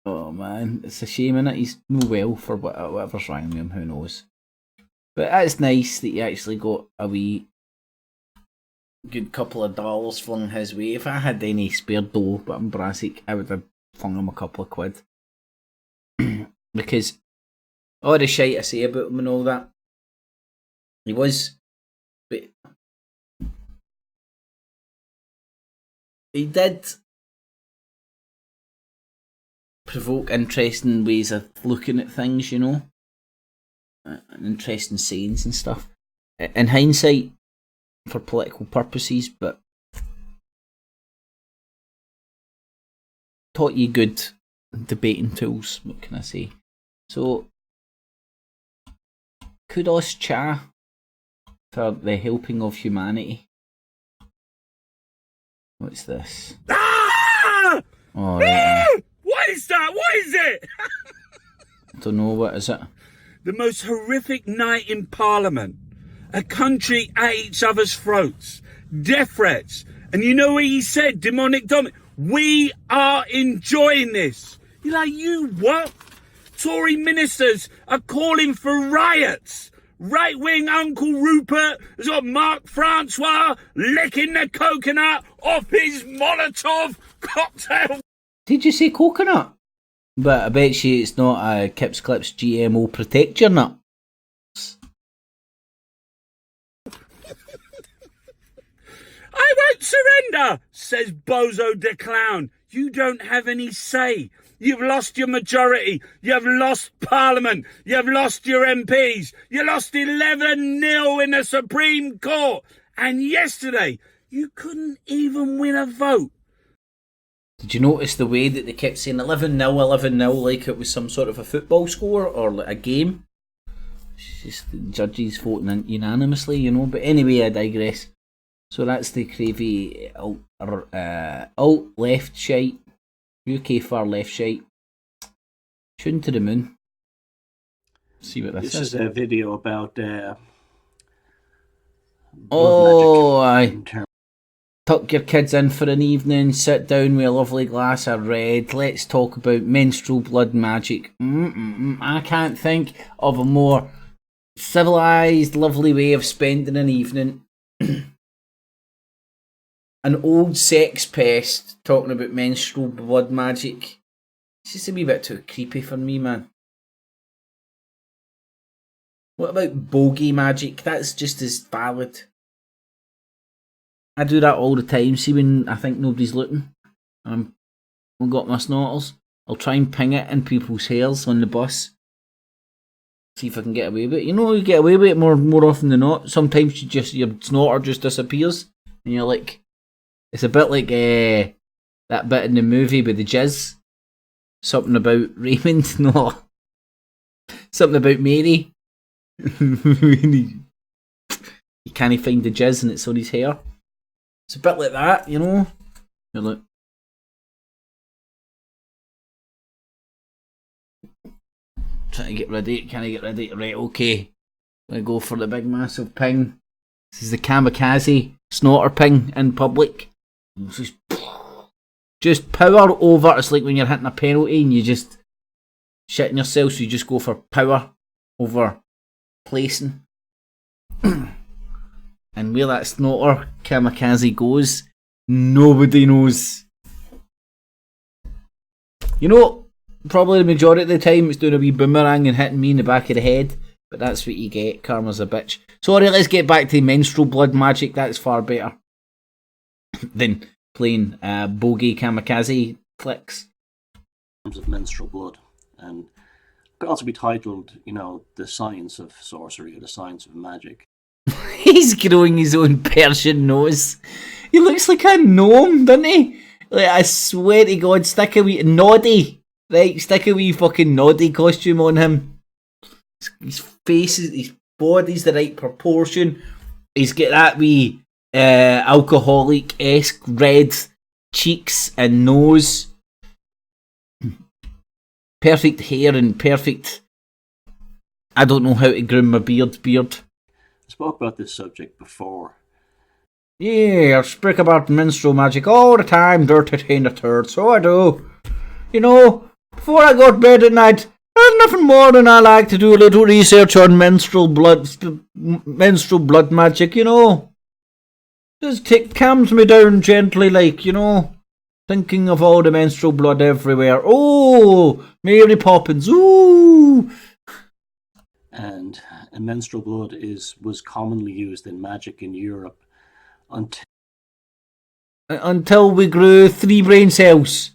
Oh man, it's a shame, innit? He's no well for whatever's wrong with him, who knows. But that's nice that he actually got a wee good couple of dollars flung his way. If I had any spare dough, but I'm Brassic, I would have flung him a couple of quid. Because all the shite I say about him and all that, he was, but he did provoke interesting ways of looking at things, you know, and interesting sayings and stuff. In hindsight, for political purposes, but taught you good debating tools. What can I say? So, kudos Cha for the helping of humanity. What's this? Ah! Oh, right. What is that? What is it? I don't know, what is it? The most horrific night in Parliament. A country at each other's throats. Death threats. And you know what he said? Demonic Dominic. We are enjoying this. You're like, you what? Tory ministers are calling for riots. Right-wing Uncle Rupert has got Mark Francois licking the coconut off his Molotov cocktail. Did you say coconut? But I bet you it's not a Kips Clips GMO Protect Your Nut. I won't surrender, says Bozo the Clown. You don't have any say. You've lost your majority. You've lost Parliament. You've lost your MPs. You lost 11-0 in the Supreme Court. And yesterday, you couldn't even win a vote. Did you notice the way that they kept saying 11-0, 11-0, like it was some sort of a football score or like a game? It's just the judges voting unanimously, you know. But anyway, I digress. So that's the cravey alt-left shite. UK far left shite. Tune to the moon. See what this is. This is a video about oh, I tuck your kids in for an evening, sit down with a lovely glass of red. Let's talk about menstrual blood magic. I can't think of a more civilised, lovely way of spending an evening. An old sex pest talking about menstrual blood magic. It's just a wee bit too creepy for me, man. What about bogey magic? That's just as valid. I do that all the time. See when I think nobody's looking, I've got my snorters, I'll try and ping it in people's hairs on the bus. See if I can get away with it. You know, you get away with it more often than not. Sometimes your snorter just disappears, and you're like, it's a bit like that bit in the movie with the jizz. Something about Raymond, no. Something about Mary. You can't find the jizz and it's on his hair. It's a bit like that, you know. You're like, Trying to get ready. Can I get ready? Right, okay. I go for the big massive ping. This is the kamikaze snorter ping in public. Just power over. It's like when you're hitting a penalty and you just shitting yourself, so you just go for power over placing. And where that snorter kamikaze goes, nobody knows. You know, probably the majority of the time it's doing a wee boomerang and hitting me in the back of the head, but that's what you get. Karma's a bitch. Sorry, let's get back to menstrual blood magic. That's far better than playing bogey kamikaze flicks. In terms of menstrual blood, and it could also be titled, The Science of Sorcery or The Science of Magic. He's growing his own Persian nose. He looks like a gnome, doesn't he? Like, I swear to God, stick a wee noddy. Right, stick a wee fucking noddy costume on him. His face, his body's the right proportion. He's got that wee alcoholic-esque red cheeks and nose. Perfect hair and perfect... I don't know how to groom my beard. I spoke about this subject before. Yeah, I speak about menstrual magic all the time, dirty tainted turd, so I do. You know, before I go to bed at night, there's nothing more than I like to do a little research on menstrual blood magic, you know. Just calms me down gently, like, you know. Thinking of all the menstrual blood everywhere. Oh, Mary Poppins, ooh. And menstrual blood was commonly used in magic in Europe until we grew 3 brain cells.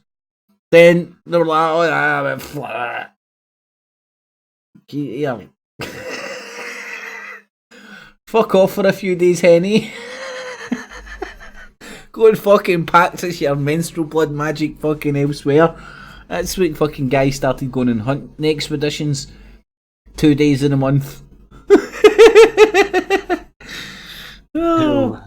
Then they were like, yeah. Fuck off for a few days, Henny. Go and fucking practice your menstrual blood magic fucking elsewhere. That's when fucking guys started going on hunting expeditions 2 days in a month. Till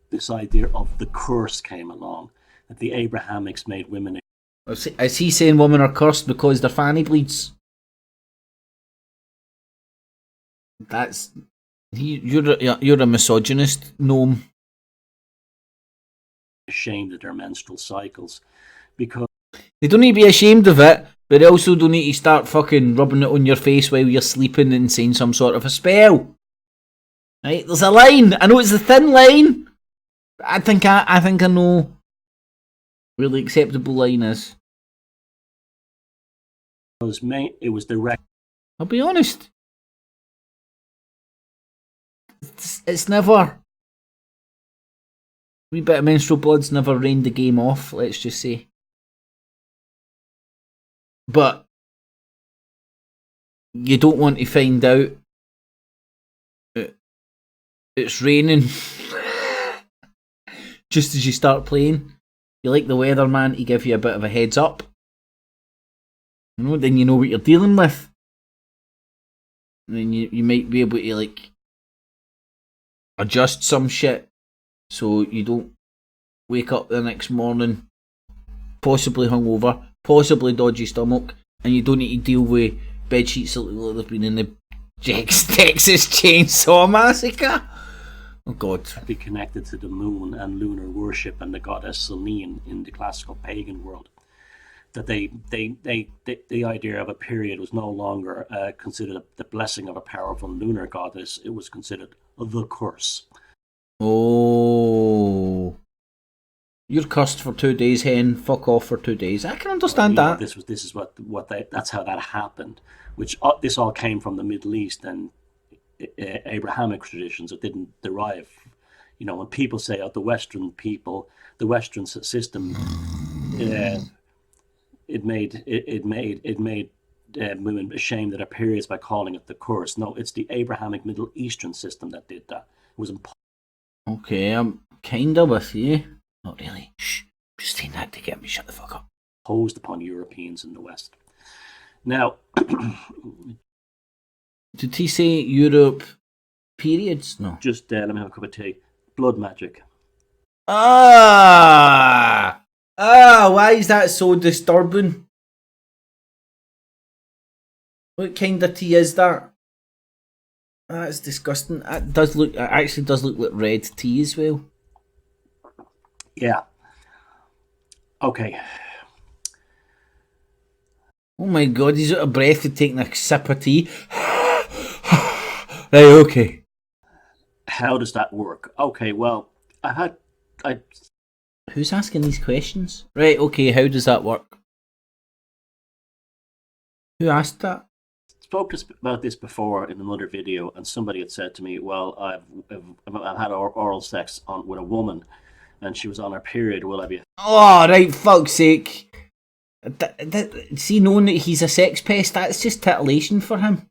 this idea of the curse came along, that the Abrahamics made women. Is he saying women are cursed because their fanny bleeds? That's you're a misogynist, gnome. Ashamed of their menstrual cycles, because they don't need to be ashamed of it, but they also don't need to start fucking rubbing it on your face while you're sleeping and saying some sort of a spell. Right? There's a line. I know it's a thin line. I think I know where the acceptable line is. It was direct. I'll be honest. It's never. A wee bit of menstrual blood's never rained the game off, let's just say. But you don't want to find out it's raining just as you start playing. You like the weatherman to give you a bit of a heads up. You know, then you know what you're dealing with. And then you might be able to like adjust some shit so you don't wake up the next morning possibly hungover, possibly dodgy stomach, and you don't need to deal with bed sheets that look like they've been in the Texas Chainsaw Massacre. Oh God. Be connected to the moon and lunar worship and the goddess Selene in the classical pagan world. That the idea of a period was no longer considered the blessing of a powerful lunar goddess. It was considered the curse. Oh, you're cursed for 2 days, hen. Fuck off for 2 days. I can understand that. That's how that happened. Which this all came from the Middle East and Abrahamic traditions. It didn't derive. You know, when people say, "Oh, the Western people, the Western system," it made women ashamed of their periods by calling it the curse. No, it's the Abrahamic Middle Eastern system that did that. It was impossible. Okay, I'm kinda with you. Not really. Shh. Just saying that to get me shut the fuck up. Imposed upon Europeans in the West. Now, did he say Europe periods? No. Just let me have a cup of tea. Blood magic. Why is that so disturbing? What kind of tea is that? That's disgusting. It actually does look like red tea as well. Yeah. Okay. Oh my god, he's out of breath to taking a sip of tea. Right, okay. How does that work? Okay, well, Who's asking these questions? Right, okay, how does that work? Who asked that? Spoke about this before in another video, and somebody had said to me, "Well, I've had oral sex with a woman, and she was on her period. Will I be?" Oh, right, fuck's sake. See, knowing that he's a sex pest, that's just titillation for him.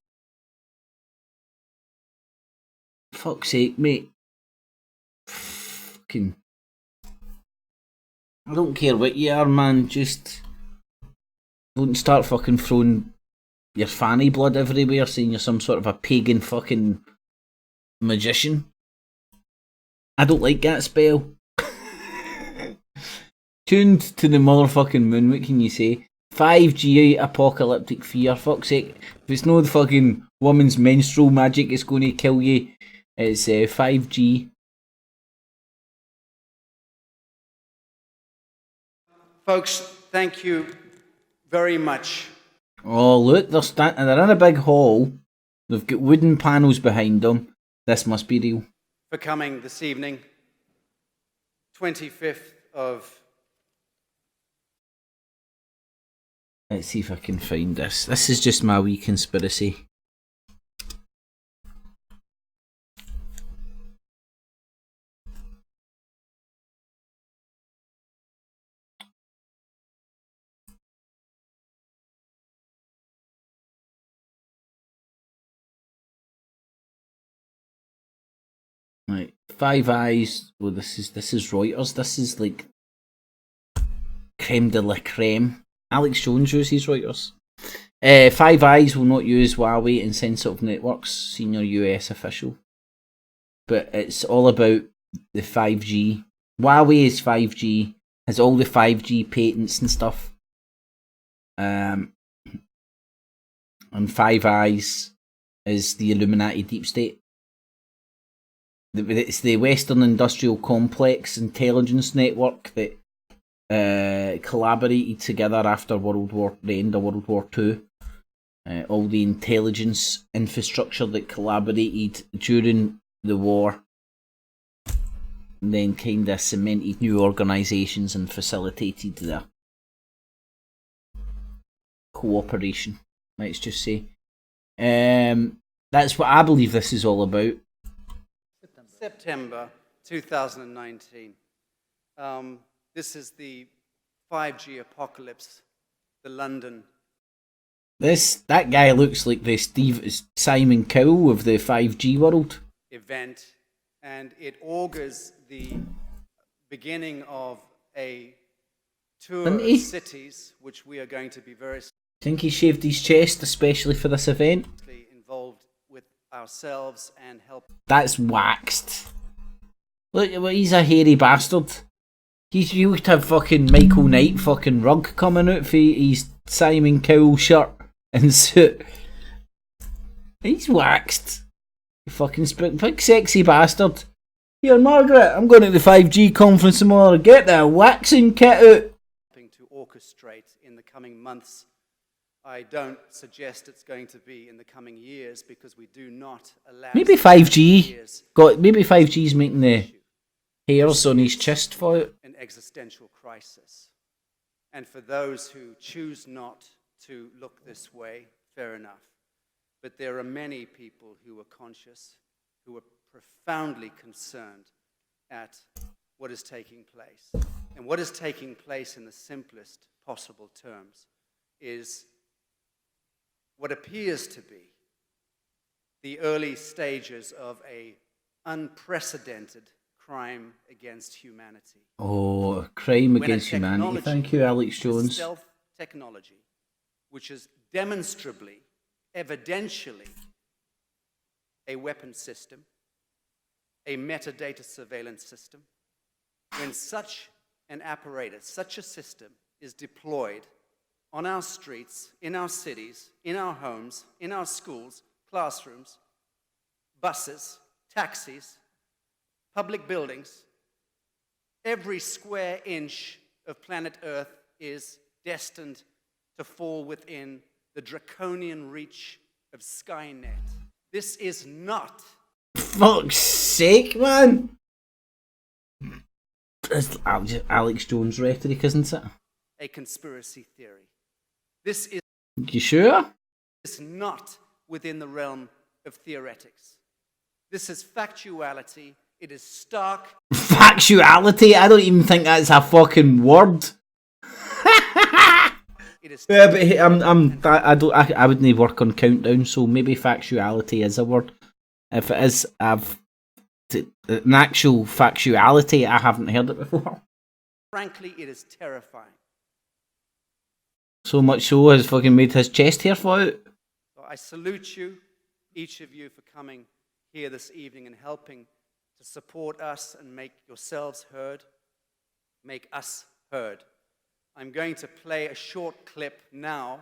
Fuck's sake, mate. Fucking. I don't care what you are, man. Just don't start fucking throwing your fanny blood everywhere, saying you're some sort of a pagan fucking magician. I don't like that spell. Tuned to the motherfucking moon, what can you say? 5G apocalyptic fear, fuck's sake. If it's no the fucking woman's menstrual magic it's going to kill you, it's 5G. Folks, thank you very much. Oh look, they're in a big hall. They've got wooden panels behind them. This must be real. For coming this evening, 25th of... Let's see if I can find this. This is just my wee conspiracy. Right, Five Eyes. Well, this is Reuters. This is like creme de la creme. Alex Jones uses Reuters. Five Eyes will not use Huawei in sensitive networks. Senior US official. But it's all about the 5G. Huawei is 5G. Has all the 5G patents and stuff. And Five Eyes is the Illuminati deep state. It's the Western Industrial Complex intelligence network that collaborated together after the end of World War II. All the intelligence infrastructure that collaborated during the war, and then kind of cemented new organisations and facilitated their cooperation. Let's just say, that's what I believe this is all about. September 2019. This is the 5G apocalypse, the London. That guy looks like the Simon Cowell of the 5G world. Event, and it augurs the beginning of a tour of cities, which we are going to be very. Think he shaved his chest especially for this event? Involved with ourselves and help. That's waxed. Look, he's a hairy bastard. You would have fucking Michael Knight fucking rug coming out for his Simon Cowell shirt and suit. He's waxed. You fucking big sexy bastard. Here, Margaret, I'm going to the 5G conference tomorrow. Get that waxing kit out. To orchestrate in the coming months. I don't suggest it's going to be in the coming years because we do not allow. Maybe 5G. Maybe 5G's making the hairs on his chest for it. An existential crisis. And for those who choose not to look this way, fair enough. But there are many people who are conscious, who are profoundly concerned at what is taking place. And what is taking place in the simplest possible terms is what appears to be the early stages of a unprecedented crime against humanity. Oh, crime against humanity. Thank you, Alex Jones. Stealth technology, which is demonstrably, evidentially, a weapon system, a metadata surveillance system. When such an apparatus, such a system is deployed on our streets, in our cities, in our homes, in our schools, classrooms, buses, taxis, public buildings. Every square inch of planet Earth is destined to fall within the draconian reach of Skynet. This is not... Fuck's sake, man! It's Alex Jones rhetoric, isn't it? a conspiracy theory. This is... You sure? Is not within the realm of theoretics. This is factuality. It is stark. Factuality? I don't even think that's a fucking word. Yeah, but I wouldn't work on Countdown, so maybe factuality is a word. If it is, an actual factuality, I haven't heard it before. Frankly, it is terrifying. So much so has fucking made his chest hair fall out. So I salute you, each of you, for coming here this evening and helping to support us and make yourselves heard, make us heard. I'm going to play a short clip now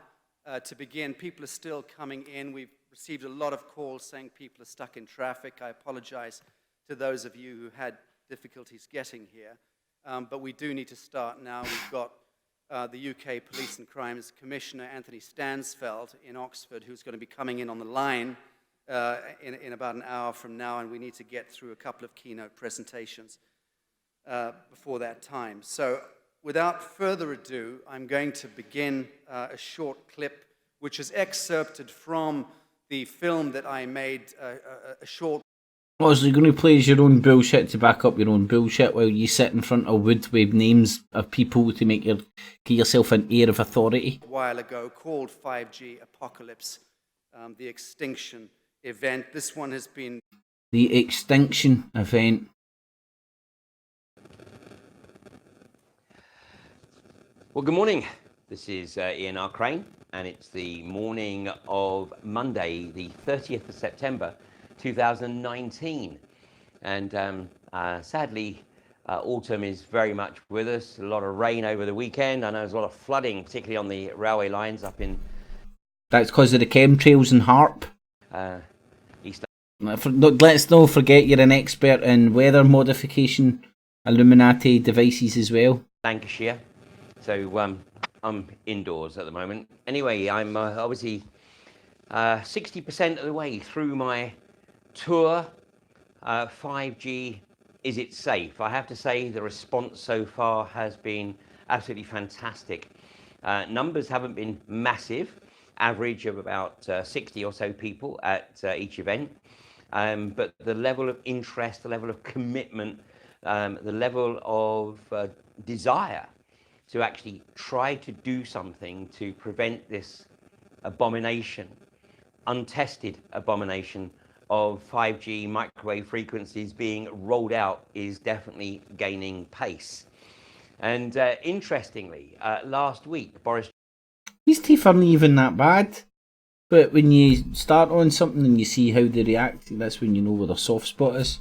to begin. People are still coming in. We've received a lot of calls saying people are stuck in traffic. I apologize to those of you who had difficulties getting here. But we do need to start now. We've got the UK Police and Crimes Commissioner, Anthony Stansfeld, in Oxford, who's going to be coming in on the line in about an hour from now, and we need to get through a couple of keynote presentations before that time. So without further ado, I'm going to begin a short clip which is excerpted from the film that I made a short... Oh, so you're going to play your own bullshit to back up your own bullshit while you sit in front of wood with names of people to give yourself an air of authority? A while ago, called 5G Apocalypse, the extinction event. This one has been... The extinction event. Well, good morning. This is Ian R. Crane, and it's the morning of Monday, the 30th of September, 2019. And sadly, autumn is very much with us. A lot of rain over the weekend. I know there's a lot of flooding, particularly on the railway lines up in... That's because of the chemtrails and HARP. East... Let's not forget you're an expert in weather modification, Illuminati devices as well. Lancashire. So I'm indoors at the moment. Anyway, I'm obviously 60% of the way through my tour. 5G, is it safe? I have to say the response so far has been absolutely fantastic. Numbers haven't been massive, average of about 60 or so people at each event. But the level of interest, the level of commitment, the level of desire to actually try to do something to prevent this abomination, untested abomination of 5G microwave frequencies being rolled out is definitely gaining pace. And interestingly, last week, Boris... His teeth aren't even that bad. But when you start on something and you see how they react, that's when you know where the soft spot is.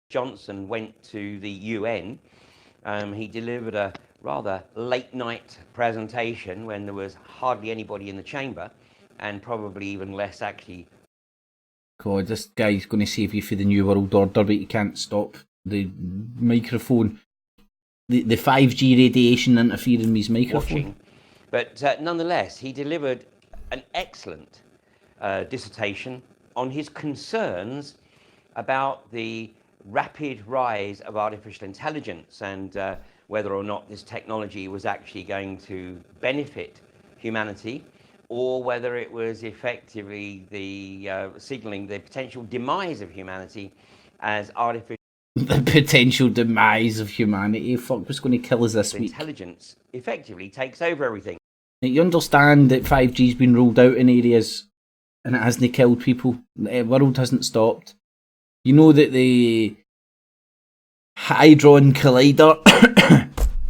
Johnson went to the UN. He delivered a rather late night presentation when there was hardly anybody in the chamber, and probably even less actually. God, this guy's going to save you for the New World Order, but you can't stop the microphone, the 5G radiation interfering with his microphone. Watching. But nonetheless, he delivered an excellent dissertation on his concerns about the rapid rise of artificial intelligence and whether or not this technology was actually going to benefit humanity, or whether it was effectively the signaling the potential demise of humanity as artificial... The potential demise of humanity. Fuck, what's going to kill us this week? Intelligence effectively takes over everything. Now, you understand that 5G's been rolled out in areas and it hasn't killed people. The world hasn't stopped. You know that the Hadron Collider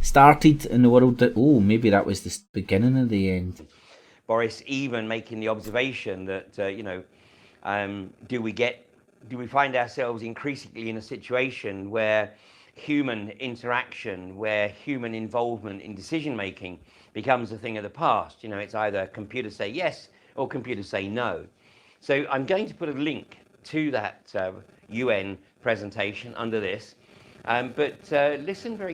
started in the world that... Oh, maybe that was the beginning of the end. Boris even making the observation that, do we find ourselves increasingly in a situation where human interaction, where human involvement in decision making becomes a thing of the past. You know, it's either computers say yes or computers say no. So I'm going to put a link to that UN presentation under this, but listen very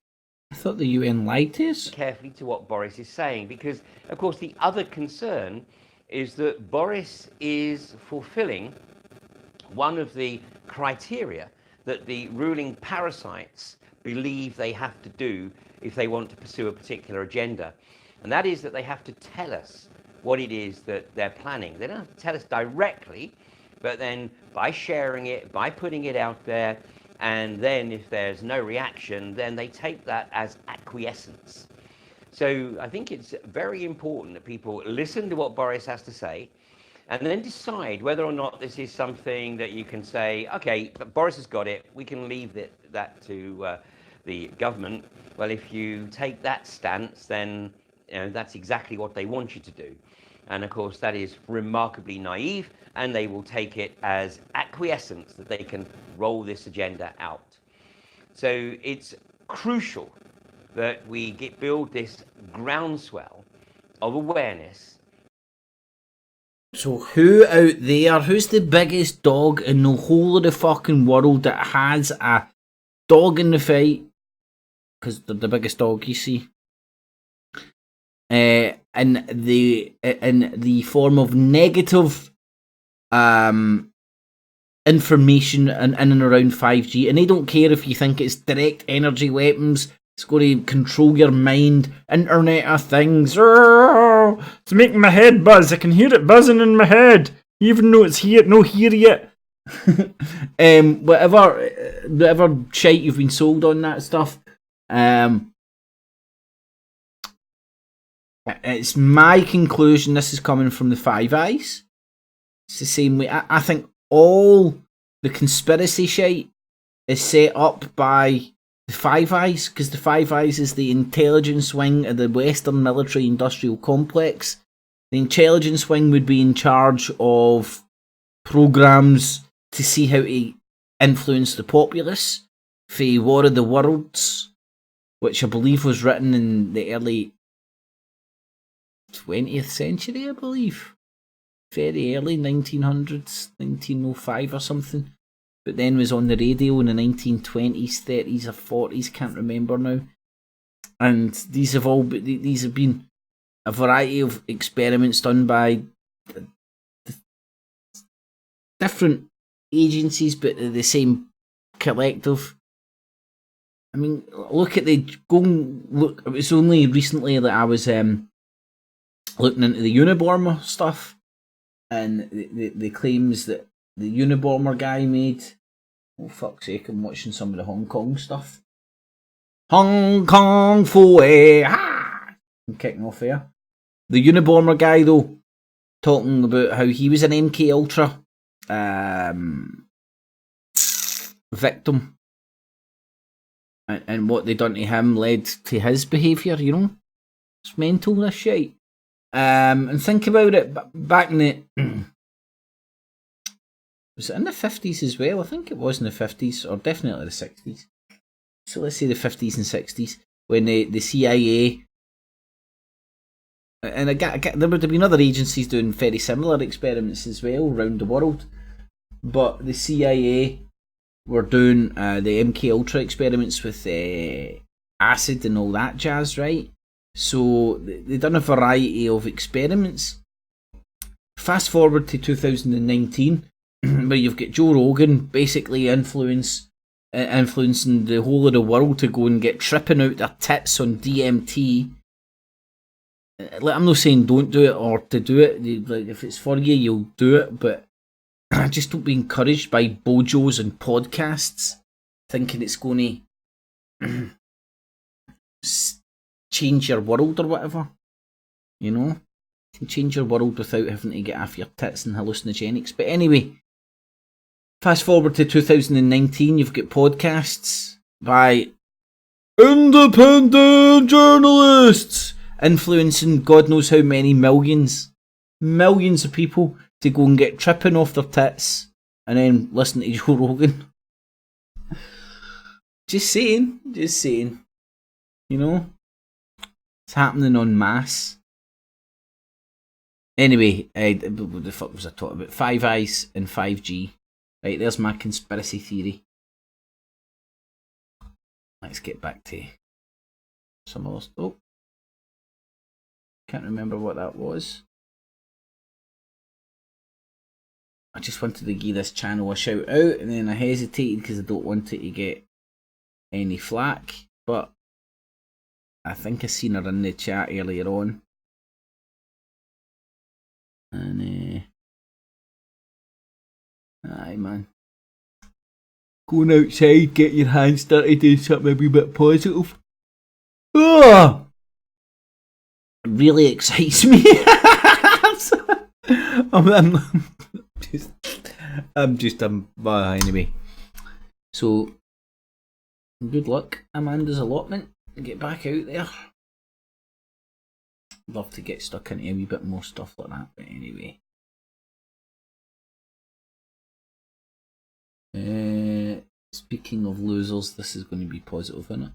I thought the UN lied to us. carefully to what Boris is saying, because of course the other concern is that Boris is fulfilling one of the criteria that the ruling parasites believe they have to do if they want to pursue a particular agenda. And that is that they have to tell us what it is that they're planning. They don't have to tell us directly, but then by sharing it, by putting it out there, and then if there's no reaction, then they take that as acquiescence. So I think it's very important that people listen to what Boris has to say, and then decide whether or not this is something that you can say, okay, but Boris has got it, we can leave that to the government. Well, if you take that stance, then that's exactly what they want you to do. And of course, that is remarkably naive, and they will take it as acquiescence that they can roll this agenda out. So it's crucial that we build this groundswell of awareness. So who out there, who's the biggest dog in the whole of the fucking world that has a dog in the fight? Because they're the biggest dog, you see. In the form of negative information in and around 5G, and they don't care if you think it's direct energy weapons. It's going to control your mind. Internet of Things. It's making my head buzz. I can hear it buzzing in my head, even though it's not here yet. Whatever shite you've been sold on that stuff. It's my conclusion. This is coming from the Five Eyes. It's the same way. I think all the conspiracy shite is set up by the Five Eyes, because the Five Eyes is the intelligence wing of the Western military industrial complex. The intelligence wing would be in charge of programs to see how to influence the populace for War of the Worlds, which I believe was written in the early 20th century, I believe. Very early 1900s, 1905 or something. But then was on the radio in the 1920s, 30s or 40s, can't remember now. And these have been a variety of experiments done by different agencies, but the same collective. I mean, look at it was only recently that I was looking into the Unabomber stuff, and the claims that the Unabomber guy made. Oh, fuck's sake, I'm watching some of the Hong Kong stuff. Hong Kong Foe! I'm kicking off here. The Unabomber guy, though, talking about how he was an MK Ultra victim, and what they done to him led to his behaviour, you know? It's mental, this shit. And think about it, back in the... was it in the 50s as well? I think it was in the 50s, or definitely the 60s. So let's say the 50s and 60s, when the CIA... And there would have been other agencies doing very similar experiments as well around the world. But the CIA were doing the MK Ultra experiments with acid and all that jazz, right? So they done a variety of experiments. Fast forward to 2019, where you've got Joe Rogan basically influencing the whole of the world to go and get tripping out their tits on DMT. I'm not saying don't do it or to do it. Like, if it's for you, you'll do it, but just don't be encouraged by bojos and podcasts thinking it's going to change your world or whatever. You know? You can change your world without having to get off your tits and hallucinogenics. But anyway, fast forward to 2019, you've got podcasts by independent journalists influencing God knows how many millions of people to go and get tripping off their tits and then listen to Joe Rogan. Just saying, you know. It's happening en masse. Anyway, what the fuck was I talking about? Five Eyes and 5G. Right, there's my conspiracy theory. Let's get back to some other stuff. Oh, can't remember what that was. I just wanted to give this channel a shout out, and then I hesitated because I don't want it to get any flack. But I think I seen her in the chat earlier on. And aye man, going outside, get your hands dirty, doing something a wee bit positive. Oh, it really excites me. Anyway. So good luck, Amanda's allotment. Get back out there. Love to get stuck into a wee bit more stuff like that, but anyway. Speaking of losers, this is going to be positive, isn't it?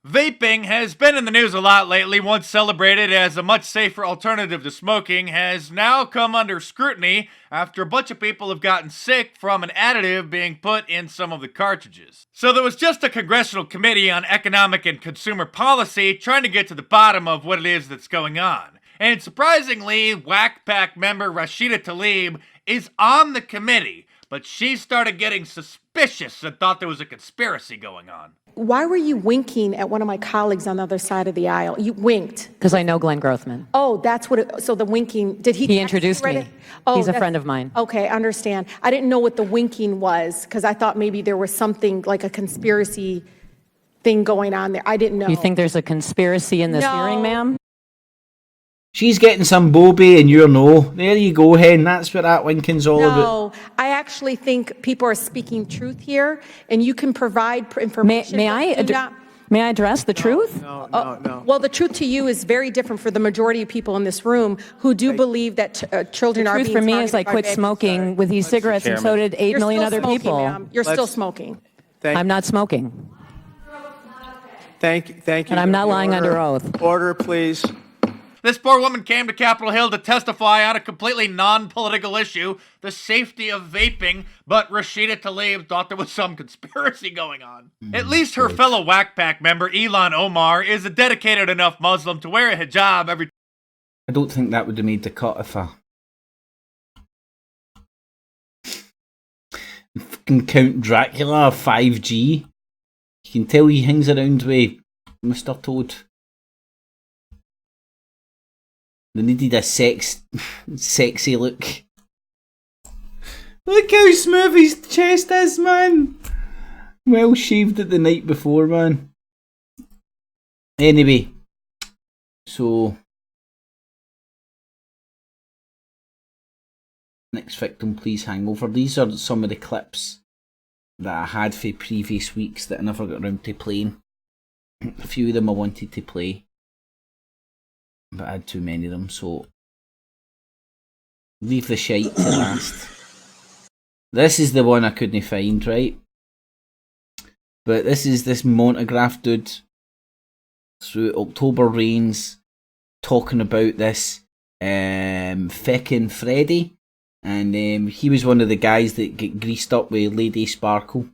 Vaping has been in the news a lot lately. Once celebrated as a much safer alternative to smoking, has now come under scrutiny after a bunch of people have gotten sick from an additive being put in some of the cartridges. So there was just a Congressional Committee on Economic and Consumer Policy trying to get to the bottom of what it is that's going on. And surprisingly, Whack Pack member Rashida Tlaib is on the committee, but she started getting suspicious and thought there was a conspiracy going on. Why were you winking at one of my colleagues on the other side of the aisle? You winked. Because I know Glenn Grothman. Oh, that's what it, so the winking, did he? He introduced me. Oh, he's a friend of mine. Okay, understand. I didn't know what the winking was, because I thought maybe there was something like a conspiracy thing going on there. I didn't know. You think there's a conspiracy in this hearing, ma'am? She's getting some Bobby and you're no. There you go, hen. That's what that winking's all about. No, I actually think people are speaking truth here, and you can provide information. May I address the truth? No. Well, the truth to you is very different for the majority of people in this room who do believe that children are being The truth for me is I targeted by quit vaping. smoking with these cigarettes, and so did 8 million other people. Ma'am. You're still smoking. I'm not smoking. Thank you. And I'm not lying under oath. Order, please. This poor woman came to Capitol Hill to testify on a completely non-political issue, the safety of vaping, but Rashida Tlaib thought there was some conspiracy going on. At least her fellow Whack Pack member, Ilhan Omar, is a dedicated enough Muslim to wear a hijab every... I don't think that would have made the cut if I... Fucking Count Dracula, 5G. You can tell he hangs around with Mr. Toad. They needed a sexy look. Look how smooth his chest is, man. Well shaved it the night before, man. Anyway, so next victim, please hangover. These are some of the clips that I had for previous weeks that I never got around to playing. A few of them I wanted to play, but I had too many of them, so leave the shite to last. This is the one I couldn't find, right? But this is this Monograph dude through October Reigns talking about this feckin' Freddy, and he was one of the guys that get greased up with Lady Sparkle.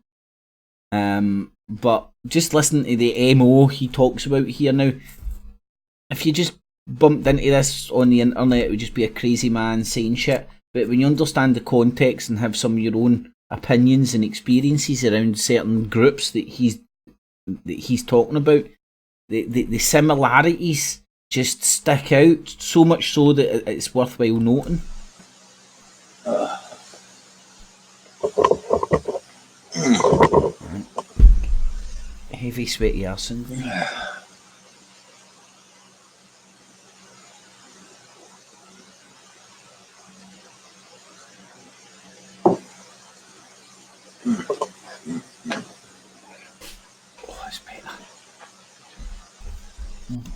But just listen to the MO he talks about here now. If you just bumped into this on the internet, it would just be a crazy man saying shit. But when you understand the context and have some of your own opinions and experiences around certain groups that he's talking about, the similarities just stick out so much so that it's worthwhile noting. Heavy sweaty arse syndrome.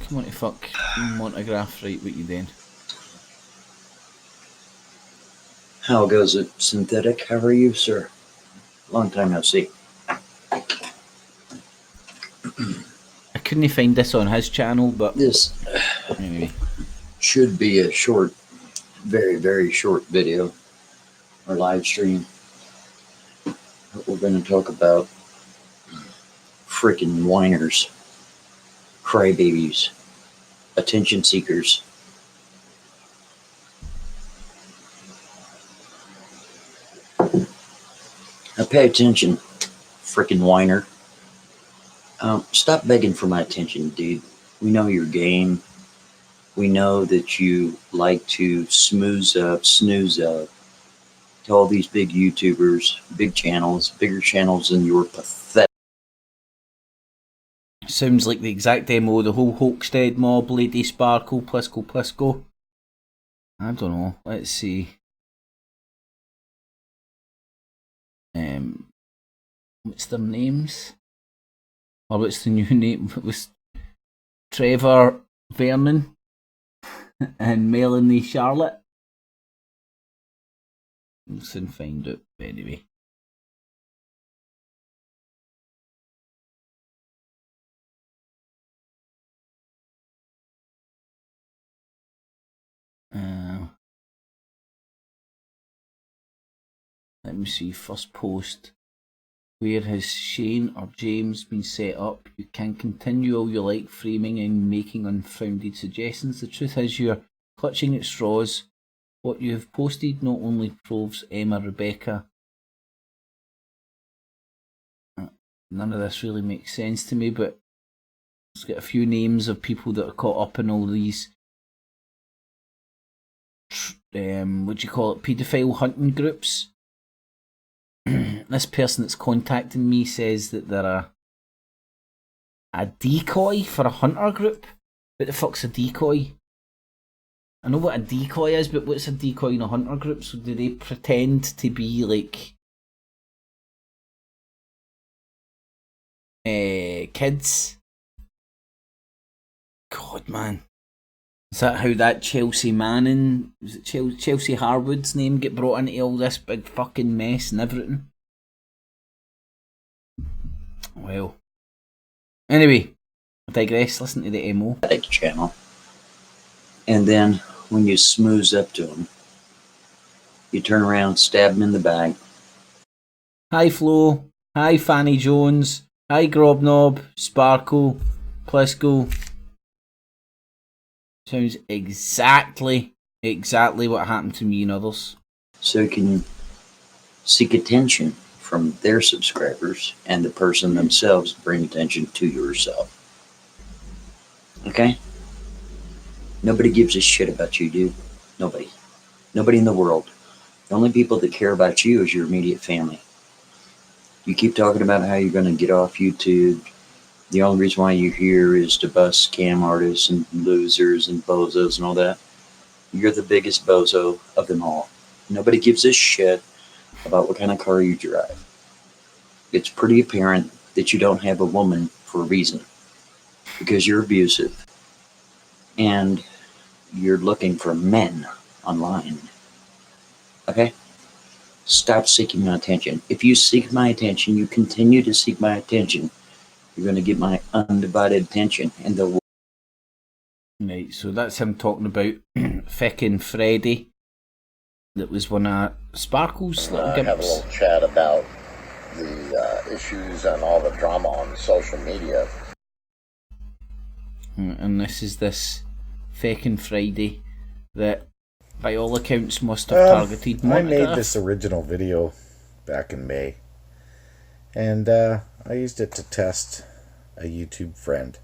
Come on to fuck Monograph, right, what you doing? How goes it, Synthetic? How are you, sir? Long time no see. I couldn't find this on his channel, but this Anyway. Should be a short, very, very short video or live stream. But we're going to talk about freaking whiners, crybabies, attention seekers. Now pay attention, freaking whiner. Stop begging for my attention, dude. We know your game. We know that you like to snooze up to all these big YouTubers, big channels, bigger channels than your pathetic. Sounds like the exact demo of the whole Hoaxted mob, Lady Sparkle, Plisco. I don't know. Let's see. What's their names? Or what's the new name? It was Trevor Vernon and Melanie Charlotte. We'll soon find out anyway. Let me see, first post. Where has Shane or James been set up? You can continue all you like framing and making unfounded suggestions. The truth is you're clutching at straws. What you have posted not only proves Emma, Rebecca. None of this really makes sense to me, but let's get a few names of people that are caught up in all these what do you call it, paedophile hunting groups. This person that's contacting me says that they're a decoy for a hunter group. What the fuck's a decoy? I know what a decoy is, but what's a decoy in a hunter group? So do they pretend to be like kids? God, man. Is that how that Chelsea Manning, was it Chelsea Harwood's name get brought into all this big fucking mess and everything? Well. Anyway, I digress. Listen to the MO. Channel. And then when you smooze up to them, you turn around, stab them in the back. Hi Flo. Hi Fanny Jones. Hi Grobnob. Sparkle. Plisco. Sounds exactly what happened to me and others. So you can seek attention from their subscribers and the person themselves bring attention to yourself. Okay? Nobody gives a shit about you, dude. Nobody. Nobody in the world. The only people that care about you is your immediate family. You keep talking about how you're going to get off YouTube. The only reason why you're here is to bust scam artists and losers and bozos and all that. You're the biggest bozo of them all. Nobody gives a shit about what kind of car you drive. It's pretty apparent that you don't have a woman for a reason. Because you're abusive. And you're looking for men online. Okay? Stop seeking my attention. If you seek my attention, you continue to seek my attention, you're going to get my undivided attention. And the Right, so that's him talking about feckin' Freddy. That was one of Sparkle's little have a little chat about the issues and all the drama on social media. And this is this feckin' Friday that by all accounts must have targeted I Monica. made this original video back in May. And I used it to test a YouTube friend.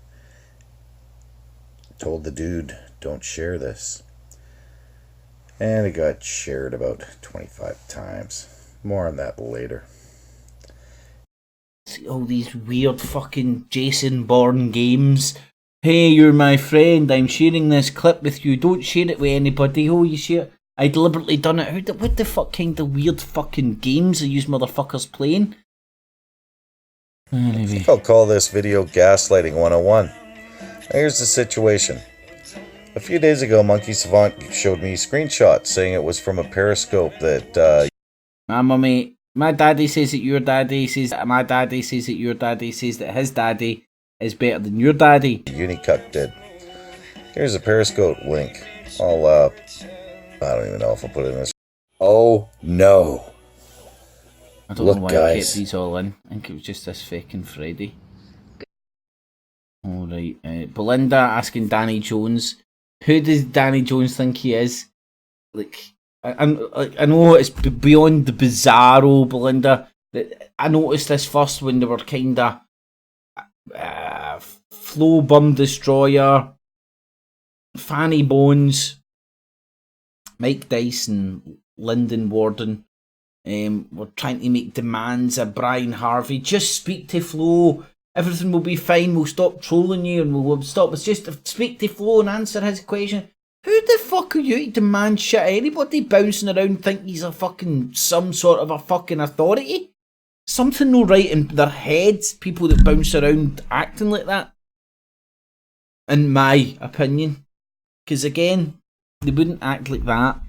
Told the dude, don't share this. And it got shared about 25 times. More on that later. See all these weird fucking Jason Bourne games. Hey, you're my friend, I'm sharing this clip with you. Don't share it with anybody. Oh, you share. I deliberately done it. What the fuck kind of weird fucking games are you motherfuckers playing? Anyway. I think I'll call this video Gaslighting 101. Here's the situation. A few days ago, Monkey Savant showed me screenshots saying it was from a periscope that My mummy, my daddy says that your daddy says that my daddy says that your daddy says that his daddy is better than your daddy. Unicuck did. Here's a Periscope link. I'll, I don't even know if I'll put it in this. Oh, no. I don't Look, know why I kept these all in. I think it was just this fucking Friday. Alright, Belinda asking Danny Jones, who does Danny Jones think he is? Like, I know it's beyond the bizarro, Belinda. I noticed this first when they were kinda Flow Bum Destroyer, Fanny Bones, Mike Dyson, Lyndon Warden were trying to make demands of Brian Harvey. Just speak to Flo. Everything will be fine. We'll stop trolling you and we'll stop. It's just speak to Flo and answer his question. Who the fuck are you to demand shit? Anybody bouncing around think he's a fucking some sort of a fucking authority? Something no right in their heads. People that bounce around acting like that. In my opinion, because again, they wouldn't act like that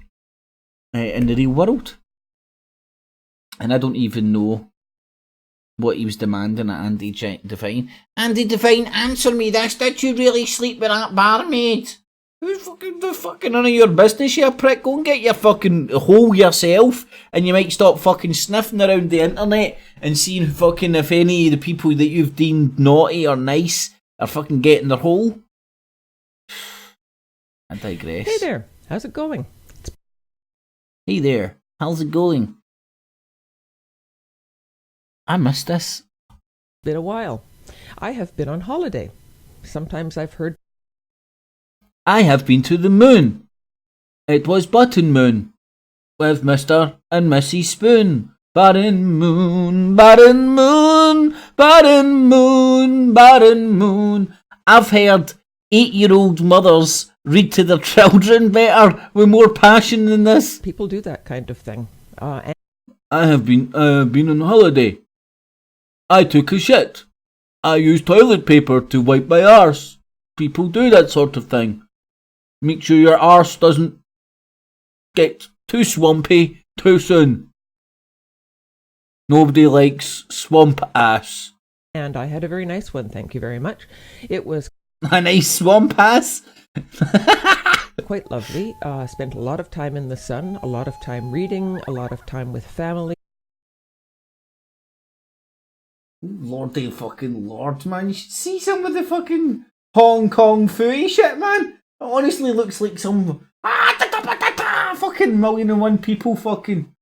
in the real world. And I don't even know what he was demanding at Andy Devine. Andy Devine, answer me this. Did you really sleep with that barmaid? Who's fucking none of your business, you prick? Go and get your fucking hole yourself, and you might stop fucking sniffing around the internet and seeing fucking if any of the people that you've deemed naughty or nice are fucking getting their hole. I digress. Hey there, how's it going? Hey there, how's it going? I missed this. Been a while. I have been on holiday. Sometimes I've heard. I have been to the moon. It was Button Moon with Mr. and Mrs. Spoon. Button Moon, Button Moon, Button Moon, Button Moon. I've heard 8-year-old mothers read to their children better with more passion than this. People do that kind of thing. I have been on holiday. I took a shit. I used toilet paper to wipe my arse. People do that sort of thing. Make sure your arse doesn't get too swampy too soon. Nobody likes swamp ass. And I had a very nice one, thank you very much. It was a nice swamp ass? Quite lovely. Spent a lot of time in the sun, a lot of time reading, a lot of time with family. Lordy fucking lord, man. You should see some of the fucking Hong Kong fooey shit, man. It honestly looks like some fucking 1,000,001 people fucking.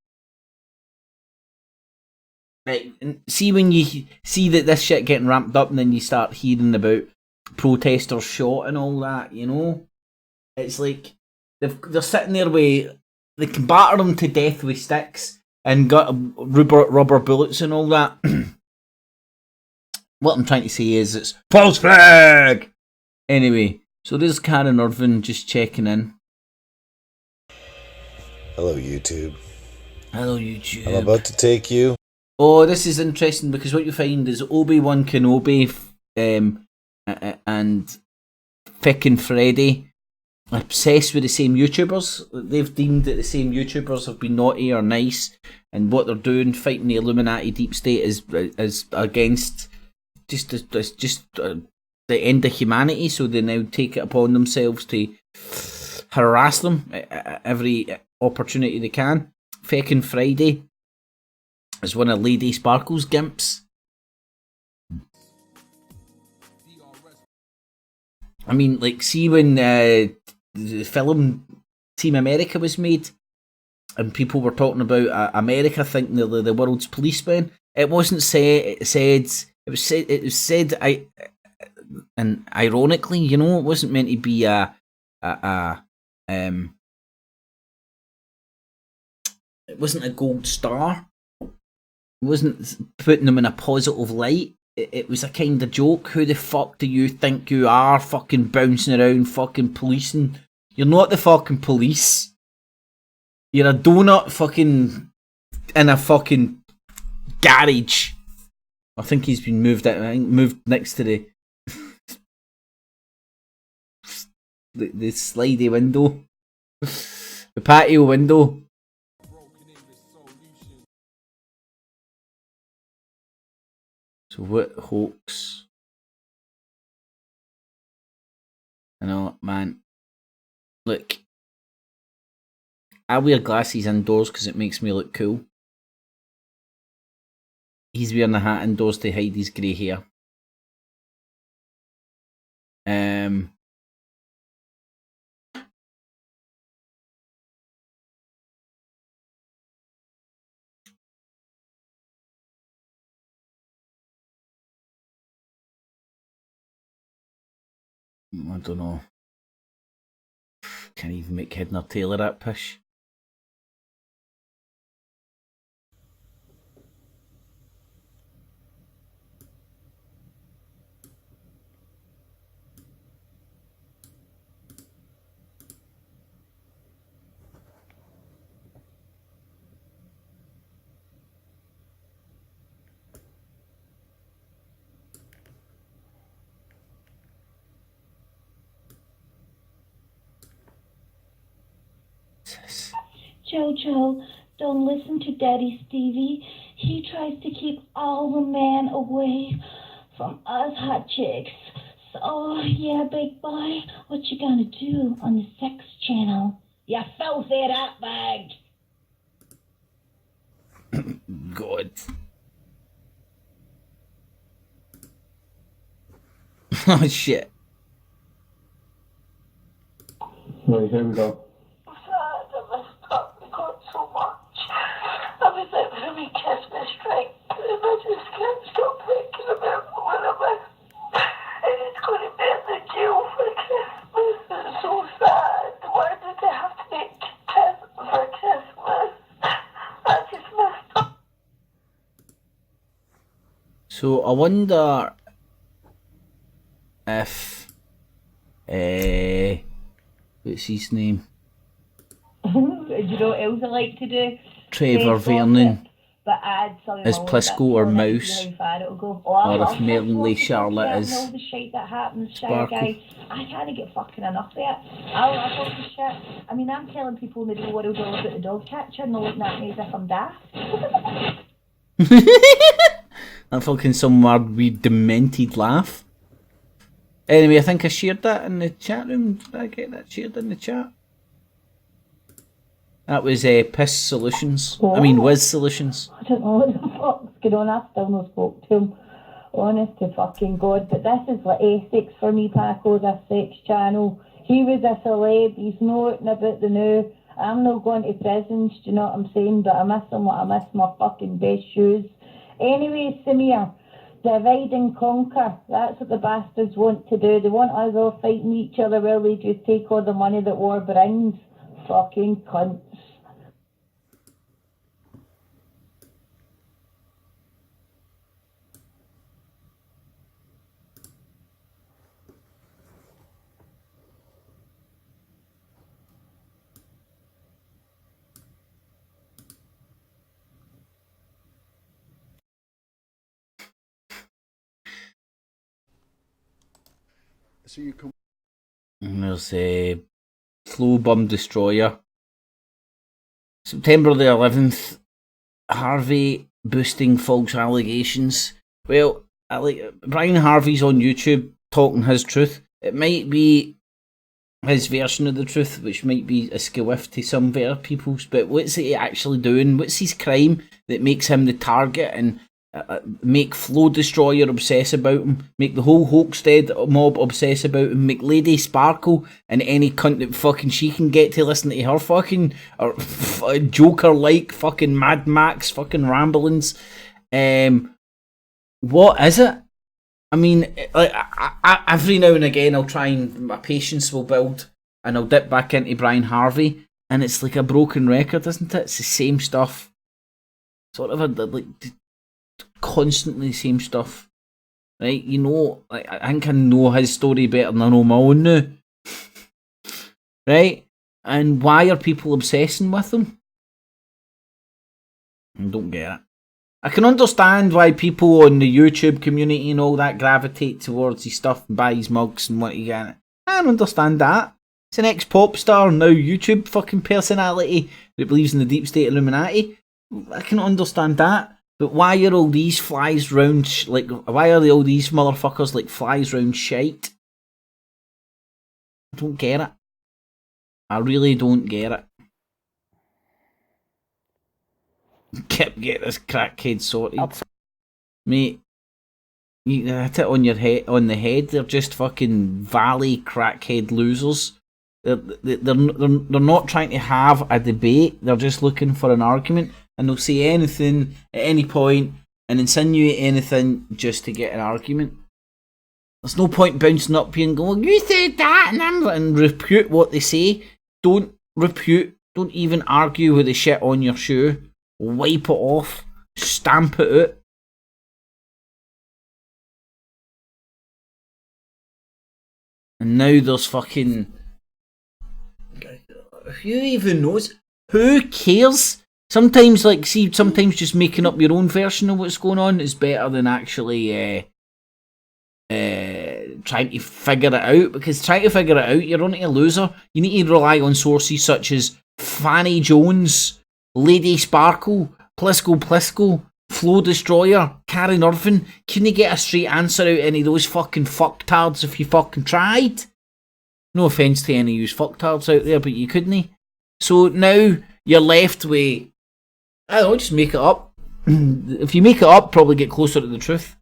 Right, see when you see that this shit getting ramped up and then you start hearing about protesters shot and all that, you know? It's like they're sitting there with, they can batter them to death with sticks and got rubber bullets and all that. What I'm trying to say is it's false flag! Anyway, so there's Karen Irvin just checking in. Hello, YouTube. Hello, YouTube. I'm about to take you. Oh, this is interesting because what you find is Obi-Wan Kenobi and Frickin' Freddy obsessed with the same YouTubers. They've deemed that the same YouTubers have been naughty or nice, and what they're doing, fighting the Illuminati deep state, is against just the end of humanity. So they now take it upon themselves to harass them at every opportunity they can. Feckin' Friday is one of Lady Sparkle's gimps. I mean, like, see when the film Team America was made, and people were talking about America thinking they're the world's policemen. It wasn't said. It was said. And ironically, you know, it wasn't meant to be it wasn't a gold star. It wasn't putting them in a positive light. It was a kind of joke. Who the fuck do you think you are, fucking bouncing around, fucking policing? You're not the fucking police. You're a donut fucking in a fucking garage. I think he's been moved out. I think moved next to the slidey window, the patio window. So what hoax? I know, man. Look, I wear glasses indoors because it makes me look cool. He's wearing a hat indoors to hide his grey hair. I don't know. Can't even make head nor tail of that push. Jojo, don't listen to Daddy Stevie. He tries to keep all the men away from us hot chicks. So, yeah, big boy, what you gonna do on the sex channel? You filthy ratbag! God. Oh, shit. Right, here we go. I was able to recast my strength, but I just can't stop thinking about one of us. And it's going to be in the jail for Christmas. It's so sad. Why did they have to make kids for Christmas? I just missed. So I wonder if what's his name? Do you know what else I like to do? Trevor Vernon But add something is Plisco or Mouse, or if Merlin Charlotte is all the shit that happens, shy Sparkle. guy. I can't get fucking enough of it. I love all the shit. I mean, I'm telling people in the real world all about the dog catcher and they're looking at me as if I'm daft. That fucking some weird demented laugh. Anyway, I think I shared that in the chat room. Did I get that shared in the chat? That was Piss Solutions. I mean, Wiz Solutions. I don't know what the fuck's going on. I still not spoke to him. Honest to fucking God. But this is like Essex for me, Paco, this sex channel. He was a celeb. He's noting about the new. I'm not going to prisons, do you know what I'm saying? But I miss him like I miss my fucking best shoes. Anyway, Samir, divide and conquer. That's what the bastards want to do. They want us all fighting each other while they just take all the money that war brings. Fucking cunts. So you come. And there's Slow Bum Destroyer. September the 11th. Harvey boosting false allegations. Well, I like Brian Harvey's on YouTube talking his truth. It might be his version of the truth, which might be a skiff to some better people's, but what's he actually doing? What's his crime that makes him the target and make Flow Destroyer obsess about him, make the whole Hoaxstead mob obsess about him, make Lady Sparkle and any cunt that fucking she can get to listen to her fucking or Joker-like fucking Mad Max fucking ramblings. What is it? I mean, like I, every now and again I'll try and my patience will build and I'll dip back into Brian Harvey and it's like a broken record, isn't it? It's the same stuff. Sort of like constantly the same stuff, right? You know, like, I think I know his story better than I know my own now, right? And why are people obsessing with him? I don't get it. I can understand why people on the YouTube community and all that gravitate towards his stuff and buy his mugs and what you get. I can understand that. It's an ex-pop star, now YouTube fucking personality that believes in the deep state Illuminati. I can understand that. But why are all these flies round, why are all these motherfuckers like flies round shite? I don't get it. I really don't get it. Get this crackhead sorted. Mate, you hit it on your head, on the head. They're just fucking valley crackhead losers. They're not trying to have a debate. They're just looking for an argument, and they'll say anything at any point and insinuate anything just to get an argument. There's no point bouncing up here and going, "You said that," and repute what they say. Don't repute. Don't even argue with the shit on your shoe. Wipe it off. Stamp it out. And now there's fucking... Who even knows? Who cares? Sometimes, like, see, sometimes just making up your own version of what's going on is better than actually trying to figure it out. Because trying to figure it out, you're only a loser. You need to rely on sources such as Fanny Jones, Lady Sparkle, Plisco, Flow Destroyer, Karen Irvin. Couldn't you get a straight answer out of any of those fucking fucktards if you fucking tried? No offence to any of you fucktards out there, but you couldn't. So now you're left with, I don't know, just make it up. If you make it up, probably get closer to the truth.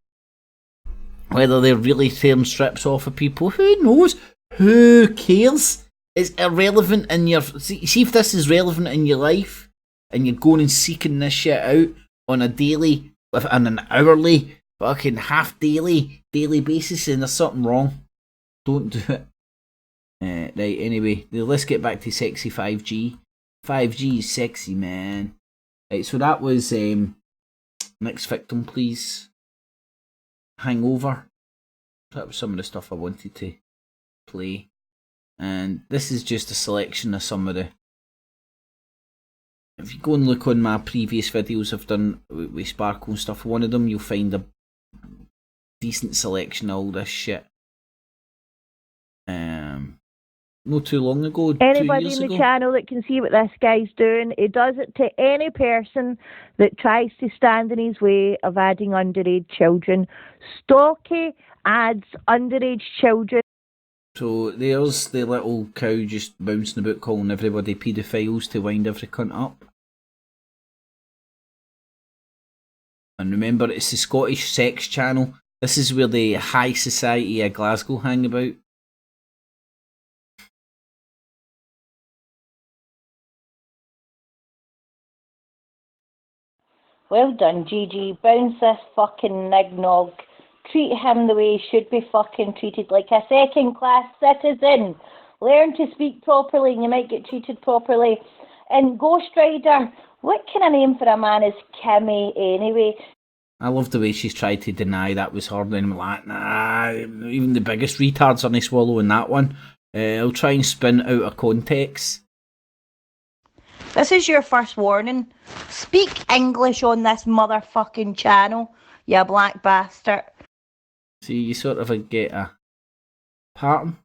Whether they're really tearing strips off of people, who knows? Who cares? It's irrelevant in your... See if this is relevant in your life, and you're going and seeking this shit out on a daily, on an hourly, fucking half-daily, daily basis, and there's something wrong. Don't do it. Right, anyway, let's get back to sexy 5G. 5G is sexy, man. Right, so that was next victim, please. Hangover. That was some of the stuff I wanted to play. And this is just a selection of some of the... If you go and look on my previous videos I've done with Sparkle and stuff, one of them you'll find a decent selection of all this shit. Not too long ago, Anybody 2 years in ago. the channel that can see what this guy's doing, he does it to any person that tries to stand in his way of adding underage children. Stocky adds underage children. So there's the little cow just bouncing about calling everybody paedophiles to wind every cunt up. And remember, it's the Scottish Sex Channel. This is where the high society of Glasgow hang about. Well done, Gigi. Bounce this fucking nignog. Treat him the way he should be fucking treated, like a second-class citizen. Learn to speak properly and you might get treated properly. And Ghost Rider, what kind of name for a man is Kimmy anyway? I love the way she's tried to deny that was her, and I'm like, nah, even the biggest retards aren't swallowing that one. I'll try and spin out of context. This is your first warning. Speak English on this motherfucking channel, you black bastard. See, you sort of get a pattern.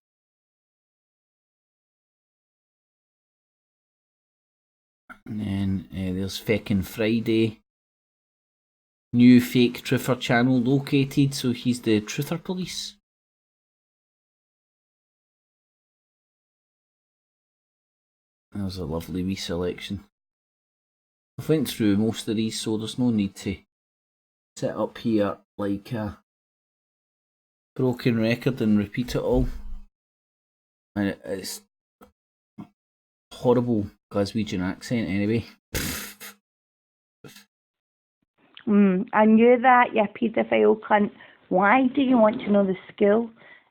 And then there's Feckin' Friday. New fake truther channel located, so he's the truther police. That was a lovely wee selection. I've went through most of these, so there's no need to sit up here like a broken record and repeat it all. And it's horrible Glaswegian accent anyway. I knew that, you paedophile cunt. Why do you want to know the school?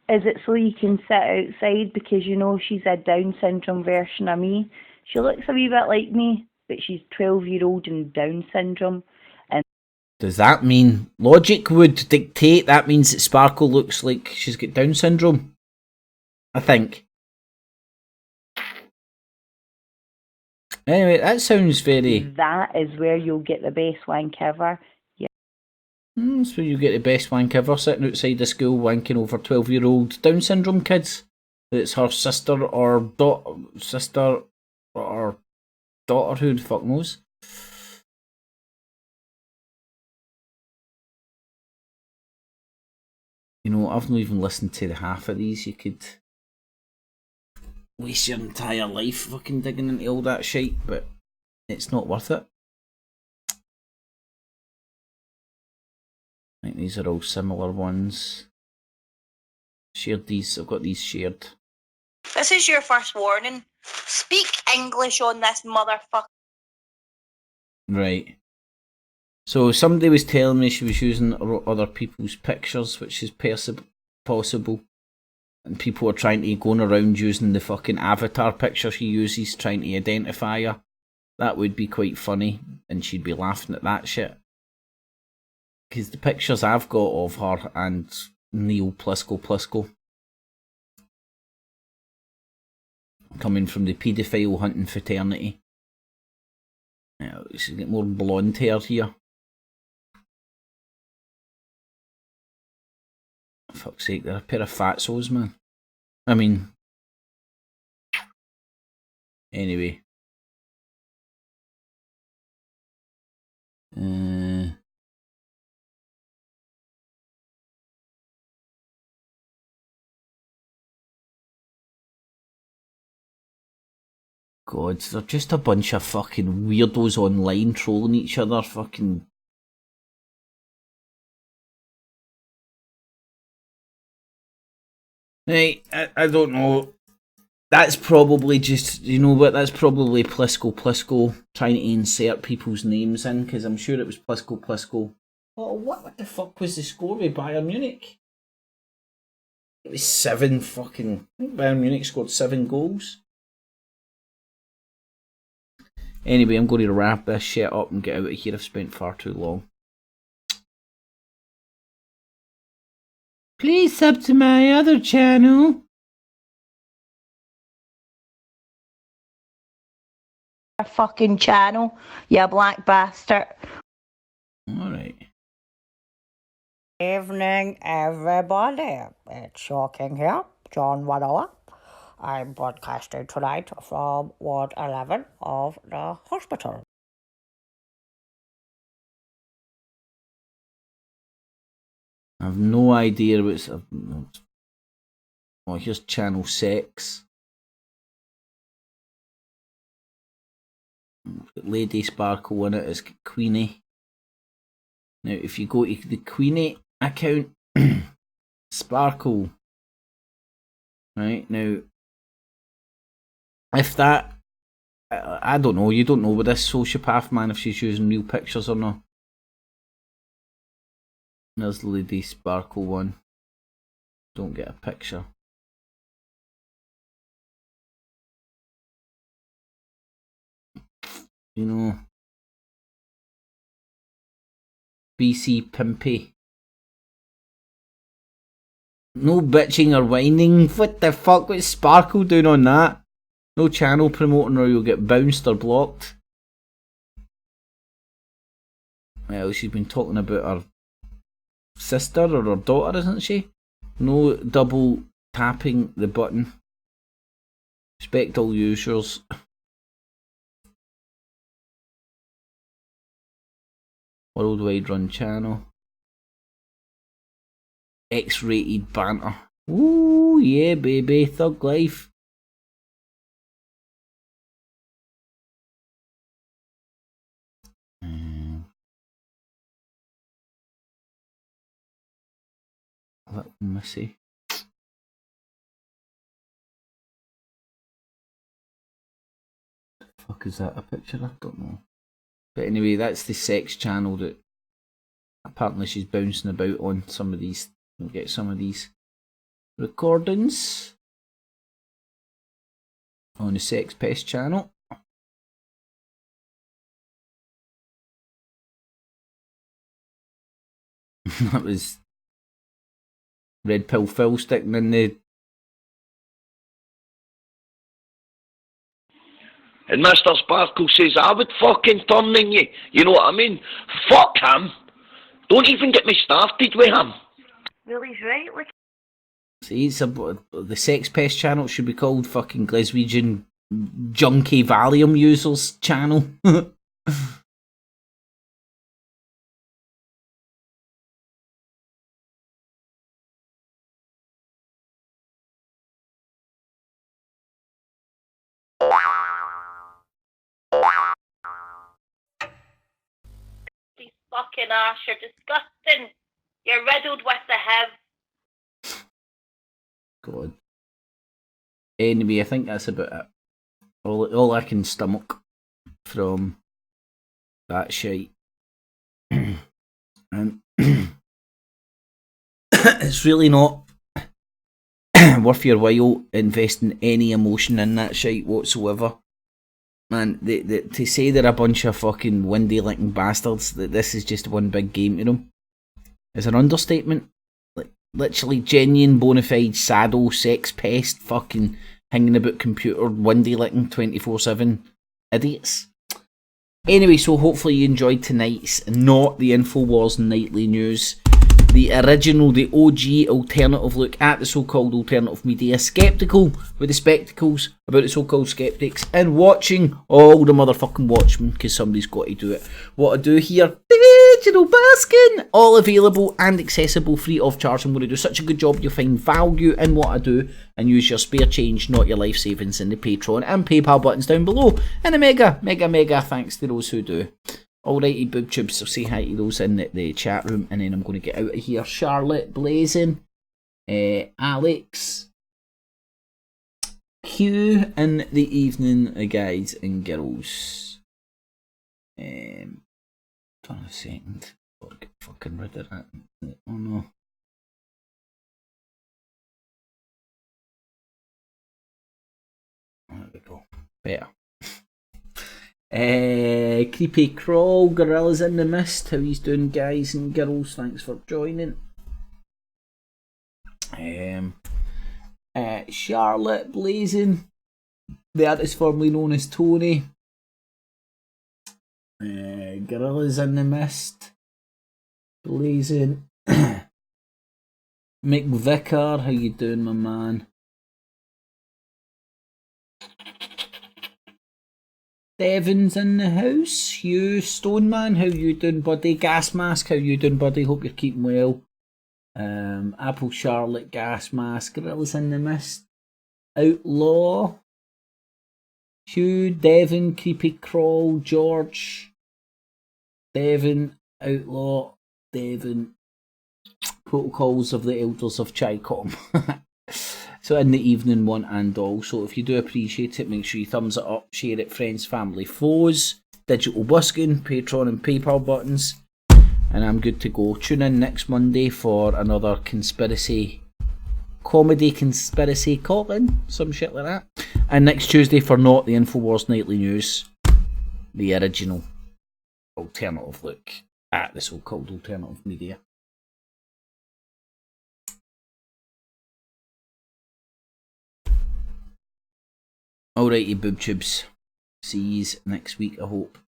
Is it so you can sit outside because you know she's a Down syndrome version of me? She looks a wee bit like me, but she's 12-year-old and Down syndrome. And Does that mean logic would dictate that means that Sparkle looks like she's got Down syndrome? I think. Anyway, that sounds very... that is where you'll get the best wank ever. Yeah. That's where you get the best wank ever, sitting outside the school wanking over 12-year-old Down syndrome kids. It's her sister or daughter, who the fuck knows. You know, I've not even listened to the half of these. You could waste your entire life fucking digging into all that shit, but it's not worth it. I think these are all similar ones. Shared these, I've got these shared. This is your first warning. Speak English on this motherfucker. Right. So somebody was telling me she was using other people's pictures, which is possible. And people are trying to going around using the fucking avatar picture she uses, trying to identify her. That would be quite funny, and she'd be laughing at that shit. Because the pictures I've got of her and Neil Plisco coming from the paedophile hunting fraternity. Now, she's got more blonde hair here. Fuck's sake, they're a pair of fatsos, man. I mean... Anyway. God, they're just a bunch of fucking weirdos online trolling each other, fucking... Hey, I don't know. That's probably just, you know what, that's probably Plisco trying to insert people's names in, because I'm sure it was Plisco. Oh, what the fuck was the score with Bayern Munich? It was 7 fucking... I think Bayern Munich scored 7 goals. Anyway, I'm going to wrap this shit up and get out of here. I've spent far too long. Please sub to my other channel. Fucking channel, you black bastard. Alright. Evening, everybody. It's Shocking here, John Wadoa. I'm broadcasting tonight from Ward 11 of the hospital. I've no idea what's... Oh, here's channel 6. Lady Sparkle in it is Queenie. Now, if you go to the Queenie account, Sparkle. Right, now, if that... I don't know, you don't know with this sociopath, man, if she's using real pictures or not. There's the Lady Sparkle one. Don't get a picture. You know. BC Pimpy. No bitching or whining. What the fuck? What's Sparkle doing on that? No channel promoting or you'll get bounced or blocked. Well, she's been talking about her sister or her daughter, isn't she? No double tapping the button. Respect all users. Worldwide run channel. X-rated banter. Ooh, yeah, baby. Thug life. Little Missy. The fuck is that a picture? I don't know. But anyway, that's the sex channel that apparently she's bouncing about on some of these. We'll get some of these recordings on the Sex Pest channel. That was Red Pill Phil sticking in the... And Mr. Sparkle says, I would fucking turn on you. You know what I mean? Fuck him. Don't even get me started with him. Well, he's right. Look. See, the Sex Pest channel should be called fucking Glaswegian Junkie Valium Users channel. nasty fucking ass. You're disgusting. You're riddled with the HIV. God. Anyway, I think that's about it. All I can stomach from that shite. And it's really not worth your while investing any emotion in that shite whatsoever. Man, to say they're a bunch of fucking windy licking bastards, that this is just one big game to them, is an understatement. Like, literally genuine bona fide saddle sex pest fucking hanging about computer windy licking 24/7 idiots. Anyway, so hopefully you enjoyed tonight's Not the Infowars Nightly News. The original, the OG alternative look at the so-called alternative media. Skeptical with the spectacles about the so-called skeptics. And watching all the motherfucking Watchmen, because somebody's got to do it. What I do here, Digital Baskin, all available and accessible free of charge. I'm going to do such a good job you'll find value in what I do and use your spare change, not your life savings, in the Patreon and PayPal buttons down below. And a mega thanks to those who do. Alrighty, BoobTubes, so say hi to those in the chat room, and then I'm going to get out of here. Charlotte, Blazing, Alex, Q in the evening, guys and girls. Hold on a second. Get fucking rid of that. Oh no. There we go. Better. Creepy Crawl, Gorillas in the Mist, how he's doing, guys and girls? Thanks for joining. Charlotte, Blazing, the artist formerly known as Tony. Gorillas in the Mist, Blazing. McVicar, how you doing, my man? Devon's in the house. Hugh Stoneman, how you doing, buddy? Gas Mask, how you doing, buddy? Hope you're keeping well. Apple Charlotte, Gas Mask, Gorillas in the Mist, Outlaw, Hugh, Devon, Creepy Crawl, George, Devon, Outlaw, Devon, Protocols of the Elders of Chicom. So in the evening one and all. So if you do appreciate it, make sure you thumbs it up, share it, friends, family, foes, Digital Busking, Patreon and PayPal buttons. And I'm good to go. Tune in next Monday for another comedy conspiracy call-in, some shit like that. And next Tuesday for Not the Infowars Nightly News, the original alternative look at the so-called alternative media. Alright, you BoobTubes. See yous next week, I hope.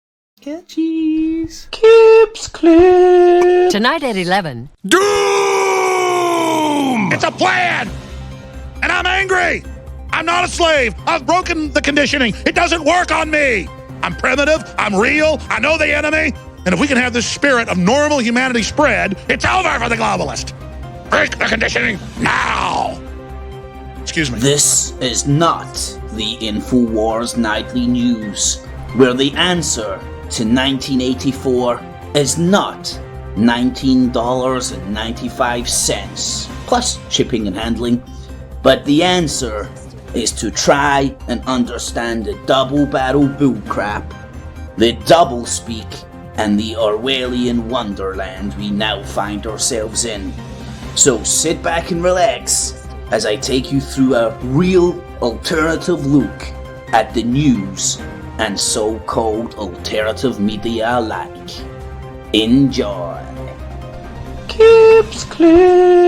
Catchies! Kips Clip! Tonight at 11. Doom! It's a plan! And I'm angry! I'm not a slave! I've broken the conditioning! It doesn't work on me! I'm primitive, I'm real, I know the enemy, and if we can have this spirit of normal humanity spread, it's over for the globalist! Break the conditioning now! Excuse me. This is not the Infowars Nightly News, where the answer to 1984 is not $19.95 plus shipping and handling, but the answer is to try and understand the double barrel bullcrap, the double speak, and the Orwellian wonderland we now find ourselves in. So sit back and relax as I take you through a real alternative look at the news and so-called alternative media alike. Enjoy. Kips Clip!